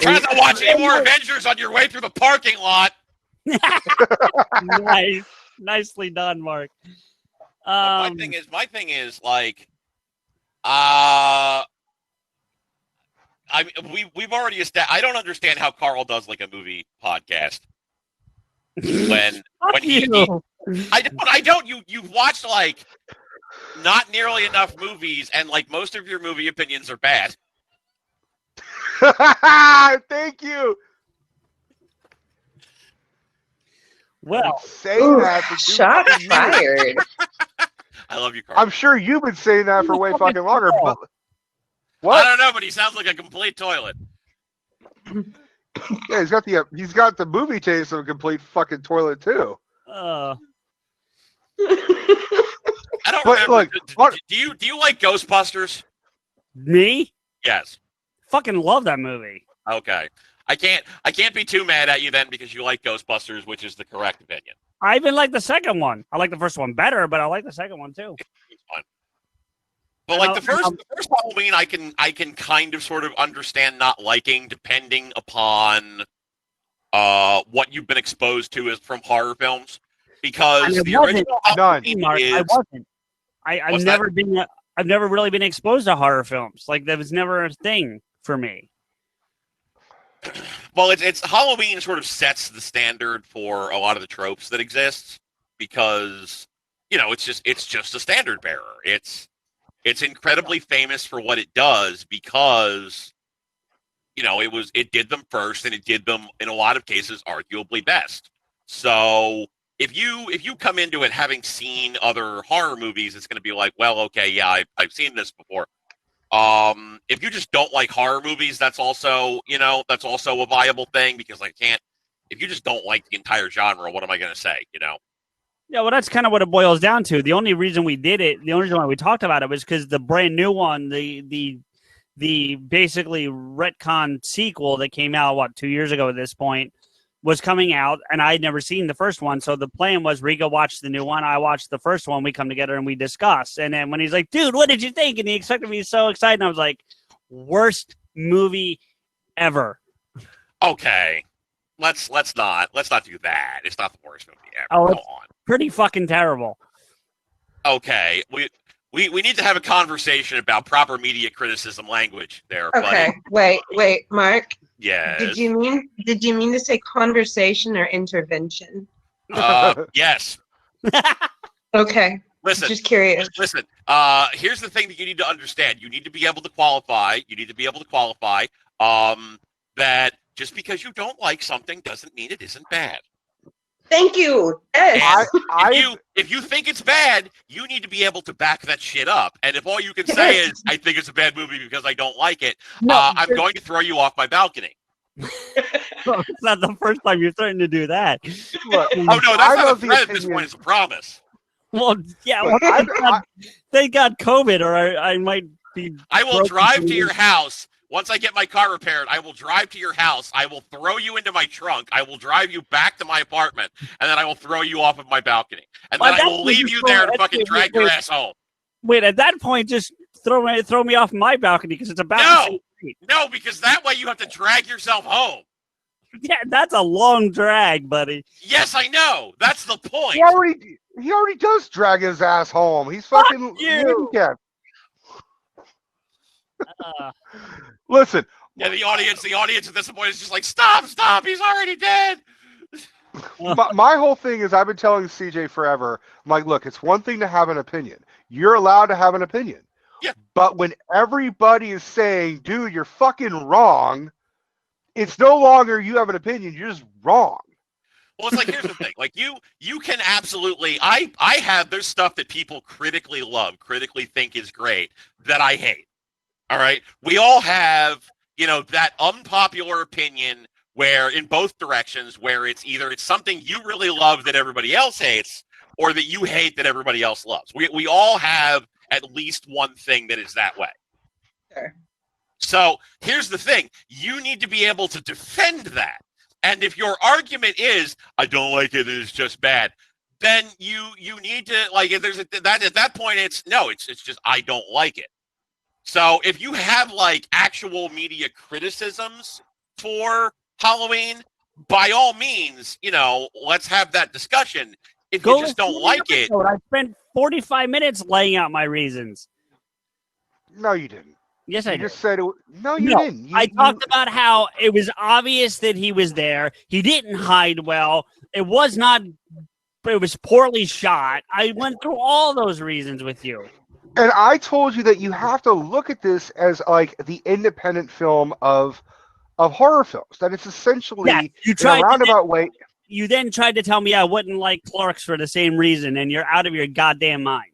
S6: try not to watch any more Avengers on your way through the parking lot.
S1: Nice, nicely done, Mark.
S6: My thing is like, we've already established. I don't understand how Carl does like a movie podcast. When I don't. You've watched like not nearly enough movies, and like most of your movie opinions are bad.
S2: Thank you.
S1: Well,
S2: saying that for
S4: shots fired.
S6: I love you, Carl.
S2: I'm sure you've been saying that for way fucking longer. But what?
S6: I don't know, but he sounds like a complete toilet.
S2: Yeah, he's got the movie taste of a complete fucking toilet too.
S6: I don't remember. Do you like Ghostbusters?
S1: Me?
S6: Yes.
S1: Fucking love that movie.
S6: Okay. I can't be too mad at you then because you like Ghostbusters, which is the correct opinion.
S1: I even like the second one. I like the first one better, but I like the second one too.
S6: It's fun. But like the first Halloween, I can kind of sort of understand not liking depending upon what you've been exposed to is from horror films, because the original Halloween is,
S1: I wasn't. I've never really been exposed to horror films. Like that was never a thing for me.
S6: Well, it's Halloween sort of sets the standard for a lot of the tropes that exist, because it's just a standard bearer. It's incredibly famous for what it does because it did them first, and it did them in a lot of cases arguably best. So if you come into it having seen other horror movies, it's going to be like, well, okay, yeah, I've seen this before. If you just don't like horror movies, that's also a viable thing, because if you just don't like the entire genre, what am I going to say?
S1: Yeah, well, that's kind of what it boils down to. The only reason we did it, the only reason why we talked about it was because the brand new one, the basically retcon sequel that came out, 2 years ago at this point, was coming out, and I had never seen the first one. So the plan was Rico watched the new one, I watched the first one, we come together and we discuss. And then when he's like, dude, what did you think? And he expected me so excited, and I was like, worst movie ever.
S6: Okay. Let's not do that. It's not the worst movie ever.
S1: Oh,
S6: Go on.
S1: Pretty fucking terrible.
S6: Okay. We need to have a conversation about proper media criticism language there,
S4: Okay,
S6: buddy.
S4: wait, Mark.
S6: Yes.
S4: Did you mean to say conversation or intervention?
S6: Yes.
S4: Okay.
S6: Listen.
S4: Just curious.
S6: Listen. Here's the thing that you need to understand. You need to be able to qualify. That just because you don't like something doesn't mean it isn't bad.
S4: Thank you. Yes.
S6: If you think it's bad, you need to be able to back that shit up. And if all you can say is, I think it's a bad movie because I don't like it, I'm going to throw you off my balcony.
S1: Well, it's not the first time you're starting to do that.
S2: Look,
S6: Oh, no, that's not a threat at this point. It's a promise.
S1: Well, yeah, well, thank God COVID, or I might be...
S6: I will drive to your house. Once I get my car repaired, I will drive to your house. I will throw you into my trunk. I will drive you back to my apartment, and then I will throw you off of my balcony. And then I will leave you there to fucking drag your ass home.
S1: Wait, at that point, just throw me off my balcony because it's about
S6: No, because that way you have to drag yourself home.
S1: Yeah, that's a long drag, buddy.
S6: Yes, I know. That's the point.
S2: He already does drag his ass home. He's fucking handicapped. Listen.
S6: Yeah, the audience at this point is just like, stop, he's already dead.
S2: My whole thing is, I've been telling CJ forever, I'm like, look, it's one thing to have an opinion. You're allowed to have an opinion.
S6: Yeah.
S2: But when everybody is saying, dude, you're fucking wrong, it's no longer you have an opinion, you're just wrong.
S6: Well, it's like, here's the thing. Like, you can absolutely, there's stuff that people critically love, critically think is great, that I hate. All right? We all have, that unpopular opinion where, in both directions, where it's either it's something you really love that everybody else hates, or that you hate that everybody else loves. We all have at least one thing that is that way.
S4: Sure.
S6: So here's the thing. You need to be able to defend that. And if your argument is, I don't like it, it's just bad, then you need to, like, if there's at that point, it's just, I don't like it. So if you have, like, actual media criticisms for Halloween, by all means, let's have that discussion. If you just don't like it.
S1: I spent 45 minutes laying out my reasons.
S2: No, you didn't.
S1: Yes, I
S2: You
S1: did.
S2: just said it. No, you didn't.
S1: I talked about how it was obvious that he was there. He didn't hide well. It was poorly shot. I went through all those reasons with you.
S2: And I told you that you have to look at this as, like, the independent film of horror films. That it's essentially,
S1: you
S2: in a roundabout way.
S1: You then tried to tell me I wouldn't like Clerks for the same reason, and you're out of your goddamn mind.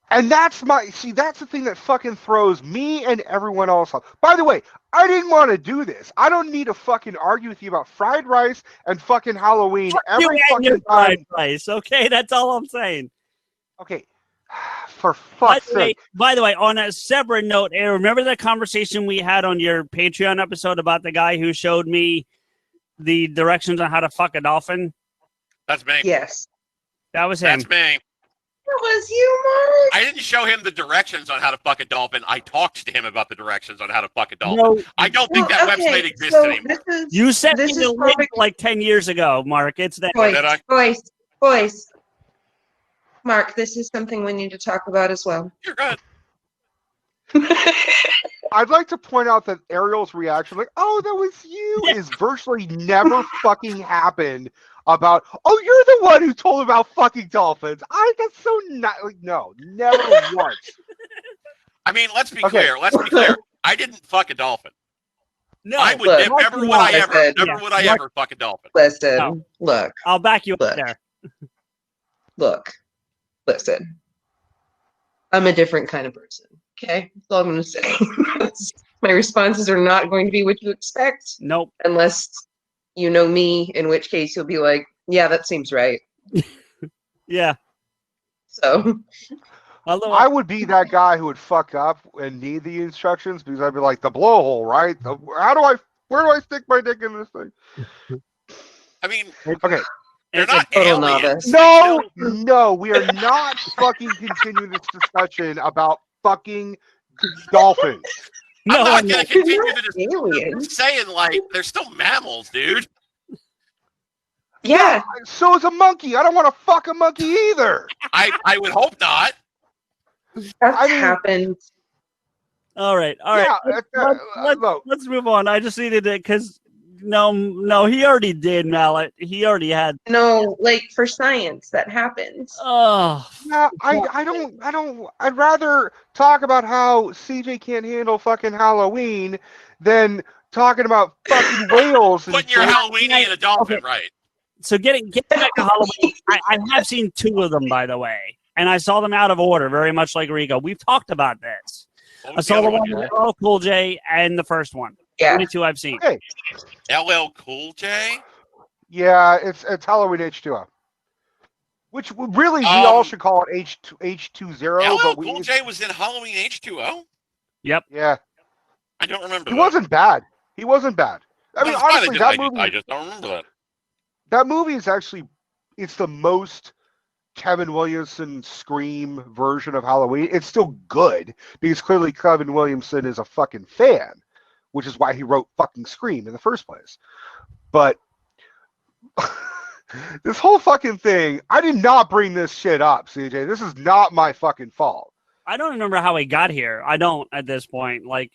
S2: And that's the thing that fucking throws me and everyone else off. By the way, I didn't want to do this. I don't need to fucking argue with you about fried rice and fucking Halloween every fucking time.
S1: Fried rice, okay? That's all I'm saying.
S2: Okay, For fuck's sake.
S1: By the way, on a separate note, remember the conversation we had on your Patreon episode about the guy who showed me the directions on how to fuck a dolphin?
S6: That's me.
S4: Yes.
S1: That was him.
S6: That's me.
S4: That was you, Mark.
S6: I didn't show him the directions on how to fuck a dolphin. I talked to him about the directions on how to fuck a dolphin.
S1: No,
S6: I don't think that website exists
S4: so
S6: anymore.
S1: you sent me
S4: this
S1: the
S4: is
S1: link
S4: perfect.
S1: like 10 years ago, Mark. It's that.
S6: Did I?
S4: Boys. Mark, this is something we need to talk about as well.
S6: You're good.
S2: I'd like to point out that Ariel's reaction, like, "Oh, that was you," is virtually never fucking happened. About, "Oh, you're the one who told about fucking dolphins." That's so not like, no, never once.
S6: I mean, let's be clear. Let's be clear. I didn't fuck a dolphin.
S1: No,
S6: I would
S4: look,
S6: never would I ever fuck a dolphin.
S4: Listen,
S1: No.
S4: look,
S1: I'll back you up
S4: Look.
S1: there.
S4: Listen. I'm a different kind of person. Okay, that's all I'm going to say. My responses are not going to be what you expect,
S1: Nope.
S4: unless you know me, in which case you'll be like, "Yeah, that seems right."
S1: Yeah.
S4: So,
S1: Although
S2: I would be that guy who would fuck up and need the instructions because I'd be like, "The blowhole, right? Where do I stick my dick in this thing?"
S6: I mean,
S2: Okay.
S6: they're
S1: it's a
S6: not
S4: total
S6: aliens.
S4: novice.
S2: No, we are not fucking continuing this discussion about fucking dolphins.
S1: no,
S6: I'm not
S1: I'm
S6: going
S1: not.
S6: to continue the discussion. I'm
S4: aliens.
S6: saying, like, they're still mammals, dude.
S4: Yeah,
S2: So is a monkey. I don't want to fuck a monkey either.
S6: I would hope not.
S4: that's
S2: I mean-
S4: happened.
S1: All right. Yeah, let's move on. I just needed it because no, he already did, Mallet. He already had.
S4: No, like for science, that happens.
S1: Oh,
S2: Yeah, I don't. I'd rather talk about how CJ can't handle fucking Halloween than talking about fucking whales. And
S6: Putting your
S2: shit.
S6: Halloweeny in a dolphin,
S1: Okay.
S6: right?
S1: so getting back to Halloween, I have seen 2 of them, by the way, and I saw them out of order, very much like Rico. We've talked about this.
S6: What
S1: I
S6: was
S1: saw the
S6: other
S1: one with LL Cool J and the first one.
S4: Yeah.
S1: Only 2 I've seen.
S2: Okay.
S6: LL Cool J?
S2: Yeah, it's Halloween H2O. Which really we all should call it H20,
S6: LL
S2: but
S6: Cool J was in Halloween H2O?
S1: Yep.
S2: Yeah,
S6: I don't remember
S2: he
S6: that.
S2: wasn't bad. He wasn't bad. I mean,
S6: That's fine,
S2: honestly, that movie.
S6: I just don't remember that.
S2: That movie is actually, it's the most Kevin Williamson Scream version of Halloween. It's still good because clearly Kevin Williamson is a fucking fan, which is why he wrote fucking Scream in the first place. But this whole fucking thing, I did not bring this shit up, CJ. This is not my fucking fault.
S1: I don't remember how he got here. I don't at this point. Like,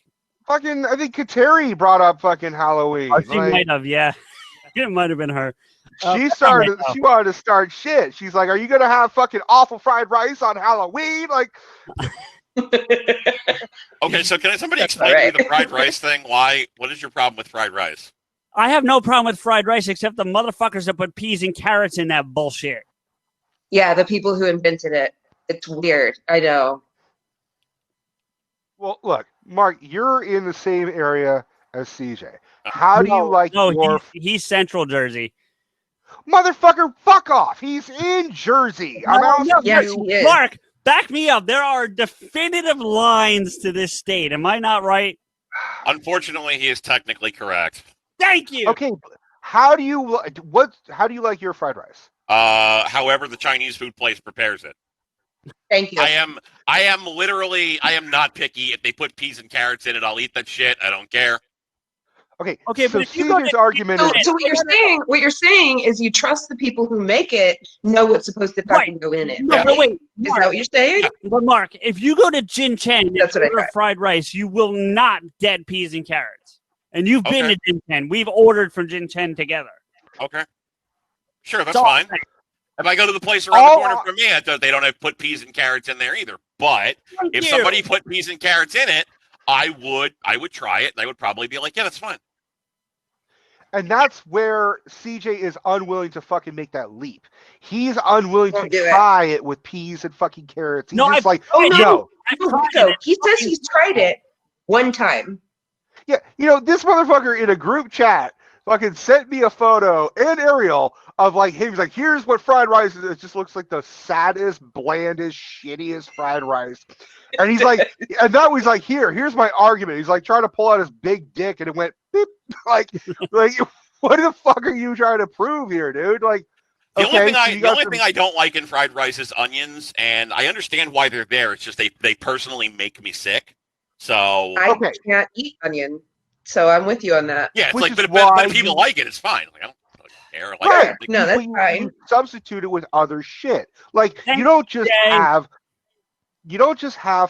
S2: Fucking, I think Kateri brought up fucking Halloween.
S1: she might have, yeah. It might have been her.
S2: She wanted to start shit. She's like, "Are you gonna have fucking awful fried rice on Halloween?" Like,
S6: Okay, so can somebody explain to me the fried rice thing? What is your problem with fried rice?
S1: I have no problem with fried rice except the motherfuckers that put peas and carrots in that bullshit.
S4: Yeah, the people who invented it. It's weird. I know.
S2: well, look, Mark, you're in the same area as CJ. How do you like your
S1: he's Central Jersey.
S2: motherfucker? Fuck off! He's in Jersey. I'm asking
S4: Yes,
S2: you.
S4: he is.
S1: Mark, back me up. There are definitive lines to this state. Am I not right?
S6: Unfortunately, he is technically correct.
S1: Thank you.
S2: Okay, how do you like your fried rice?
S6: However, the Chinese food place prepares it.
S4: Thank you.
S6: I am not picky. If they put peas and carrots in it, I'll eat that shit. I don't care.
S2: Okay,
S1: Okay,
S2: so
S1: but if you go
S2: CJ's
S1: to-
S2: argument
S4: So,
S2: is
S4: so what you're saying is you trust the people who make it know what's supposed to fucking go in it.
S1: No,
S4: right?
S1: but wait,
S4: Is that what you're saying?
S1: but Mark, if you go to Jin Chen and
S4: That's what I
S1: order
S4: thought.
S1: fried rice, you will not get peas and carrots. And you've been
S6: Okay.
S1: to Jin Chen. We've ordered from Jin Chen together.
S6: Okay. Sure, that's
S1: So-
S6: fine. If I go to the place around the corner from me, they don't have put peas and carrots in there either. But
S1: Thank
S6: if
S1: you.
S6: somebody put peas and carrots in it, I would try it. And I would probably be like, yeah, that's fine.
S2: and that's where CJ is unwilling to fucking make that leap. He's unwilling
S4: Won't
S2: to
S4: do it.
S2: try it with peas and fucking carrots. He's
S1: No,
S2: just
S1: I-
S2: like,
S1: oh,
S2: no.
S1: I've
S4: No,
S1: tried
S4: Rico,
S1: it.
S4: he says he's tried it one time.
S2: Yeah, this motherfucker in a group chat fucking sent me a photo and Ariel of like him. He's like, here's what fried rice is. It just looks like the saddest, blandest, shittiest fried rice. And he's like, and that was like, here's my argument. He's like trying to pull out his big dick, and it went beep. like, what the fuck are you trying to prove here, dude? Like,
S6: The
S2: okay,
S6: only thing I don't like in fried rice is onions, and I understand why they're there. It's just they personally make me sick. So
S4: I can't eat onion, so I'm with you on that.
S6: yeah, it's
S2: Which
S6: like,
S2: is
S6: but
S2: why
S6: if people like it, it's fine. Like, I don't care. Like,
S2: right?
S4: No, that's
S2: you
S4: fine.
S2: substitute it with other shit. Like
S1: Thanks,
S2: you don't just
S1: Jay.
S2: have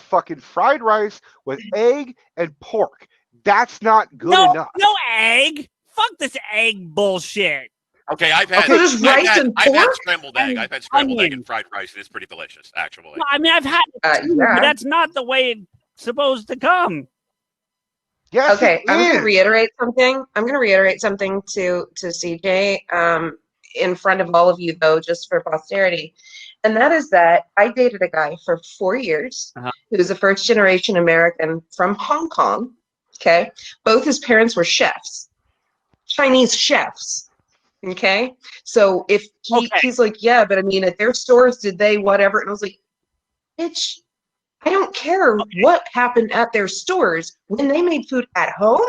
S2: fucking fried rice with egg and pork. That's not good
S1: No,
S2: enough.
S1: no egg. Fuck this egg bullshit.
S6: Okay, I've had
S4: So just rice and
S6: I've had
S4: pork?
S6: scrambled egg.
S1: And
S6: I've had scrambled egg
S1: onion.
S6: and fried rice. It's pretty delicious, actually.
S1: No, I mean, I've had it too,
S4: Yeah.
S1: but that's not the way it's supposed to come.
S2: Yes,
S4: Okay,
S2: it
S4: I'm going
S2: is.
S4: to reiterate something. I'm going to reiterate something to CJ in front of all of you, though, just for posterity. And that is that I dated a guy for 4 years who's a first-generation American from Hong Kong. Okay, both his parents were chefs, Chinese chefs. Okay, so if he's like, yeah, but I mean, at their stores, did they whatever? And I was like, bitch, I don't care what happened at their stores. When they made food at home,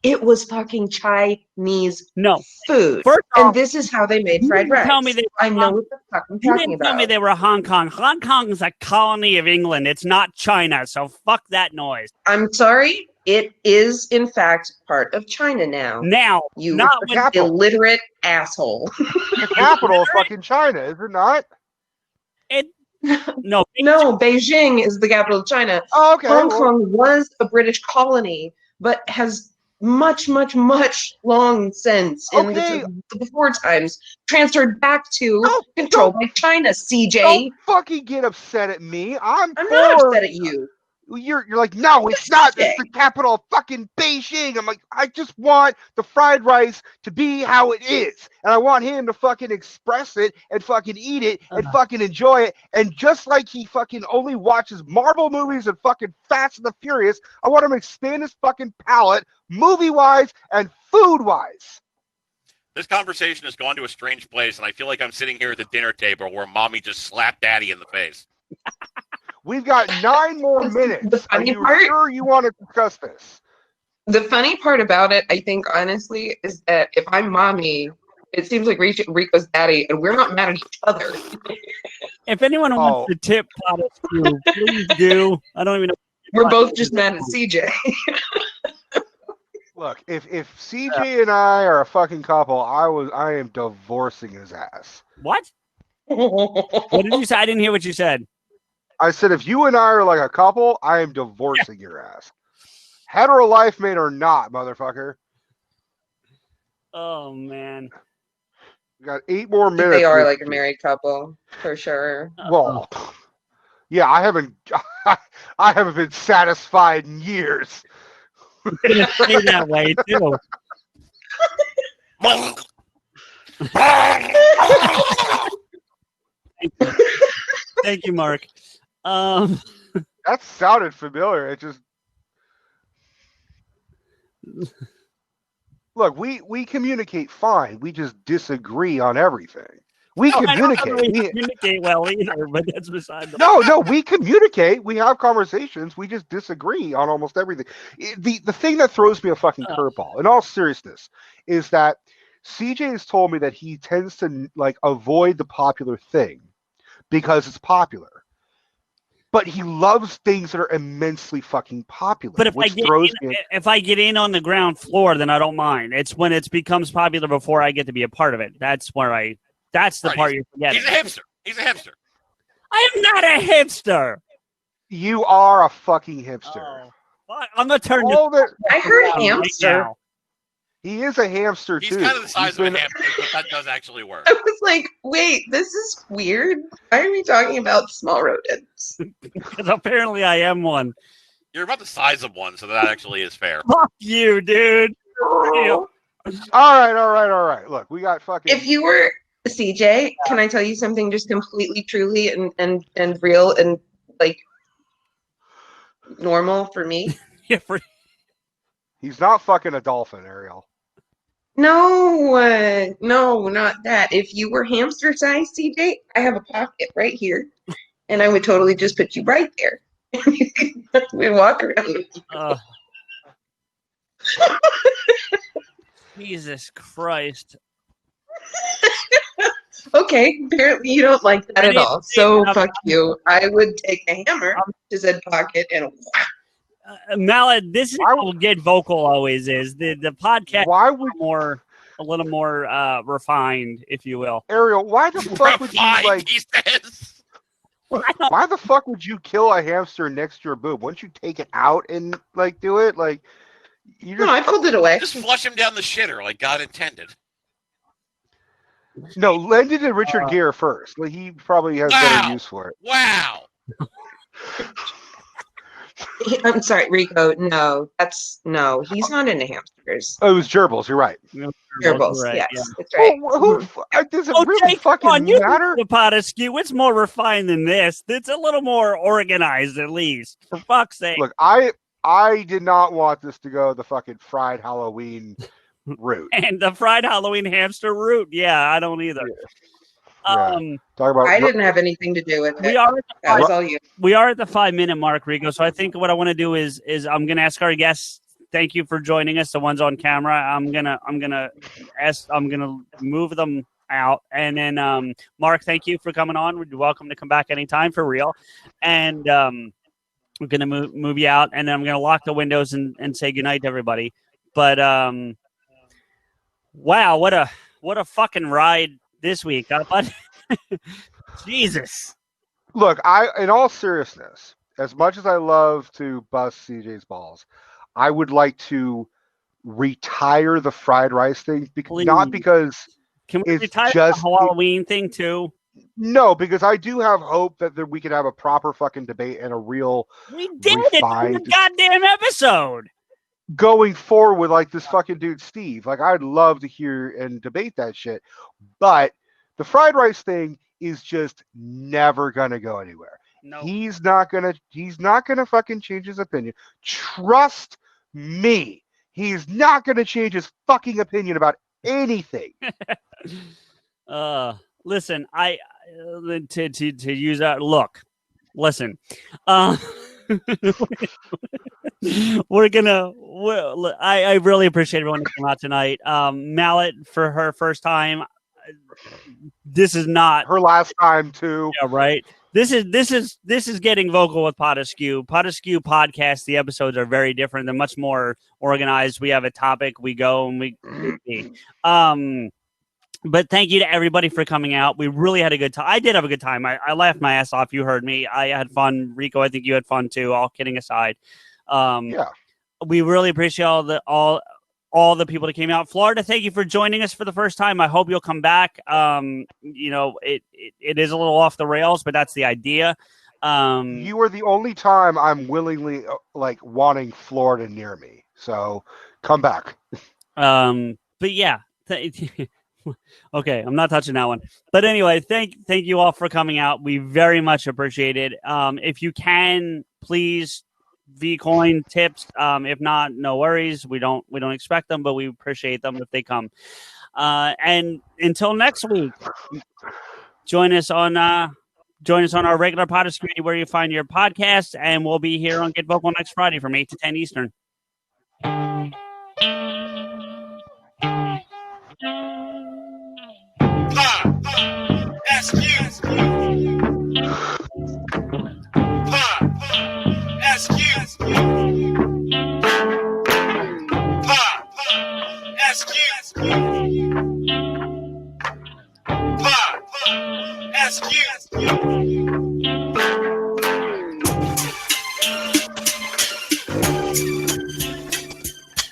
S4: it was fucking Chinese food.
S1: First
S4: and
S1: off,
S4: this is how they made
S1: you
S4: fried
S1: didn't
S4: rice.
S1: tell me they were
S4: I know what the fuck I'm
S1: You
S4: talking
S1: didn't tell me
S4: about.
S1: they were Hong Kong. Hong Kong is a colony of England. It's not China, so fuck that noise.
S4: I'm sorry. It is, in fact, part of China now.
S1: Now,
S4: You
S1: not
S2: the
S1: when
S2: capital.
S4: illiterate asshole.
S2: The capital of fucking China, is it not?
S1: it. No,
S4: No, Beijing is the capital of China.
S2: Oh, okay.
S4: Hong
S2: well,
S4: Kong was a British colony, but has much long since in
S2: Okay.
S4: the before times transferred back to
S2: Don't-
S4: controlled by China. CJ,
S2: Don't fucking get upset at me. I'm
S4: not
S2: for-
S4: upset at you.
S2: You're like, no, it's not. It's the capital of fucking Beijing. I'm like, I just want the fried rice to be how it is. And I want him to fucking express it and fucking eat it and fucking enjoy it. And just like he fucking only watches Marvel movies and fucking Fast and the Furious, I want him to expand his fucking palate, movie-wise and food-wise.
S6: This conversation has gone to a strange place, and I feel like I'm sitting here at the dinner table where mommy just slapped daddy in the face.
S2: We've got 9 more minutes.
S4: The funny
S2: Are you
S4: part-
S2: sure you want to discuss this?
S4: The funny part about it, I think, honestly, is that if I'm mommy, it seems like Rico's daddy, and we're not mad at each other.
S1: if anyone wants to tip PodAskew, please do. I don't even know.
S4: We're both just mad at CJ.
S2: Look, if CJ and I are a fucking couple, I am divorcing his ass.
S1: What? What did you say? I didn't hear what you said.
S2: I said, if you and I are like a couple, I am divorcing your ass. Hetero life mate or not, motherfucker.
S1: Oh, man.
S2: We got 8 more minutes.
S4: They are like a married couple, for sure.
S2: Well, yeah, I haven't been satisfied in years.
S1: I'm gonna say that way, too. Thank you, Mark.
S2: That sounded familiar. It just look, we communicate fine. We just disagree on everything. We communicate.
S1: I don't really communicate well either, but that's beside the
S2: No, we communicate. We have conversations. We just disagree on almost everything. The thing that throws me a fucking curveball, in all seriousness, is that CJ has told me that he tends to like avoid the popular thing because it's popular. But he loves things that are immensely fucking popular.
S1: But if I get in on the ground floor, then I don't mind. It's when it becomes popular before I get to be a part of it. That's where that's the part you're forgetting.
S6: He's a hipster. He's a hipster.
S1: I am not a hipster.
S2: You are a fucking hipster.
S1: I'm gonna turn.
S4: I heard hamster.
S1: Right.
S2: He is a hamster too.
S6: He's kind of the size of a hamster, but that does actually work.
S4: I was like, wait, this is weird. Why are we talking about small rodents?
S1: Because apparently I am one.
S6: You're about the size of one, so that actually is fair.
S1: Fuck you, dude.
S2: All right. Look, we got fucking.
S4: If you were CJ, can I tell you something just completely, truly, and real and like normal for me?
S1: Yeah,
S2: He's not fucking a dolphin, Ariel.
S4: No, not that. If you were hamster size, CJ, I have a pocket right here, and I would totally just put you right there. We'd walk around.
S1: Jesus Christ.
S4: Okay, apparently you don't like that at all. So fuck you. I would take a hammer to said pocket and
S1: Mallet, this is how Get Vokl always is. The podcast
S2: Why would
S1: a little more refined, if you will.
S2: Ariel? Why the fuck would you like?
S6: He says.
S2: Why the fuck would you kill a hamster next to your boob? Wouldn't you take it out and like do it? Like you just
S4: no, I pulled it away.
S6: Just flush him down the shitter like God intended.
S2: no, lend it to Richard Gere first. Like, he probably has better use for it.
S6: Wow.
S4: I'm sorry, Rico. No, he's not into hamsters.
S2: Oh, it was gerbils. You're right.
S4: Gerbils,
S1: Right,
S4: yes,
S1: yeah.
S4: that's right.
S2: Does it really
S1: Jake,
S2: fucking
S1: come on, you
S2: matter?
S1: The PodAskew, it's more refined than this. It's a little more organized, at least. For fuck's sake.
S2: Look, I did not want this to go the fucking fried Halloween route.
S1: And the fried Halloween hamster route. Yeah, I don't either.
S2: Yeah. Talk about.
S4: I didn't have anything to do with it. That was all you.
S1: We are at the 5-minute mark, Rico. So I think what I want to do is I'm going to ask our guests. Thank you for joining us. The ones on camera. I'm gonna move them out, and then Mark, thank you for coming on. You're welcome to come back anytime for real. And we're gonna move you out, and then I'm gonna lock the windows and say goodnight to everybody. But wow, what a fucking ride this week, huh, bud? Jesus.
S2: Look, in all seriousness, as much as I love to bust CJ's balls, I would like to retire the fried rice thing, not because
S1: can we
S2: it's
S1: retire
S2: just
S1: the Halloween thing too?
S2: No, because I do have hope that we could have a proper fucking debate and a real
S1: we did it in the goddamn episode
S2: going forward with like this fucking dude Steve. Like, I'd love to hear and debate that shit, but the fried rice thing is just never gonna go anywhere.
S1: No.
S2: He's not gonna fucking change his opinion. Trust me, he's not gonna change his fucking opinion about anything.
S1: Listen, I to use that look. Listen, I really appreciate everyone who came out tonight. Mallet for her first time. This is not
S2: her last time too.
S1: Yeah, right. This is getting vocal with PodAskew. PodAskew podcast. The episodes are very different. They're much more organized. We have a topic. We go and we. But thank you to everybody for coming out. We really had a good time. I did have a good time. I laughed my ass off. You heard me. I had fun. Rico, I think you had fun too. All kidding aside.
S2: Yeah.
S1: We really appreciate all the people that came out. Florida, thank you for joining us for the first time. I hope you'll come back. You know, it is a little off the rails, but that's the idea.
S2: You are the only time I'm willingly like wanting Florida near me. So come back.
S1: But yeah. Okay, I'm not touching that one. But anyway, thank you all for coming out. We very much appreciate it. If you can, please Vcoin tips. If not, no worries. We don't expect them, but we appreciate them if they come. And until next week, join us on our regular PodAskew where you find your podcast, and we'll be here on Get Vokl next Friday from 8 to 10 Eastern.
S7: PodAskew.